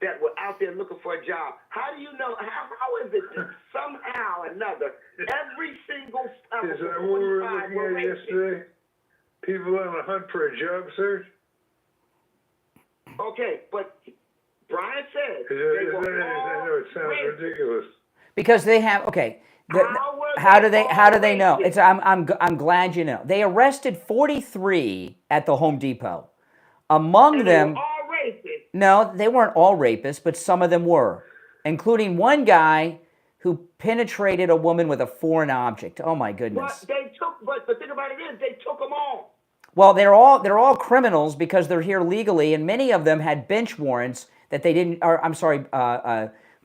[SPEAKER 12] that were out there looking for a job? How do you know? How is it that somehow or another every single
[SPEAKER 7] Is that what we were looking at yesterday? People on a hunt for a job search?
[SPEAKER 12] Okay, but Brian said
[SPEAKER 7] I know it sounds ridiculous.
[SPEAKER 1] Because they have, okay, how do they know? I'm glad you know. They arrested 43 at the Home Depot. Among them,
[SPEAKER 12] all rapists.
[SPEAKER 1] No, they weren't all rapists, but some of them were, including one guy who penetrated a woman with a foreign object. Oh my goodness.
[SPEAKER 12] But the thing about it is, they took them all.
[SPEAKER 1] Well, they're all criminals because they're here legally, and many of them had bench warrants that they didn't, or I'm sorry,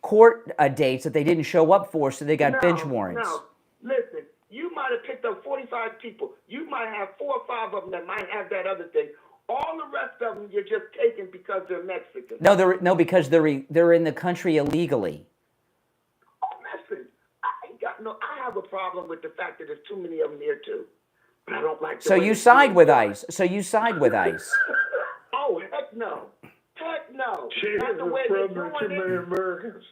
[SPEAKER 1] court dates that they didn't show up for, so they got bench warrants.
[SPEAKER 12] No, listen, you might have picked up 45 people. You might have 4 or 5 of them that might have that other thing. All the rest of them you're just taking because they're Mexican.
[SPEAKER 1] No, because they're in the country illegally.
[SPEAKER 12] Oh, listen, I have a problem with the fact that there's too many of them here too. But I don't like.
[SPEAKER 1] So you side with ICE.
[SPEAKER 12] Oh, heck no. Heck no.
[SPEAKER 7] Not the way they're doing too many Americans.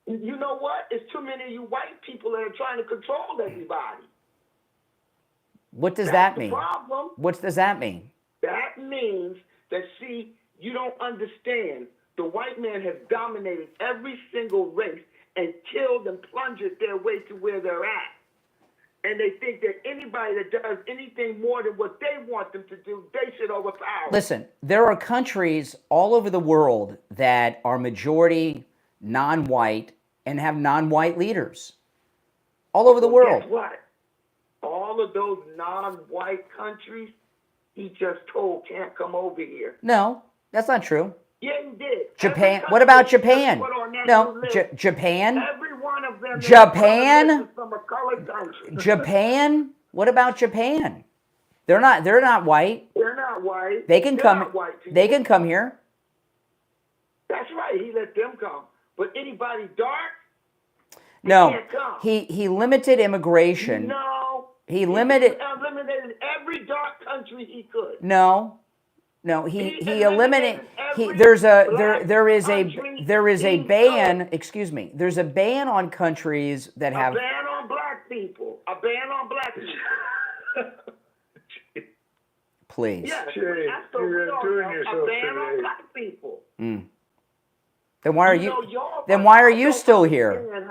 [SPEAKER 12] You know what? It's too many of you white people that are trying to control everybody.
[SPEAKER 1] What does that mean?
[SPEAKER 12] Problem.
[SPEAKER 1] What does that mean?
[SPEAKER 12] That means that, see, you don't understand. The white man has dominated every single race and killed and plunged their way to where they're at. And they think that anybody that does anything more than what they want them to do, they should overpower.
[SPEAKER 1] Listen, there are countries all over the world that are majority non-white and have non-white leaders. All over the world.
[SPEAKER 12] Guess what? All of those non-white countries, he just told can't come over here.
[SPEAKER 1] No, that's not true.
[SPEAKER 12] Yeah, he did.
[SPEAKER 1] Japan. What about Japan? No, Japan.
[SPEAKER 12] Every one of them.
[SPEAKER 1] Japan.
[SPEAKER 12] From a colored country.
[SPEAKER 1] Japan. What about Japan? They're not white.
[SPEAKER 12] They're not white.
[SPEAKER 1] They can
[SPEAKER 12] They're
[SPEAKER 1] come.
[SPEAKER 12] not white
[SPEAKER 1] They can come here.
[SPEAKER 12] That's right. He let them come. But anybody dark?
[SPEAKER 1] No.
[SPEAKER 12] Can't come.
[SPEAKER 1] He limited immigration.
[SPEAKER 12] No.
[SPEAKER 1] He eliminated
[SPEAKER 12] every dark country he could.
[SPEAKER 1] No, he eliminated. There is a ban. Excuse me. There's a ban on countries that have
[SPEAKER 12] a ban on black people. A ban on black people.
[SPEAKER 1] Please.
[SPEAKER 12] Yes,
[SPEAKER 7] Jay, you're doing yourself
[SPEAKER 12] a ban on
[SPEAKER 7] today.
[SPEAKER 12] black people.
[SPEAKER 1] Then why are you still here?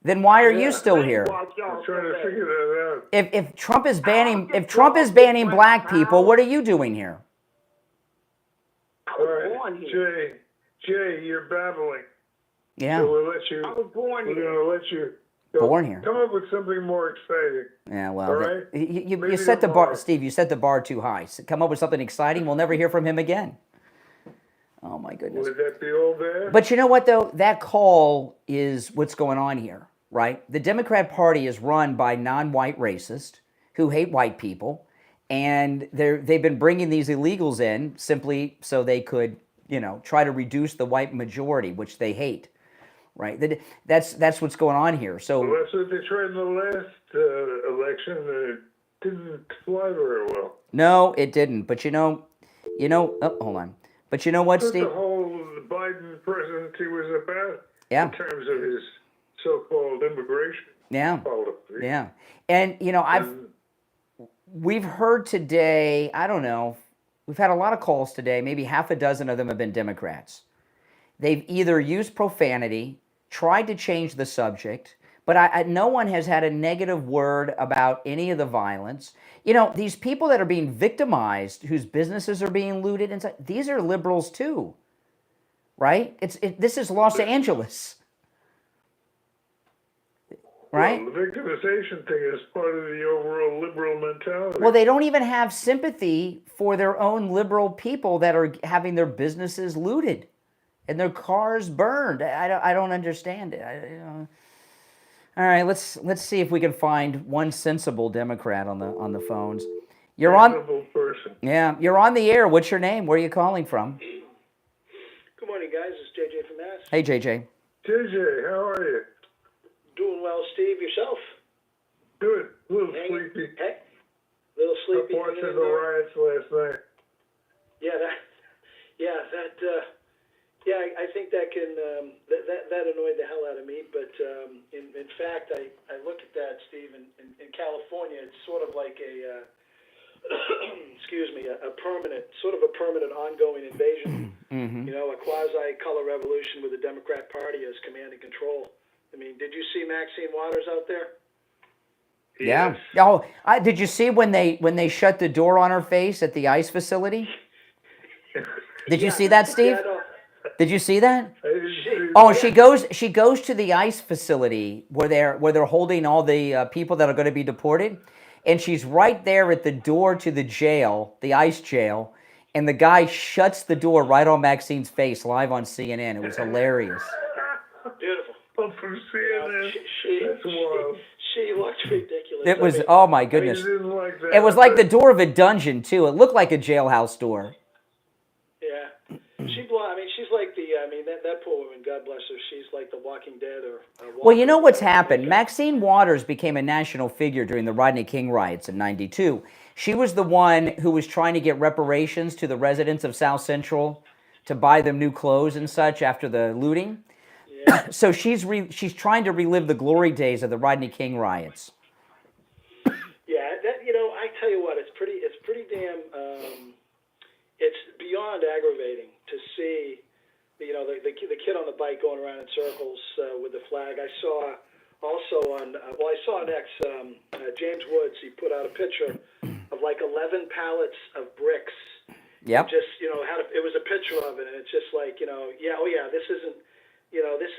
[SPEAKER 1] Then why are you still here?
[SPEAKER 7] I'm trying to figure that out.
[SPEAKER 1] If Trump is banning black people, what are you doing here?
[SPEAKER 12] I was born here.
[SPEAKER 7] Jay, you're babbling.
[SPEAKER 1] Yeah.
[SPEAKER 7] So we'll let you.
[SPEAKER 12] I was born here.
[SPEAKER 7] We're going to let you.
[SPEAKER 1] Born here.
[SPEAKER 7] Come up with something more exciting.
[SPEAKER 1] Yeah, well,
[SPEAKER 7] all right?
[SPEAKER 1] you set the bar, Steve. You set the bar too high. Come up with something exciting. We'll never hear from him again. Oh my goodness.
[SPEAKER 7] Would that be all bad?
[SPEAKER 1] But you know what though? That call is what's going on here, right? The Democrat Party is run by non-white racists who hate white people, and they've been bringing these illegals in simply so they could, try to reduce the white majority, which they hate, right? That's what's going on here. So
[SPEAKER 7] well, that's what they tried in the last election. It didn't fly very well. No,
[SPEAKER 1] it didn't. But oh, hold on. But you know what,
[SPEAKER 7] That's
[SPEAKER 1] Steve?
[SPEAKER 7] the whole Biden presidency was about.
[SPEAKER 1] Yeah.
[SPEAKER 7] In terms of his so-called immigration policy.
[SPEAKER 1] Yeah. And we've heard today, I don't know, we've had a lot of calls today, maybe half a dozen of them have been Democrats. They've either used profanity, tried to change the subject, but no one has had a negative word about any of the violence. These people that are being victimized, whose businesses are being looted, and these are liberals too, right? This is Los Angeles, right?
[SPEAKER 7] Well, the victimization thing is part of the overall liberal mentality.
[SPEAKER 1] Well, they don't even have sympathy for their own liberal people that are having their businesses looted and their cars burned. I don't understand it. All right, let's see if we can find one sensible Democrat on the phones. You're on.
[SPEAKER 2] Sensible person.
[SPEAKER 1] Yeah, you're on the air. What's your name? Where are you calling from?
[SPEAKER 13] Good morning, guys. It's JJ from Mass.
[SPEAKER 1] Hey, JJ.
[SPEAKER 2] JJ, how are you?
[SPEAKER 13] Doing well, Steve. Yourself?
[SPEAKER 2] Good. A little sleepy.
[SPEAKER 13] Hey, little sleepy.
[SPEAKER 2] I watched the riots last night.
[SPEAKER 13] I think that can that annoyed the hell out of me. But in fact, I look at that, Steve, in California, it's sort of like a a permanent ongoing invasion.
[SPEAKER 1] Mm-hmm.
[SPEAKER 13] You know, a quasi color revolution with the Democrat Party as command and control. I mean, did you see Maxine Waters out there?
[SPEAKER 1] Yeah. Oh, did you see when they shut the door on her face at the ICE facility? Did you see that, Steve? Did you see that? Oh, she goes to the ICE facility where they're holding all the people that are going to be deported, and she's right there at the door to the jail, the ICE jail, and the guy shuts the door right on Maxine's face live on CNN. It was hilarious.
[SPEAKER 13] Beautiful.
[SPEAKER 2] Oh, from CNN. That's wild.
[SPEAKER 13] She looked ridiculous.
[SPEAKER 1] It was, oh my goodness.
[SPEAKER 2] I didn't like that.
[SPEAKER 1] It was like the door of a dungeon too. It looked like a jailhouse door.
[SPEAKER 13] Yeah. She's like that poor woman, God bless her, she's like the Walking Dead or...
[SPEAKER 1] Well, you know what's happened? Maxine Waters became a national figure during the Rodney King riots in '92. She was the one who was trying to get reparations to the residents of South Central to buy them new clothes and such after the looting. Yeah. So she's trying to relive the glory days of the Rodney King riots.
[SPEAKER 13] Yeah, I tell you what, it's pretty damn... it's beyond aggravating to see, the kid on the bike going around in circles with the flag. I saw also next James Woods. He put out a picture of like 11 pallets of bricks.
[SPEAKER 1] Yep.
[SPEAKER 13] Just it was a picture of it, and it's just like this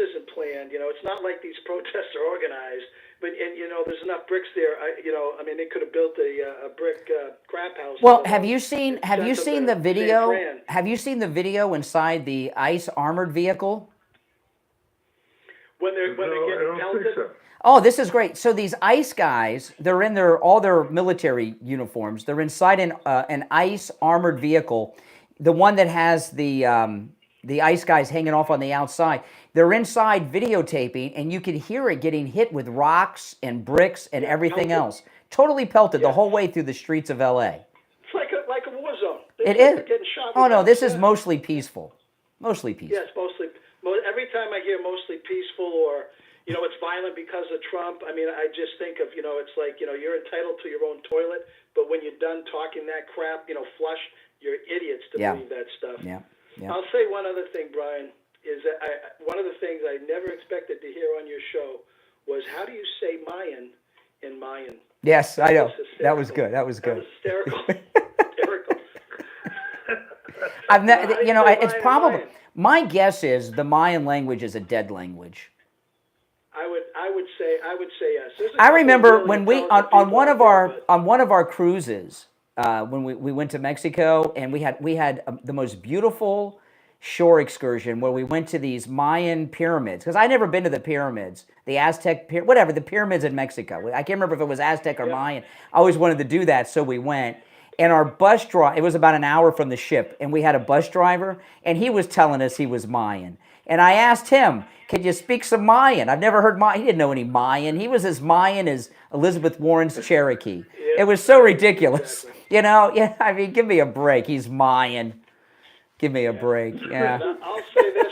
[SPEAKER 13] isn't planned. It's not like these protests are organized. But there's enough bricks there. They could have built a brick crap house.
[SPEAKER 1] Well, have you seen the video? Have you seen the video inside the ICE armored vehicle?
[SPEAKER 13] When they're getting pelted?
[SPEAKER 2] So.
[SPEAKER 1] Oh, this is great. So these ICE guys, they're in all their military uniforms. They're inside an ICE armored vehicle, the one that has the ICE guys hanging off on the outside. They're inside videotaping, and you can hear it getting hit with rocks and bricks and everything else. Totally pelted the whole way through the streets of L.A.
[SPEAKER 13] It's like a war zone.
[SPEAKER 1] It is.
[SPEAKER 13] Getting shot.
[SPEAKER 1] Oh, no, this is mostly peaceful. Mostly peaceful.
[SPEAKER 13] Yes, mostly. Every time I hear mostly peaceful or, it's violent because of Trump, I just think of, it's like, you're entitled to your own toilet, but when you're done talking that crap, flush, you're idiots to believe that stuff.
[SPEAKER 1] Yeah.
[SPEAKER 13] I'll say one other thing, Brian, is that one of the things I never expected to hear on your show was how do you say Mayan in Mayan?
[SPEAKER 1] Yes, I know. That was good. That was good.
[SPEAKER 13] That was hysterical.
[SPEAKER 1] It's probably, my guess is the Mayan language is a dead language.
[SPEAKER 13] I would say yes.
[SPEAKER 1] I remember when we on one of our cruises when we went to Mexico, and we had the most beautiful shore excursion where we went to these Mayan pyramids, because I'd never been to the pyramids, the Aztec the pyramids in Mexico. I can't remember if it was Aztec or Mayan. I always wanted to do that, so we went. And our bus driver, it was about an hour from the ship, and we had a bus driver, and he was telling us he was Mayan. And I asked him, "Can you speak some Mayan?" I've never heard Mayan. He didn't know any Mayan. He was as Mayan as Elizabeth Warren's Cherokee. It was so ridiculous.
[SPEAKER 13] Exactly.
[SPEAKER 1] Give me a break. He's Mayan. Give me a break. Yeah.
[SPEAKER 13] I'll say this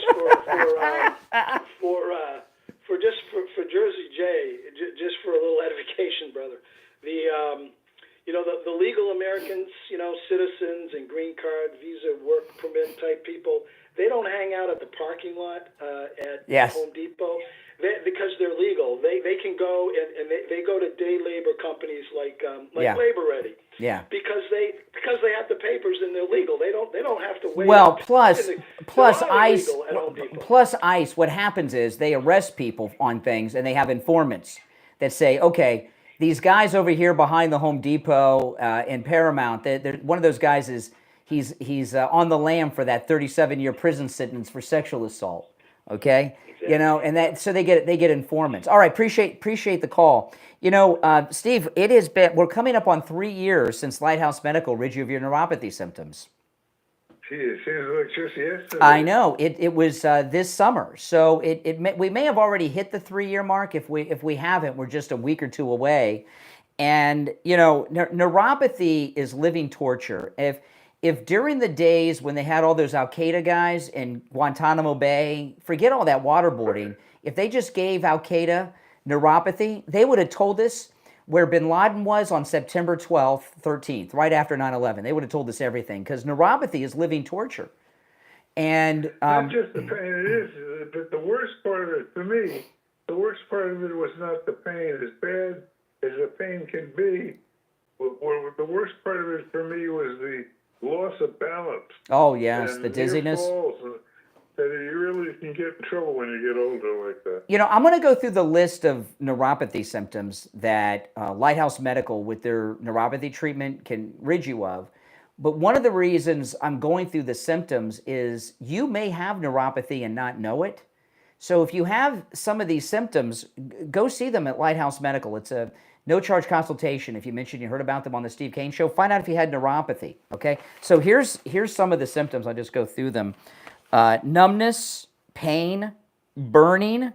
[SPEAKER 13] for Jersey J, just for a little edification, brother. The legal Americans, citizens and green card, visa, work permit type people, they don't hang out at the parking lot at Home Depot because they're legal. They can go and they go to day labor companies like Labor Ready.
[SPEAKER 1] Yeah.
[SPEAKER 13] Because they have the papers and they're legal. They don't have to wait.
[SPEAKER 1] Well, plus ICE, what happens is they arrest people on things, and they have informants that say, okay, these guys over here behind the Home Depot in Paramount, one of those guys he's on the lam for that 37-year prison sentence for sexual assault. Okay, you know, and that so they get informants. All right, appreciate the call. You know, Steve, it has been we're coming up on 3 years since Lighthouse Medical rid you of your neuropathy symptoms.
[SPEAKER 14] Gee, it seems like just yesterday.
[SPEAKER 1] I know it was this summer, so we may have already hit the 3-year mark. If we haven't, we're just a week or two away. And you know, neuropathy is living torture. If during the days when they had all those Al Qaeda guys in Guantanamo Bay, forget all that waterboarding. If they just gave Al Qaeda neuropathy, they would have told us where bin Laden was on September 12th, 13th, right after 9/11. They would have told us everything because neuropathy is living torture. And
[SPEAKER 14] not just the pain it is, but the worst part of it, for me, the worst part of it was not the pain. As bad as the pain can be, the worst part of it for me was the loss of balance.
[SPEAKER 1] Oh yes,
[SPEAKER 14] and
[SPEAKER 1] the dizziness.
[SPEAKER 14] Falls, that you really can get in trouble when you get older like that.
[SPEAKER 1] You know, I'm going to go through the list of neuropathy symptoms that Lighthouse Medical, with their neuropathy treatment, can rid you of. But one of the reasons I'm going through the symptoms is you may have neuropathy and not know it. So if you have some of these symptoms, go see them at Lighthouse Medical. It's a no-charge consultation. If you mentioned you heard about them on the Steve Kane Show, find out if you had neuropathy, okay? So here's some of the symptoms. I'll just go through them. Numbness, pain, burning,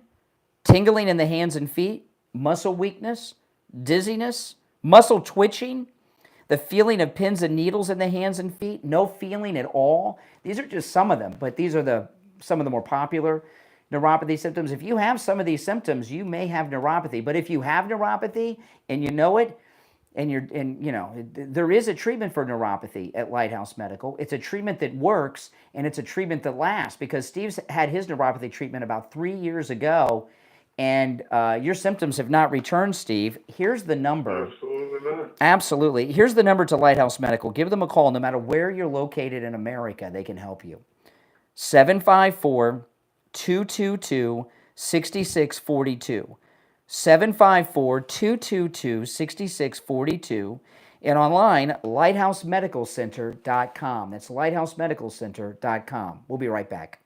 [SPEAKER 1] tingling in the hands and feet, muscle weakness, dizziness, muscle twitching, the feeling of pins and needles in the hands and feet, no feeling at all. These are just some of them, but these are some of the more popular neuropathy symptoms. If you have some of these symptoms, you may have neuropathy. But if you have neuropathy and you know it, and you know, there is a treatment for neuropathy at Lighthouse Medical. It's a treatment that works, and it's a treatment that lasts, because Steve's had his neuropathy treatment about 3 years ago, and your symptoms have not returned, Steve. Here's the number.
[SPEAKER 14] Absolutely not.
[SPEAKER 1] Absolutely. Here's the number to Lighthouse Medical. Give them a call. No matter where you're located in America, they can help you. 754-222-6642. 754-222-6642, and online, lighthousemedicalcenter.com. That's lighthousemedicalcenter.com. We'll be right back.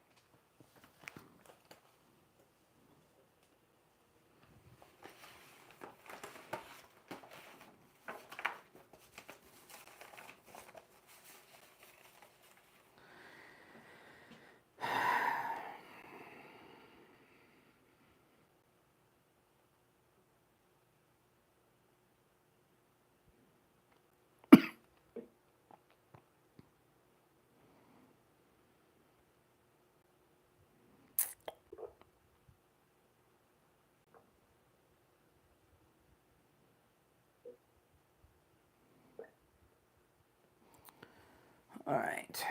[SPEAKER 1] All right.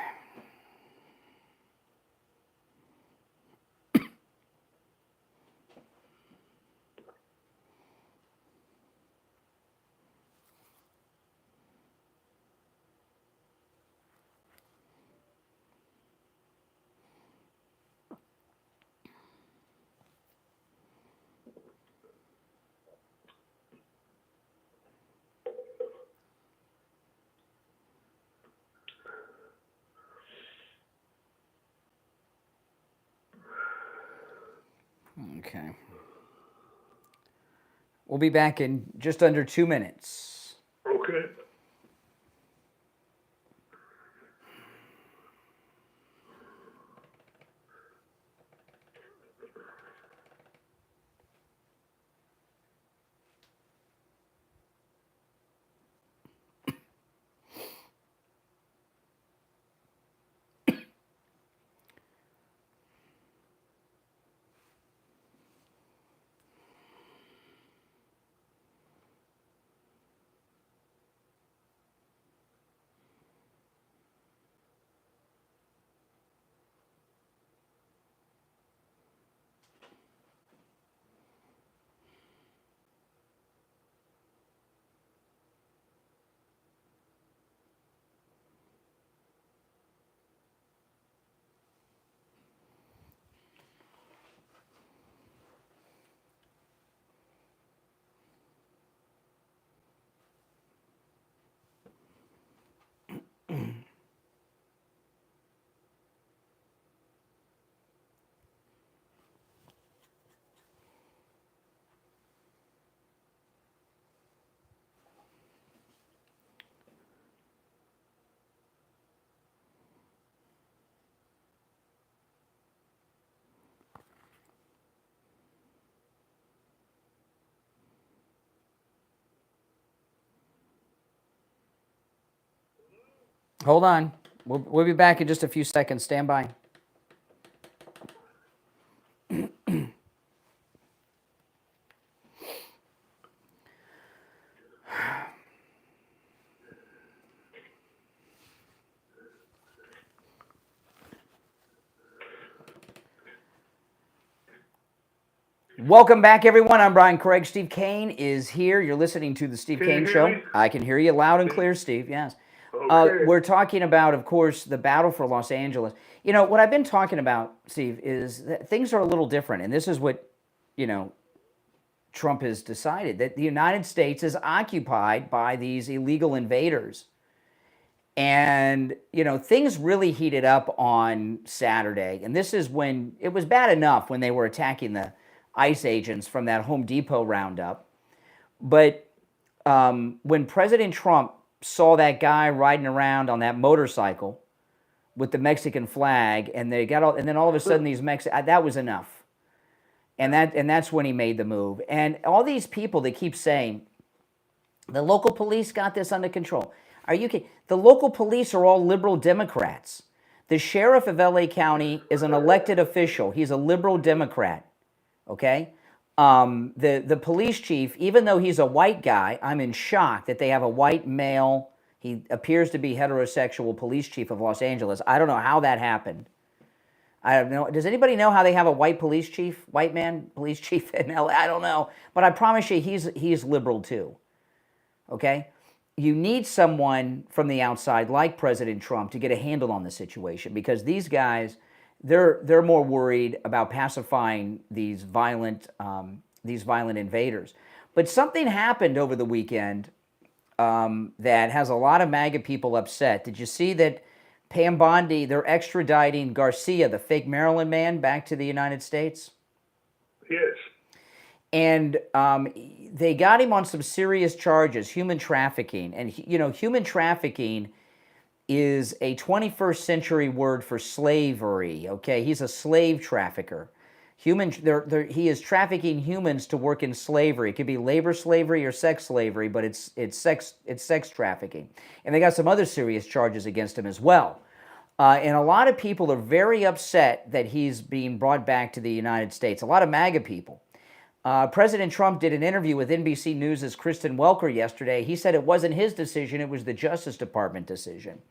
[SPEAKER 1] Okay. We'll be back in just under 2 minutes.
[SPEAKER 14] Okay.
[SPEAKER 1] Hold on. We'll be back in just a few seconds. Stand by. Welcome back, everyone. I'm Brian Craig. Steve Kane is here. You're listening to the Steve Kane Show.
[SPEAKER 14] Me?
[SPEAKER 1] I can hear you loud and clear, Steve. Yes.
[SPEAKER 14] Okay.
[SPEAKER 1] We're talking about, of course, the battle for Los Angeles. You know, what I've been talking about, Steve, is that things are a little different. And this is what, you know, Trump has decided, that the United States is occupied by these illegal invaders. And, you know, things really heated up on Saturday. And this is when it was bad enough when they were attacking the ICE agents from that Home Depot roundup. But when President Trump saw that guy riding around on that motorcycle with the Mexican flag, and then all of a sudden these that was enough. And that's when he made the move. And all these people that keep saying the local police got this under control. Are you kidding? The local police are all liberal Democrats. The sheriff of LA County is an elected official. He's a liberal Democrat. Okay? The police chief, even though he's a white guy, I'm in shock that they have a white male, he appears to be heterosexual police chief of Los Angeles. I don't know how that happened. I don't know. Does anybody know how they have a white police chief, white man police chief in LA? I don't know. But I promise you he's liberal too. Okay? You need someone from the outside like President Trump to get a handle on the situation, because these guys, they're more worried about pacifying these violent invaders. But something happened over the weekend that has a lot of MAGA people upset. Did you see that Pam Bondi, they're extraditing Garcia, the fake Maryland man, back to the United States?
[SPEAKER 14] Yes.
[SPEAKER 1] And they got him on some serious charges, human trafficking. And, you know, human trafficking is a 21st century word for slavery, okay? He's a slave trafficker. He is trafficking humans to work in slavery. It could be labor slavery or sex slavery, but it's sex trafficking. And they got some other serious charges against him as well. And a lot of people are very upset that he's being brought back to the United States. A lot of MAGA people. President Trump did an interview with NBC News' Kristen Welker yesterday. He said it wasn't his decision, it was the Justice Department decision.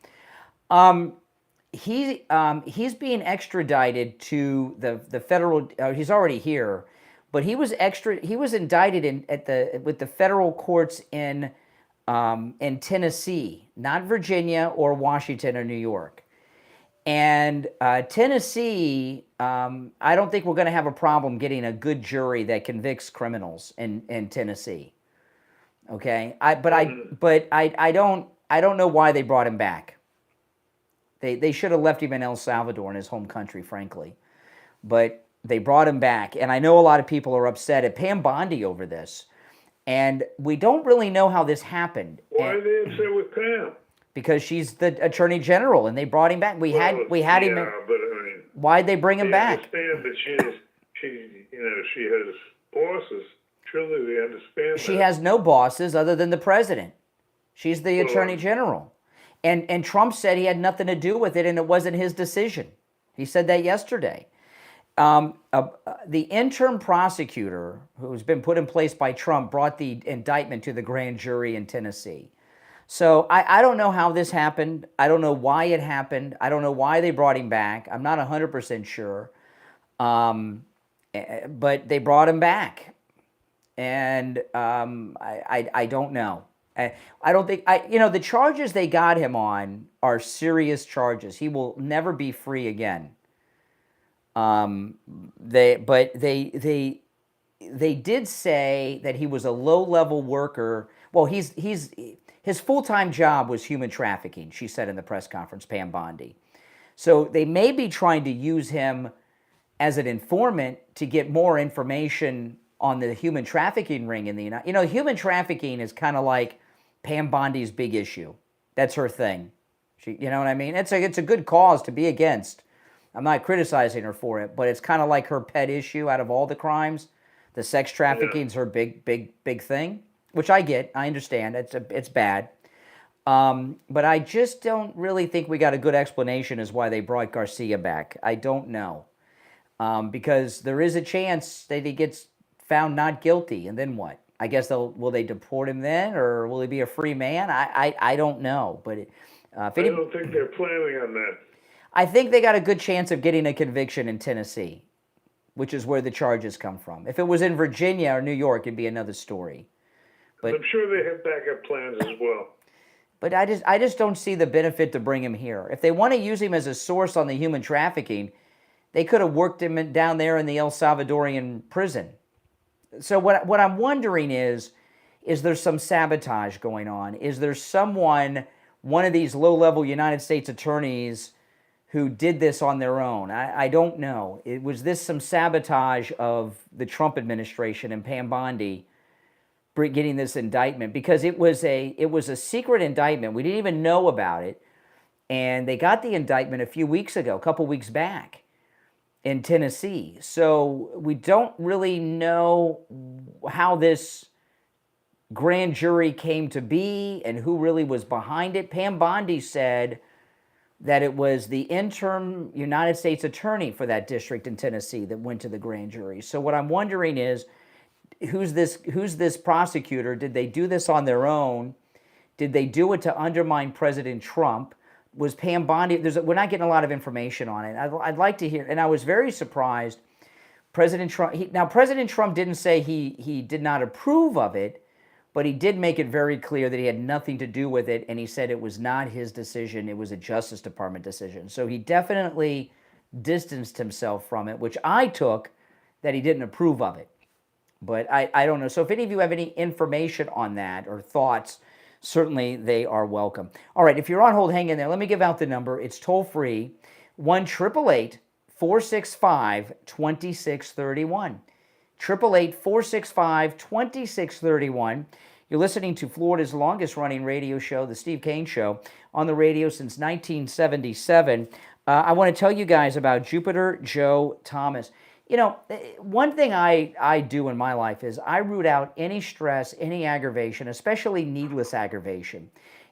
[SPEAKER 1] He's being extradited to the federal, he's already here, but he was indicted with the federal courts in Tennessee, not Virginia or Washington or New York. And Tennessee, I don't think we're going to have a problem getting a good jury that convicts criminals in Tennessee. Okay, I don't know why they brought him back. They should have left him in El Salvador, in his home country, frankly. But they brought him back, and I know a lot of people are upset at Pam Bondi over this, and we don't really know how this happened.
[SPEAKER 14] Why are they upset with Pam?
[SPEAKER 1] Because she's the Attorney General, and they brought him back. We had him.
[SPEAKER 14] But I mean,
[SPEAKER 1] why'd they bring him back?
[SPEAKER 14] They understand that she has bosses. Surely they understand.
[SPEAKER 1] She has no bosses other than the president. She's the Attorney General, and Trump said he had nothing to do with it, and it wasn't his decision. He said that yesterday. The interim prosecutor, who's been put in place by Trump, brought the indictment to the grand jury in Tennessee. So I don't know how this happened. I don't know why it happened. I don't know why they brought him back. I'm not 100% sure. But they brought him back. And I don't know. I don't think, the charges they got him on are serious charges. He will never be free again. They did say that he was a low-level worker. Well, his full-time job was human trafficking, she said in the press conference, Pam Bondi. So they may be trying to use him as an informant to get more information on the human trafficking ring in the United States. Human trafficking is kind of like Pam Bondi's big issue. That's her thing. You know what I mean? It's a good cause to be against. I'm not criticizing her for it, but it's kind of like her pet issue out of all the crimes. The sex trafficking is her big thing. Which I get, I understand, it's bad. But I just don't really think we got a good explanation as why they brought Garcia back. I don't know. Because there is a chance that he gets found not guilty, and then what? I guess will they deport him then, or will he be a free man? I don't know. But
[SPEAKER 14] I don't think they're planning on that.
[SPEAKER 1] I think they got a good chance of getting a conviction in Tennessee, which is where the charges come from. If it was in Virginia or New York, it'd be another story. But
[SPEAKER 14] I'm sure they have backup plans as well.
[SPEAKER 1] But I just don't see the benefit to bring him here. If they want to use him as a source on the human trafficking, they could have worked him down there in the El Salvadorian prison. So what I'm wondering is there some sabotage going on? Is there one of these low-level United States attorneys who did this on their own? I don't know. Was this some sabotage of the Trump administration and Pam Bondi getting this indictment? Because it was a secret indictment. We didn't even know about it. And they got the indictment a couple weeks back in Tennessee. So we don't really know how this grand jury came to be and who really was behind it. Pam Bondi said that it was the interim United States attorney for that district in Tennessee that went to the grand jury. So what I'm wondering is, who's this prosecutor? Did they do this on their own? Did they do it to undermine President Trump? Was Pam Bondi? We're not getting a lot of information on it. I'd like to hear, and I was very surprised. President Trump didn't say he did not approve of it, but he did make it very clear that he had nothing to do with it, and he said it was not his decision, it was a Justice Department decision. So he definitely distanced himself from it, which I took that he didn't approve of it. But I don't know. So if any of you have any information on that or thoughts, certainly they are welcome. All right, if you're on hold, hang in there. Let me give out the number. It's toll-free, 1-888-465-2631. 888-465-2631. You're listening to Florida's longest-running radio show, The Steve Kane Show, on the radio since 1977. I want to tell you guys about Jupiter Joe Thomas. You know, one thing I do in my life is I root out any stress, any aggravation, especially needless aggravation.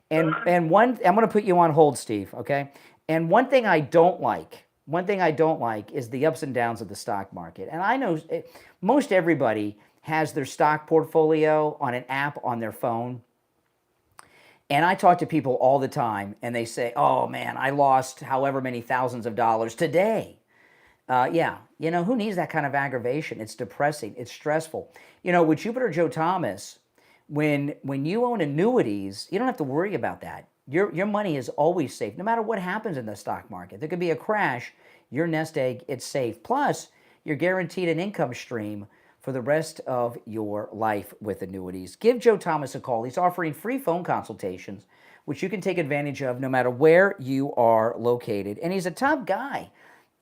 [SPEAKER 1] And I'm going to put you on hold, Steve, okay? And one thing I don't like is the ups and downs of the stock market. And I know most everybody has their stock portfolio on an app on their phone. And I talk to people all the time, and they say, oh, man, I lost however many thousands of dollars today. Yeah, you know, who needs that kind of aggravation? It's depressing. It's stressful. You know, with Jupiter Joe Thomas, when you own annuities, you don't have to worry about that. Your money is always safe, no matter what happens in the stock market. There could be a crash. Your nest egg, it's safe. Plus, you're guaranteed an income stream for the rest of your life with annuities. Give Joe Thomas a call. He's offering free phone consultations, which you can take advantage of no matter where you are located. And he's a top guy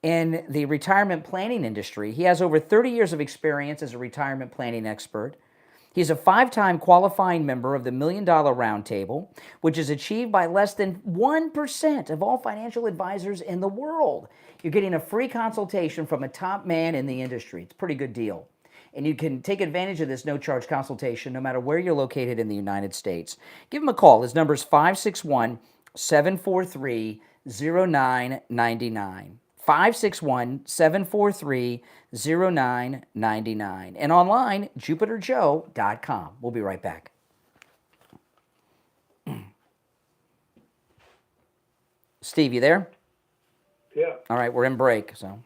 [SPEAKER 1] in the retirement planning industry. He has over 30 years of experience as a retirement planning expert. He's a 5-time qualifying member of the $1 Million Roundtable, which is achieved by less than 1% of all financial advisors in the world. You're getting a free consultation from a top man in the industry. It's a pretty good deal. And you can take advantage of this no-charge consultation no matter where you're located in the United States. Give him a call. His number is 561-743-0999. 561-743-0999. And online, jupiterjoe.com. We'll be right back. Steve, you there?
[SPEAKER 14] Yeah.
[SPEAKER 1] All right, we're in break, so.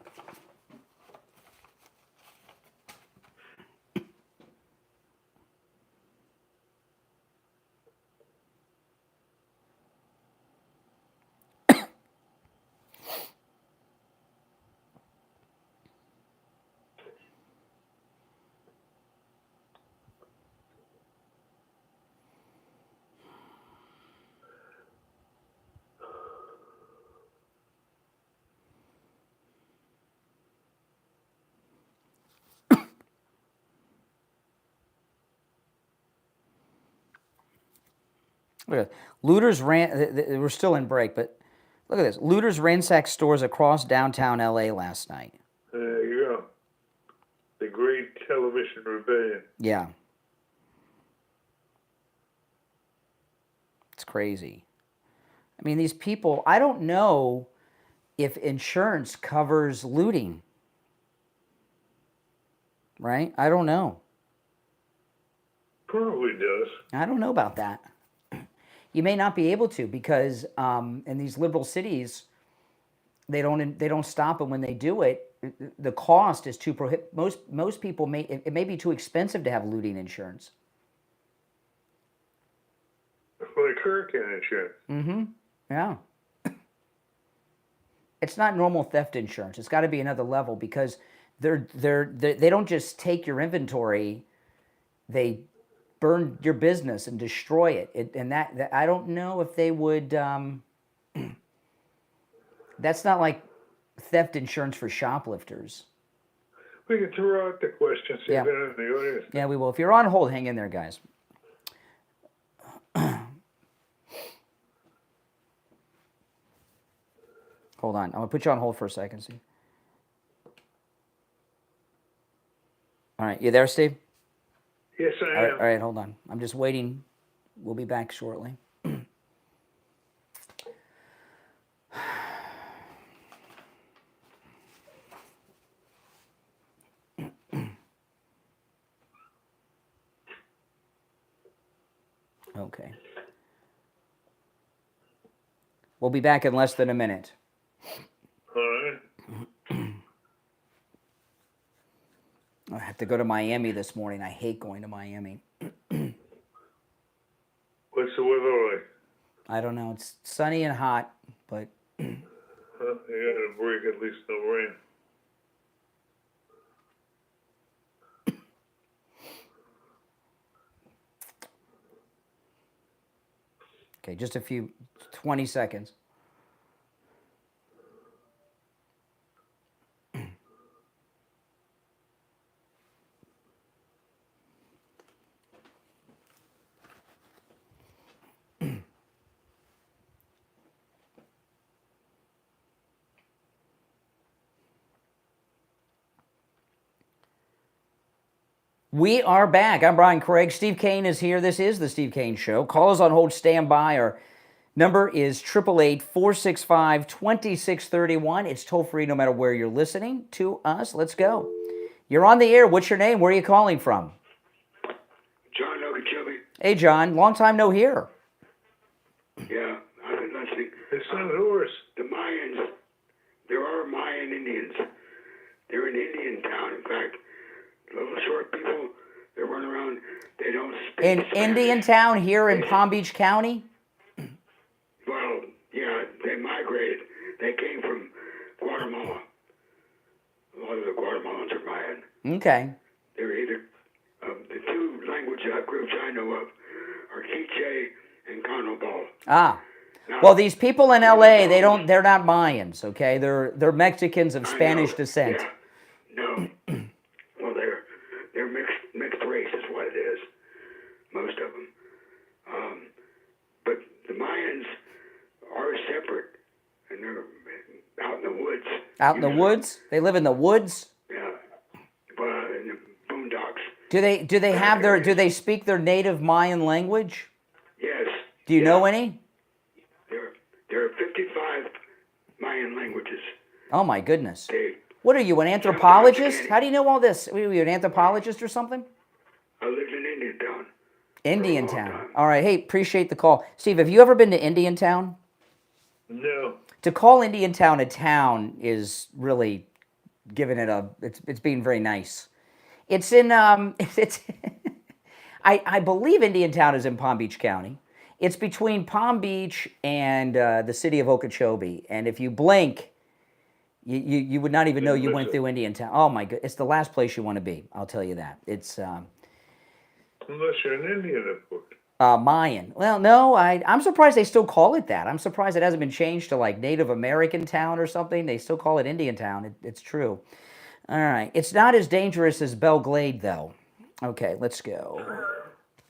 [SPEAKER 1] Look at this. Looters we're still in break, but look at this. Looters ransacked stores across downtown LA last night.
[SPEAKER 14] There you go. The Great Television Rebellion.
[SPEAKER 1] Yeah. crazy. I mean, these people, I don't know if insurance covers looting. Right? I don't know.
[SPEAKER 14] Probably does.
[SPEAKER 1] I don't know about that. You may not be able to because in these liberal cities, they don't stop, and when they do it, the cost is too prohibitive. Most people it may be too expensive to have looting insurance.
[SPEAKER 14] Like hurricane insurance.
[SPEAKER 1] Mm-hmm. Yeah. It's not normal theft insurance. It's got to be another level because they don't just take your inventory, they burn your business and destroy it. And that I don't know if they would. That's not like theft insurance for shoplifters.
[SPEAKER 14] We can throw out the question. See if anyone in the audience.
[SPEAKER 1] Yeah, we will. If you're on hold, hang in there, guys. Hold on. I'm going to put you on hold for a second, Steve. All right. You there, Steve?
[SPEAKER 14] Yes, I am.
[SPEAKER 1] All right, hold on. I'm just waiting. We'll be back shortly. Okay. We'll be back in less than a minute.
[SPEAKER 14] All right.
[SPEAKER 1] I have to go to Miami this morning. I hate going to Miami.
[SPEAKER 14] What's the weather like?
[SPEAKER 1] I don't know. It's sunny and hot, but...
[SPEAKER 14] You got to break at least no rain.
[SPEAKER 1] Okay, just 20 seconds. We are back. I'm Brian Craig. Steve Kane is here. This is the Steve Kane Show. Call us on hold. Stand by. Our number is 888-465-2631. It's toll free no matter where you're listening to us. Let's go. You're on the air. What's your name? Where are you calling from?
[SPEAKER 15] John Okeechobee.
[SPEAKER 1] Hey, John. Long time no hear.
[SPEAKER 15] Yeah, I've been listening.
[SPEAKER 14] It's not yours.
[SPEAKER 15] The Mayans, there are Mayan Indians. They're an Indian town, in fact. Little short people, they run around, they don't speak
[SPEAKER 1] In
[SPEAKER 15] Spanish.
[SPEAKER 1] Indian Town here in Palm Beach County?
[SPEAKER 15] Well, yeah, they migrated. They came from Guatemala. A lot of the Guatemalans are Mayan.
[SPEAKER 1] Okay.
[SPEAKER 15] They're either, the two language groups I know of are Quiche and Canobal.
[SPEAKER 1] Ah. Well, these people in LA, they're not Mayans, okay? They're Mexicans of Spanish descent.
[SPEAKER 15] Yeah. No. Well, they're mixed race is what it is. Most of them. But the Mayans are separate, and they're out in the woods.
[SPEAKER 1] Out in the woods? They live in the woods?
[SPEAKER 15] Yeah. In the boondocks.
[SPEAKER 1] Do they speak their native Mayan language?
[SPEAKER 15] Yes.
[SPEAKER 1] Do you know any?
[SPEAKER 15] There are 55 Mayan languages.
[SPEAKER 1] Oh my goodness. What are you, an anthropologist? How do you know all this? Are you an anthropologist or something?
[SPEAKER 15] I lived in Indian Town.
[SPEAKER 1] Indian Town. All right. Hey, appreciate the call. Steve, have you ever been to Indian Town?
[SPEAKER 14] No.
[SPEAKER 1] To call Indian Town a town is really giving it it's being very nice. It's in I believe Indian Town is in Palm Beach County. It's between Palm Beach and the city of Okeechobee. And if you blink, you would not even know you went through Indian Town. Oh my God, it's the last place you want to be. I'll tell you that. It's
[SPEAKER 14] unless you're an Indian, of course.
[SPEAKER 1] Mayan. Well, no, I'm surprised they still call it that. I'm surprised it hasn't been changed to like Native American Town or something. They still call it Indian Town. It's true. All right. It's not as dangerous as Belle Glade, though. Okay, let's go.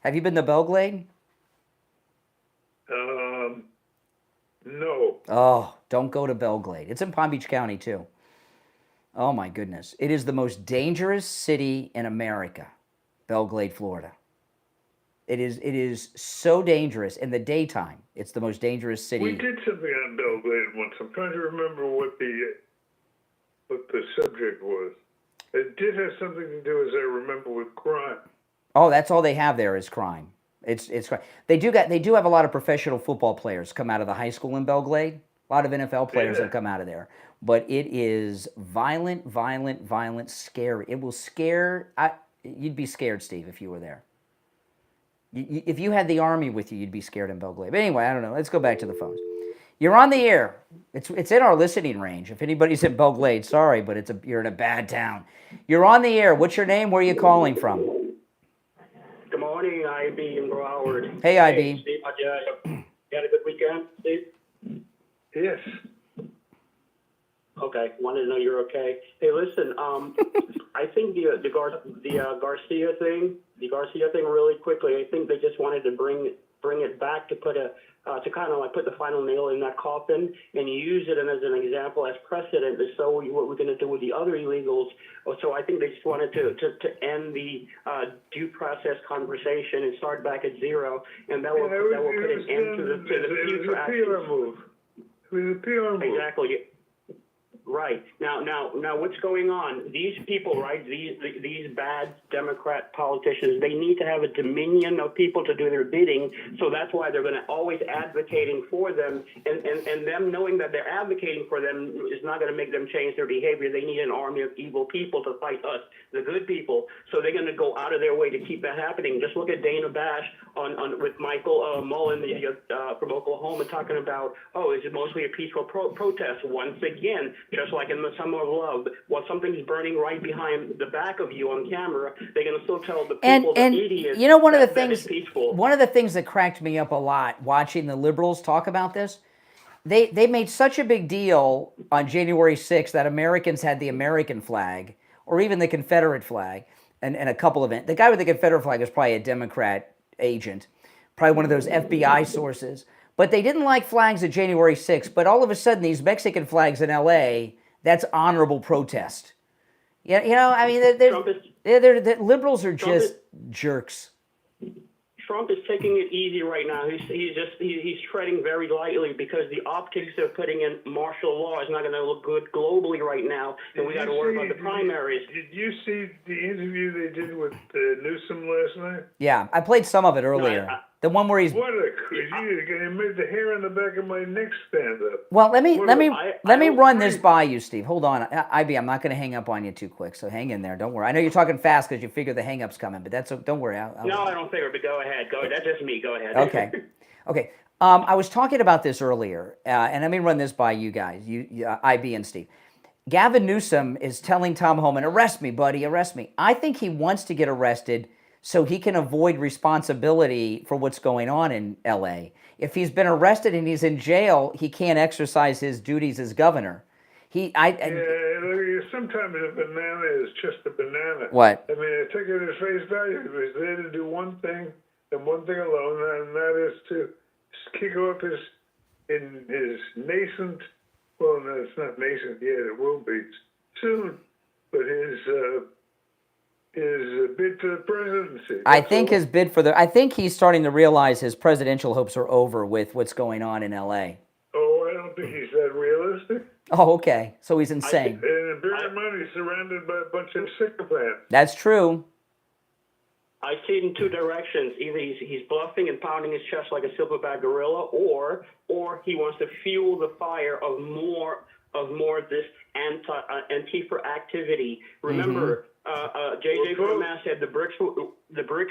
[SPEAKER 1] Have you been to Belle Glade?
[SPEAKER 14] No.
[SPEAKER 1] Oh, don't go to Belle Glade. It's in Palm Beach County, too. Oh, my goodness. It is the most dangerous city in America, Belle Glade, Florida. It is so dangerous in the daytime. It's the most dangerous city.
[SPEAKER 14] We did something on Belgrade once. I'm trying to remember what the subject was. It did have something to do, as I remember, with crime.
[SPEAKER 1] Oh, that's all they have there is crime. It's crime. They do have a lot of professional football players come out of the high school in Belgrade. A lot of NFL players have come out of there. But it is violent, scary. It will scare. You'd be scared, Steve, if you were there. If you had the army with you, you'd be scared in Belgrade. But anyway, I don't know. Let's go back to the phones. You're on the air. It's in our listening range. If anybody's in Belgrade, sorry, but you're in a bad town. You're on the air. What's your name? Where are you calling from?
[SPEAKER 16] Good morning, IB in Broward.
[SPEAKER 1] Hey, IB.
[SPEAKER 16] Steve, you had a good weekend, Steve?
[SPEAKER 14] Yes.
[SPEAKER 16] Okay, wanted to know you're okay. Hey, listen, I think the Garcia thing really quickly. I think they just wanted to bring it back to put to kind of like put the final nail in that coffin and use it as an example, as precedent, to show what we're going to do with the other illegals. So I think they just wanted to end the due process conversation and start back at zero, and that will put an end to the future actions.
[SPEAKER 14] It was a PR move.
[SPEAKER 16] Exactly. Right. Now, what's going on? These people, right, these bad Democrat politicians, they need to have a dominion of people to do their bidding, so that's why they're going to always advocating for them, and them knowing that they're advocating for them is not going to make them change their behavior. They need an army of evil people to fight us, the good people, so they're going to go out of their way to keep that happening. Just look at Dana Bash with Michael Mullen from Oklahoma talking about, is it mostly a peaceful protest? Once again, just like in the Summer of Love, while something's burning right behind the back of you on camera, they're going to still tell the people, the idiots,
[SPEAKER 1] you know, one of the things that cracked me up a lot watching the liberals talk about this, they made such a big deal on January 6th that Americans had the American flag or even the Confederate flag, and a couple of it. The guy with the Confederate flag is probably a Democrat agent, probably one of those FBI sources. But they didn't like flags at January 6th. But all of a sudden, these Mexican flags in L.A., that's honorable protest. Yeah, you know, I mean, the liberals are just jerks.
[SPEAKER 16] Trump is taking it easy right now. He's treading very lightly because the optics they're putting in martial law is not going to look good globally right now, and we got to worry about the primaries.
[SPEAKER 14] Did you see the interview they did with Newsom last night?
[SPEAKER 1] Yeah, I played some of it earlier. The one where he's
[SPEAKER 14] what a crazy! It made the hair on the back of my neck stand up.
[SPEAKER 1] Well, let me run this by you, Steve. Hold on, IB. I'm not going to hang up on you too quick, so hang in there. Don't worry. I know you're talking fast because you figure the hang-up's coming, but don't worry.
[SPEAKER 16] No, I don't figure. But go ahead. That's just me. Go ahead.
[SPEAKER 1] Okay. I was talking about this earlier, and let me run this by you guys, IB and Steve. Gavin Newsom is telling Tom Homan, "Arrest me, buddy. Arrest me." I think he wants to get arrested so he can avoid responsibility for what's going on in L.A. If he's been arrested and he's in jail, he can't exercise his duties as governor.
[SPEAKER 14] Sometimes a banana is just a banana.
[SPEAKER 1] What?
[SPEAKER 14] I mean, I take it at face value. He was there to do one thing and one thing alone, and that is to kick off his nascent, well, no, it's not nascent yet, it will be soon, but his bid for the presidency.
[SPEAKER 1] I think he's starting to realize his presidential hopes are over with what's going on in L.A.
[SPEAKER 14] Oh, I don't think he's that realistic.
[SPEAKER 1] Oh, okay. So he's insane.
[SPEAKER 14] And bear in mind, he's surrounded by a bunch of sycophants.
[SPEAKER 1] That's true.
[SPEAKER 16] I see it in two directions. Either he's bluffing and pounding his chest like a silverback gorilla, or he wants to fuel the fire of more of this Antifa activity. Remember, J.J. Formass said the bricks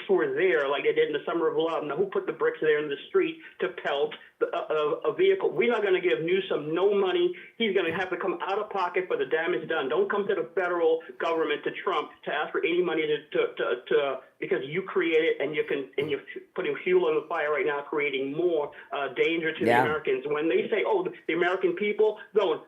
[SPEAKER 16] were there like they did in the Summer of Love. Now, who put the bricks there in the street to pelt a vehicle? We're not going to give Newsom no money. He's going to have to come out of pocket for the damage done. Don't come to the federal government, to Trump, to ask for any money to because you create it and you're putting fuel on the fire right now, creating more danger to the Americans. When they say, the American people,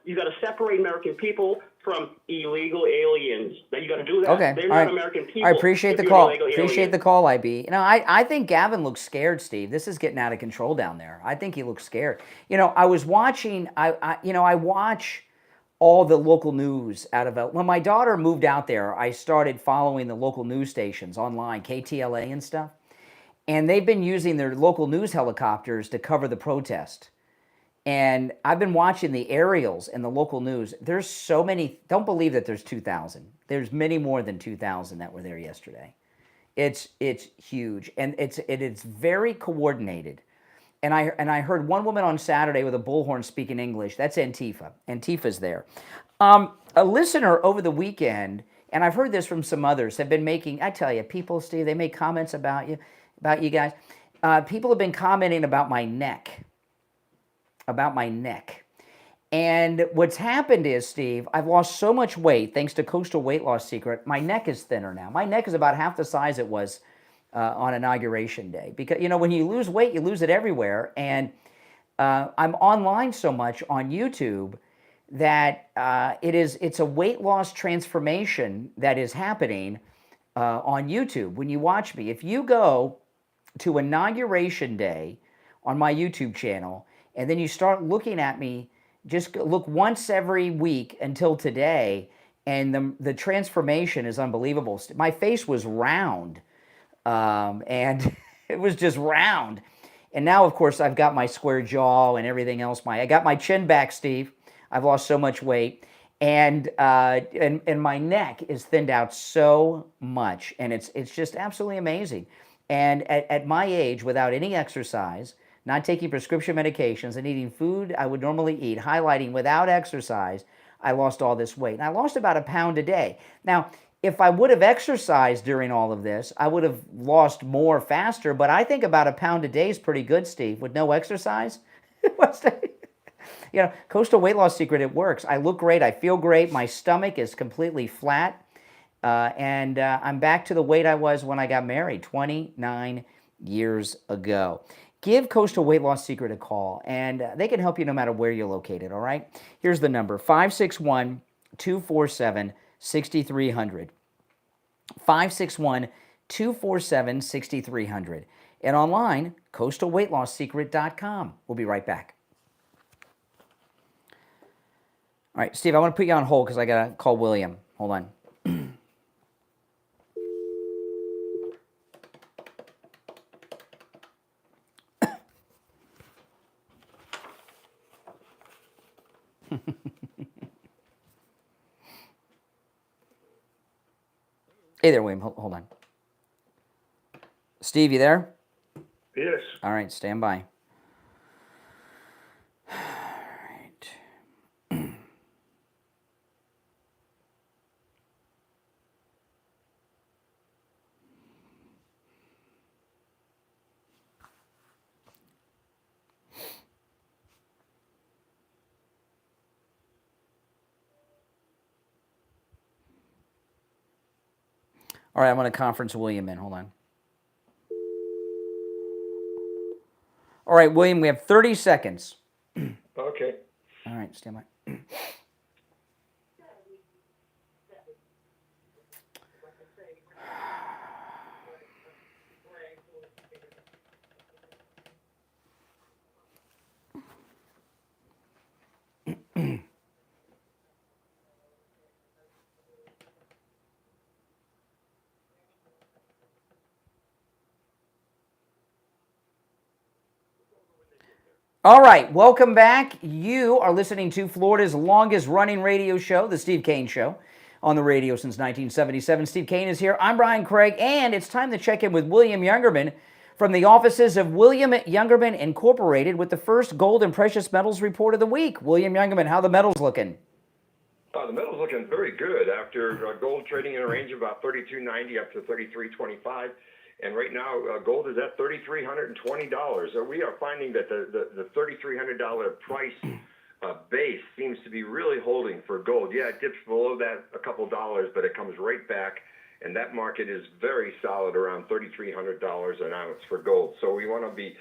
[SPEAKER 16] you got to separate American people from illegal aliens. Now you got to do that.
[SPEAKER 1] Okay.
[SPEAKER 16] They're not American people.
[SPEAKER 1] I appreciate the call. Appreciate the call, IB. You know, I think Gavin looks scared, Steve. This is getting out of control down there. I think he looks scared. You know, I was watching. I watch all the local news out of when my daughter moved out there. I started following the local news stations online, KTLA and stuff. and they've been using their local news helicopters to cover the protest. And I've been watching the aerials and the local news. There's so many. Don't believe that there's 2,000. There's many more than 2,000 that were there yesterday. It's huge, and it's very coordinated. And I heard one woman on Saturday with a bullhorn speaking English. That's Antifa. Antifa's there. A listener over the weekend, and I've heard this from some others, have been making. I tell you, people, Steve, they make comments about you guys. People have been commenting about my neck. And what's happened is, Steve, I've lost so much weight thanks to Coastal Weight Loss Secret. My neck is thinner now. My neck is about half the size it was on Inauguration Day. Because, when you lose weight, you lose it everywhere. And I'm online so much on YouTube that it's a weight loss transformation that is happening on YouTube when you watch me. If you go to Inauguration Day on my YouTube channel, and then you start looking at me, just look once every week until today, and the transformation is unbelievable. My face was round, and it was just round. And now, of course, I've got my square jaw and everything else. I got my chin back, Steve. I've lost so much weight. And my neck is thinned out so much. And it's just absolutely amazing. And at my age, without any exercise, not taking prescription medications, and eating food I would normally eat, highlighting without exercise, I lost all this weight. And I lost about 1 pound a day. Now, if I would have exercised during all of this, I would have lost more faster, but I think about 1 pound a day is pretty good, Steve, with no exercise. Coastal Weight Loss Secret, it works. I look great. I feel great. My stomach is completely flat. And I'm back to the weight I was when I got married 29 years ago. Give Coastal Weight Loss Secret a call, and they can help you no matter where you're located, all right? Here's the number, 561-247-6300. 561-247-6300. And online, coastalweightlossecret.com. We'll be right back. All right, Steve, I want to put you on hold because I got to call William. Hold on. Hey there, William. Hold on. Steve, you there?
[SPEAKER 14] Yes.
[SPEAKER 1] All right, stand by. All right, I'm going to conference William in. Hold on. All right, William, we have 30 seconds.
[SPEAKER 14] Okay.
[SPEAKER 1] All right, stand by. All right, welcome back. You are listening to Florida's longest running radio show, The Steve Kane Show, on the radio since 1977. Steve Kane is here. I'm Brian Craig, and it's time to check in with William Youngerman from the offices of William Youngerman Incorporated with the first gold and precious metals report of the week. William Youngerman, how the metals looking?
[SPEAKER 17] The metal's looking very good after gold trading in a range of about $32.90 up to $33.25. And right now, gold is at $3,320. So we are finding that the $3,300 price base seems to be really holding for gold. Yeah, it dips below that a couple dollars, but it comes right back. And that market is very solid around $3,300 an ounce for gold. So we want to be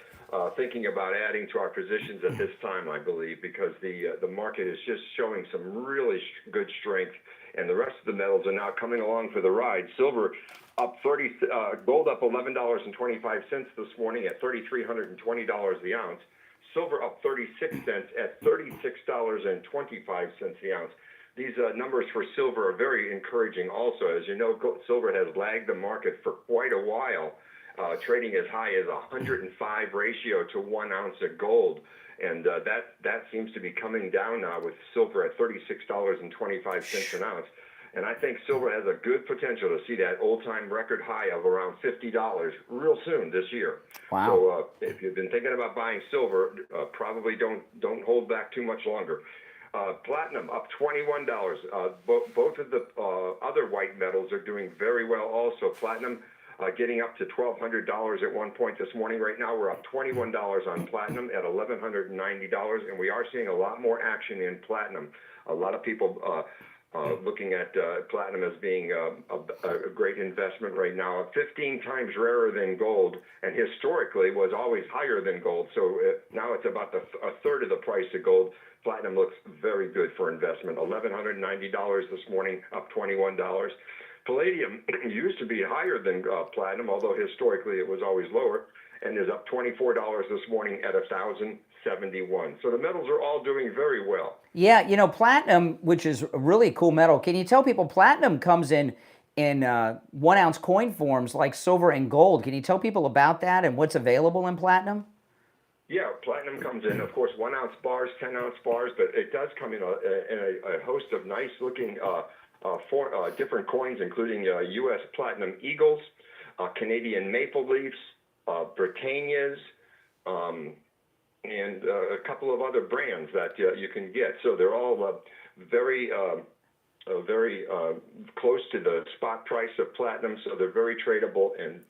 [SPEAKER 17] thinking about adding to our positions at this time, I believe, because the market is just showing some really good strength. And the rest of the metals are now coming along for the ride. Silver up gold up $11.25 this morning at $3,320 the ounce. Silver up 36 cents at $36.25 the ounce. These numbers for silver are very encouraging also. As you know, silver has lagged the market for quite a while. trading as high as 105 ratio to 1 ounce of gold. And that seems to be coming down now with silver at $36.25 an ounce. And I think silver has a good potential to see that old-time record high of around $50 real soon this year.
[SPEAKER 1] Wow.
[SPEAKER 17] So if you've been thinking about buying silver, probably don't hold back too much longer. Platinum up $21. Both of the other white metals are doing very well also. Platinum getting up to $1,200 at one point this morning. Right now we're up $21 on platinum at $1,190, and we are seeing a lot more action in platinum. A lot of people looking at platinum as being a great investment right now. 15 times rarer than gold, and historically was always higher than gold. So now it's about a third of the price of gold. Platinum looks very good for investment. $1,190 this morning, up $21. Palladium used to be higher than platinum, although historically it was always lower, and is up $24 this morning at $1,071. So the metals are all doing very well.
[SPEAKER 1] Yeah, you know, platinum, which is a really cool metal. Can you tell people platinum comes in 1 ounce coin forms like silver and gold? Can you tell people about that and what's available in platinum?
[SPEAKER 17] Yeah, platinum comes in, of course, 1 ounce bars, 10 ounce bars, but it does come in a host of nice looking different coins, including U.S. Platinum Eagles, Canadian Maple Leafs, Britannias, and a couple of other brands that you can get. So they're all very close to the spot price of platinum, so they're very tradable and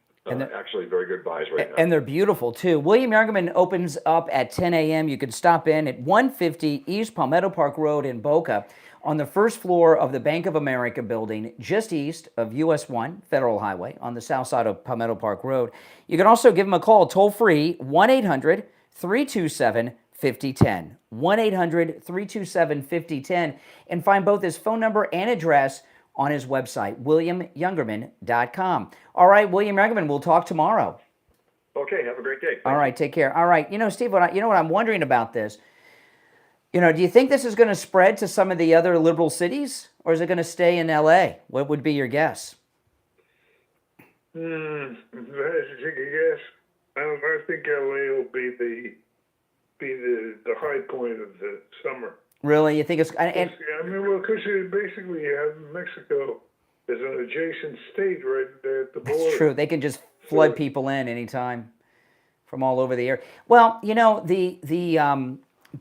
[SPEAKER 17] actually very good buys right now.
[SPEAKER 1] And they're beautiful, too. William Youngerman opens up at 10 a.m. You can stop in at 150 East Palmetto Park Road in Boca on the first floor of the Bank of America building, just east of US 1 Federal Highway on the south side of Palmetto Park Road. You can also give them a call toll-free, 1-800-327-5010. 1-800-327-5010. And find both his phone number and address on his website, williamyoungerman.com. All right, William Youngerman, we'll talk tomorrow.
[SPEAKER 17] Okay, have a great day.
[SPEAKER 1] All right, take care. All right, you know, Steve, what I'm wondering about this, you know, do you think this is going to spread to some of the other liberal cities, or is it going to stay in L.A.? What would be your guess?
[SPEAKER 14] If I had to take a guess, I think LA will be the high point of the summer.
[SPEAKER 1] Really? You think it's...
[SPEAKER 14] I mean, well, because basically you have Mexico as an adjacent state right there at the border.
[SPEAKER 1] That's true. They can just flood people in anytime from all over the area. Well, you know, the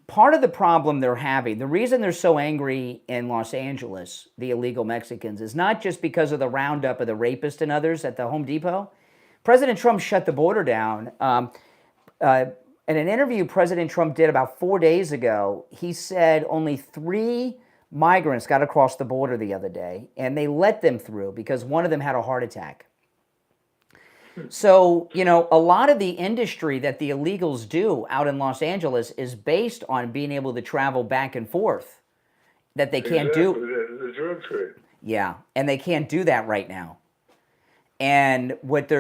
[SPEAKER 1] part of the problem they're having, the reason they're so angry in Los Angeles, the illegal Mexicans, is not just because of the roundup of the rapists and others at the Home Depot. President Trump shut the border down. In an interview President Trump did about 4 days ago, he said only 3 migrants got across the border the other day, and they let them through because one of them had a heart attack. So, you know, a lot of the industry that the illegals do out in Los Angeles is based on being able to travel back and forth, that they can't do.
[SPEAKER 14] The drug trade.
[SPEAKER 1] Yeah, and they can't do that right now. And what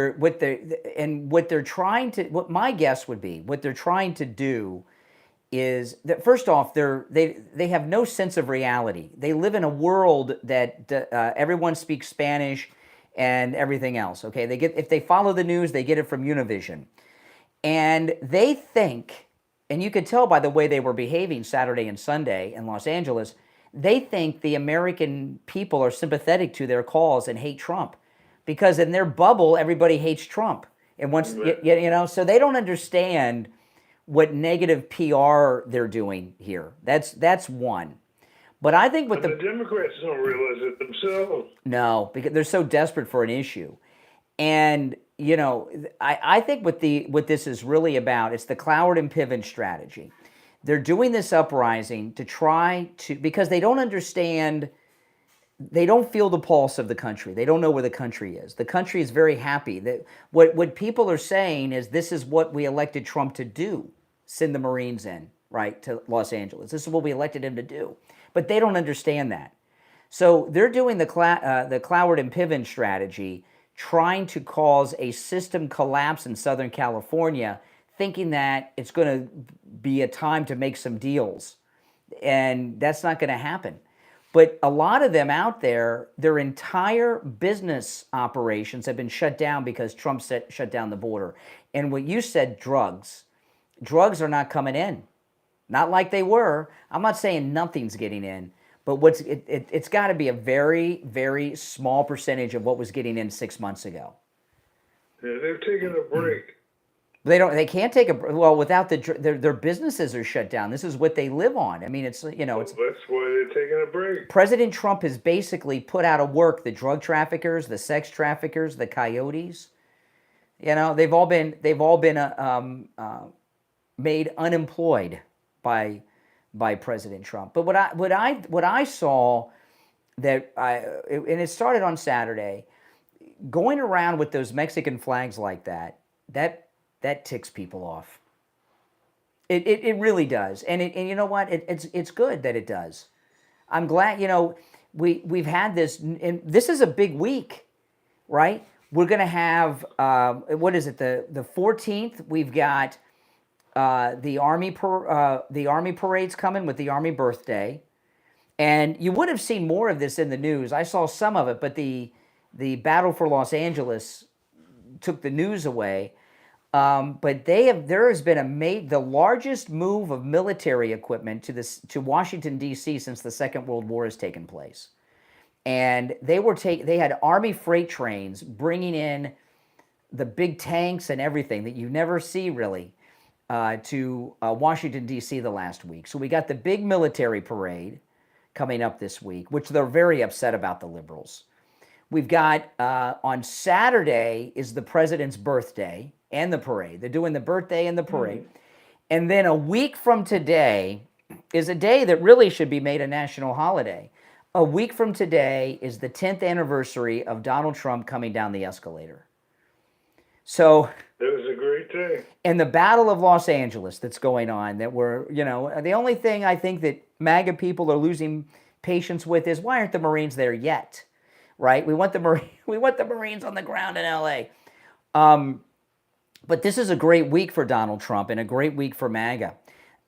[SPEAKER 1] my guess would be, what they're trying to do is that, first off, they have no sense of reality. They live in a world that everyone speaks Spanish and everything else. Okay, if they follow the news, they get it from Univision, and they think, and you could tell by the way they were behaving Saturday and Sunday in Los Angeles, they think the American people are sympathetic to their cause and hate Trump. Because in their bubble, everybody hates Trump. And once, you know, so they don't understand what negative PR they're doing here. That's one. But I think
[SPEAKER 14] the Democrats don't realize it themselves.
[SPEAKER 1] No, because they're so desperate for an issue. And, you know, I think what this is really about, it's the Cloward and Piven strategy. They're doing this uprising to try to, because they don't understand. They don't feel the pulse of the country. They don't know where the country is. The country is very happy. That what people are saying is, this is what we elected Trump to do, send the Marines in, right, to Los Angeles. This is what we elected him to do. But they don't understand that. So they're doing the Cloward and Piven strategy, trying to cause a system collapse in Southern California, thinking that it's going to be a time to make some deals. And that's not going to happen. But a lot of them out there, their entire business operations have been shut down because Trump shut down the border. And what you said, drugs are not coming in. Not like they were. I'm not saying nothing's getting in, but it's got to be a very, very small percentage of what was getting in 6 months ago.
[SPEAKER 14] Yeah, they've taken a break.
[SPEAKER 1] They can't take without their businesses are shut down. This is what they live on. I mean, it's
[SPEAKER 14] That's why they're taking a break.
[SPEAKER 1] President Trump has basically put out of work the drug traffickers, the sex traffickers, the coyotes. They've all been made unemployed by President Trump. But what I saw and it started on Saturday, going around with those Mexican flags like that ticks people off. It really does, and you know what? It's good that it does. I'm glad. We've had this, and this is a big week, right? We're gonna have what is it? The 14th. We've got the Army parades coming with the Army birthday, and you would have seen more of this in the news. I saw some of it, but the battle for Los Angeles took the news away. But there has been the largest move of military equipment to Washington D.C. since the Second World War has taken place, and they had Army freight trains bringing in the big tanks and everything that you never see really to Washington D.C. the last week. So we got the big military parade coming up this week, which they're very upset about, the liberals. We've got on Saturday is the president's birthday and the parade. They're doing the birthday and the parade. And then a week from today is a day that really should be made a national holiday. A week from today is the 10th anniversary of Donald Trump coming down the escalator. So
[SPEAKER 14] that was a great day.
[SPEAKER 1] And the Battle of Los Angeles that's going on, that the only thing I think that MAGA people are losing patience with is, why aren't the Marines there yet? Right? We want the Marines on the ground in LA. But this is a great week for Donald Trump and a great week for MAGA.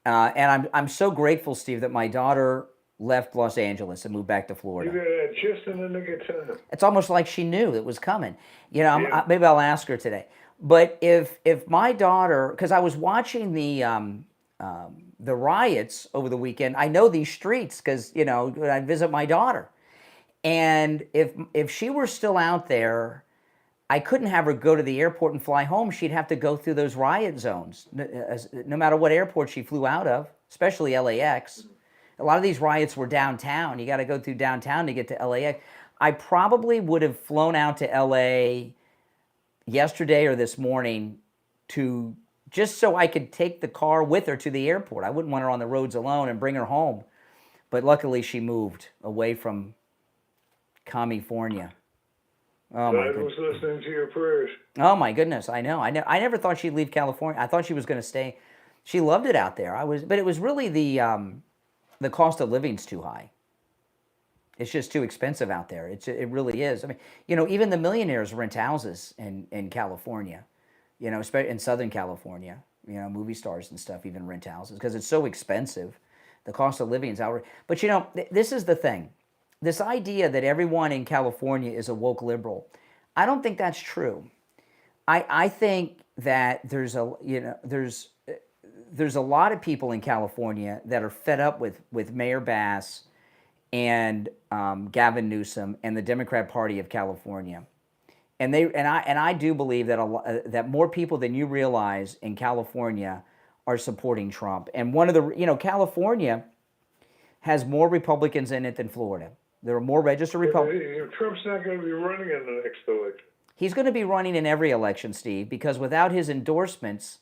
[SPEAKER 1] And I'm so grateful, Steve, that my daughter left Los Angeles and moved back to Florida.
[SPEAKER 14] You got that just in the nick of time.
[SPEAKER 1] It's almost like she knew it was coming. Maybe I'll ask her today. But if my daughter, because I was watching the riots over the weekend, I know these streets because I visit my daughter, and if she were still out there, I couldn't have her go to the airport and fly home. She'd have to go through those riot zones, no matter what airport she flew out of, especially LAX. A lot of these riots were downtown. You got to go through downtown to get to LAX. I probably would have flown out to LA yesterday or this morning just so I could take the car with her to the airport. I wouldn't want her on the roads alone and bring her home. But luckily she moved away from California. Oh my goodness.
[SPEAKER 14] I was listening to your prayers.
[SPEAKER 1] Oh my goodness, I know. I never thought she'd leave California. I thought she was going to stay. She loved it out there. But it was really the cost of living's too high. It's just too expensive out there. It really is. I mean, even the millionaires rent houses in California, especially in Southern California. Movie stars and stuff even rent houses because it's so expensive. The cost of living is outrageous. But this is the thing. This idea that everyone in California is a woke liberal, I don't think that's true. I think that there's a lot of people in California that are fed up with Mayor Bass and Gavin Newsom and the Democrat Party of California, and I do believe that that more people than you realize in California are supporting Trump. And one of the California has more Republicans in it than Florida. There are more registered Republicans.
[SPEAKER 14] Trump's not going to be running in the next election.
[SPEAKER 1] He's going to be running in every election, Steve, because without his endorsements,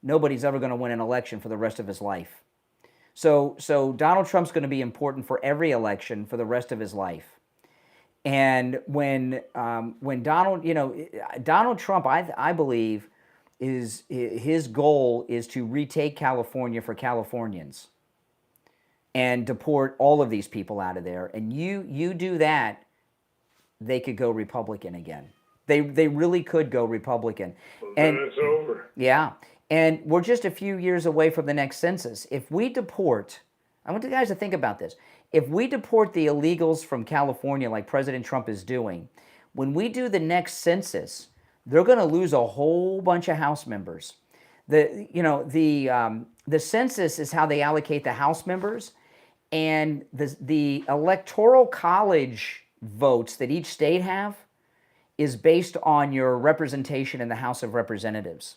[SPEAKER 1] nobody's ever going to win an election for the rest of his life. So Donald Trump's going to be important for every election for the rest of his life. And when Donald Trump, I believe, his goal is to retake California for Californians and deport all of these people out of there. And you do that, they could go Republican again. They really could go Republican.
[SPEAKER 14] Well, then it's over.
[SPEAKER 1] Yeah. And we're just a few years away from the next census. If we deport, I want you guys to think about this. if we deport the illegals from California like President Trump is doing, when we do the next census, they're going to lose a whole bunch of House members. The census is how they allocate the House members, and the electoral college votes that each state have is based on your representation in the House of Representatives.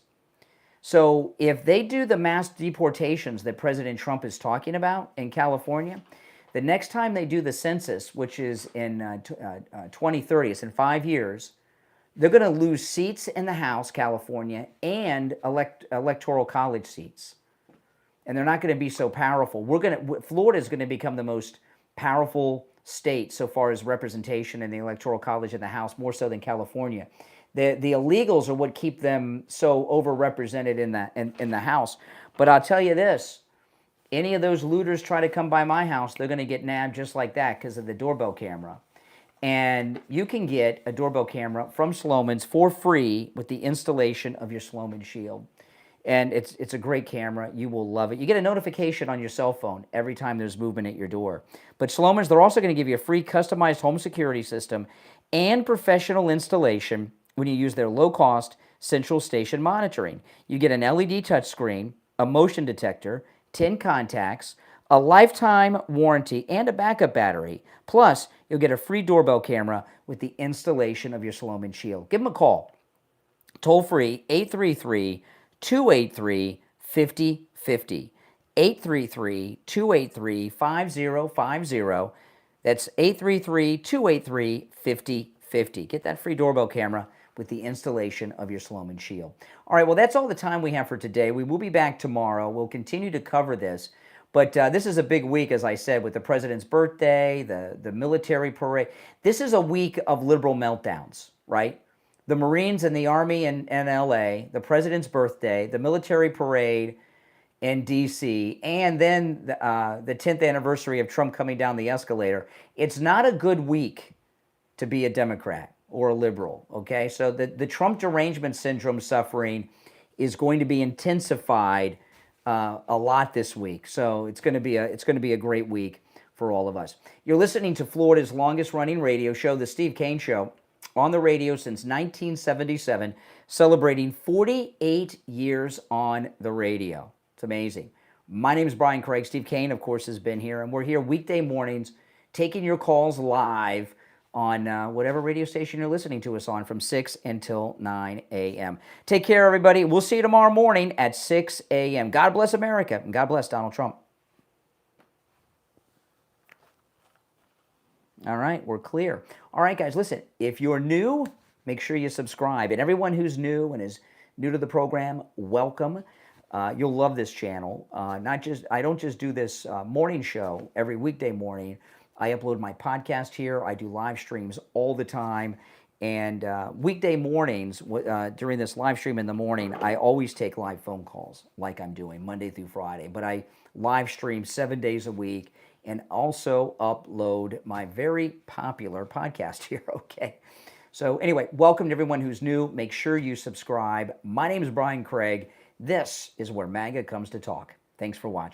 [SPEAKER 1] So if they do the mass deportations that President Trump is talking about in California, the next time they do the census, which is in 2030, it's in 5 years, they're going to lose seats in the House, California, and electoral college seats. And they're not going to be so powerful. Florida is going to become the most powerful state so far as representation in the electoral college in the House, more so than California. The illegals are what keep them so overrepresented in the House. But I'll tell you this, any of those looters try to come by my house, they're going to get nabbed just like that because of the doorbell camera. And you can get a doorbell camera from Slomin's for free with the installation of your Slomin Shield. And it's a great camera. You will love it. You get a notification on your cell phone every time there's movement at your door. But Slomin's, they're also going to give you a free customized home security system and professional installation when you use their low-cost central station monitoring. You get an LED touchscreen, a motion detector, 10 contacts, a lifetime warranty, and a backup battery. Plus, you'll get a free doorbell camera with the installation of your Slomin Shield. Give them a call. Toll free, 833-283-5050. 833-283-5050. That's 833-283-5050. Get that free doorbell camera with the installation of your Slomin Shield. All right, well, that's all the time we have for today. We will be back tomorrow. We'll continue to cover this. But this is a big week, as I said, with the president's birthday, the military parade. This is a week of liberal meltdowns, right? The Marines and the Army in L.A., the president's birthday, the military parade in D.C., and then the 10th anniversary of Trump coming down the escalator. It's not a good week to be a Democrat or a liberal, okay? So the Trump derangement syndrome suffering is going to be intensified a lot this week. So it's going to be a great week for all of us. You're listening to Florida's longest running radio show, The Steve Kane Show, on the radio since 1977, celebrating 48 years on the radio. It's amazing. My name is Brian Craig. Steve Kane, of course, has been here, and we're here weekday mornings taking your calls live on whatever radio station you're listening to us on from 6 until 9 a.m. Take care, everybody. We'll see you tomorrow morning at 6 a.m. God bless America, and God bless Donald Trump. All right, we're clear. All right, guys, listen, if you're new, make sure you subscribe. And everyone who's new and is new to the program, welcome. You'll love this channel. I don't just do this morning show every weekday morning. I upload my podcast here. I do live streams all the time. And weekday mornings, during this live stream in the morning, I always take live phone calls like I'm doing Monday through Friday. But I live stream 7 days a week and also upload my very popular podcast here, okay? So anyway, welcome to everyone who's new. Make sure you subscribe. My name is Brian Craig. This is where MAGA comes to talk. Thanks for watching.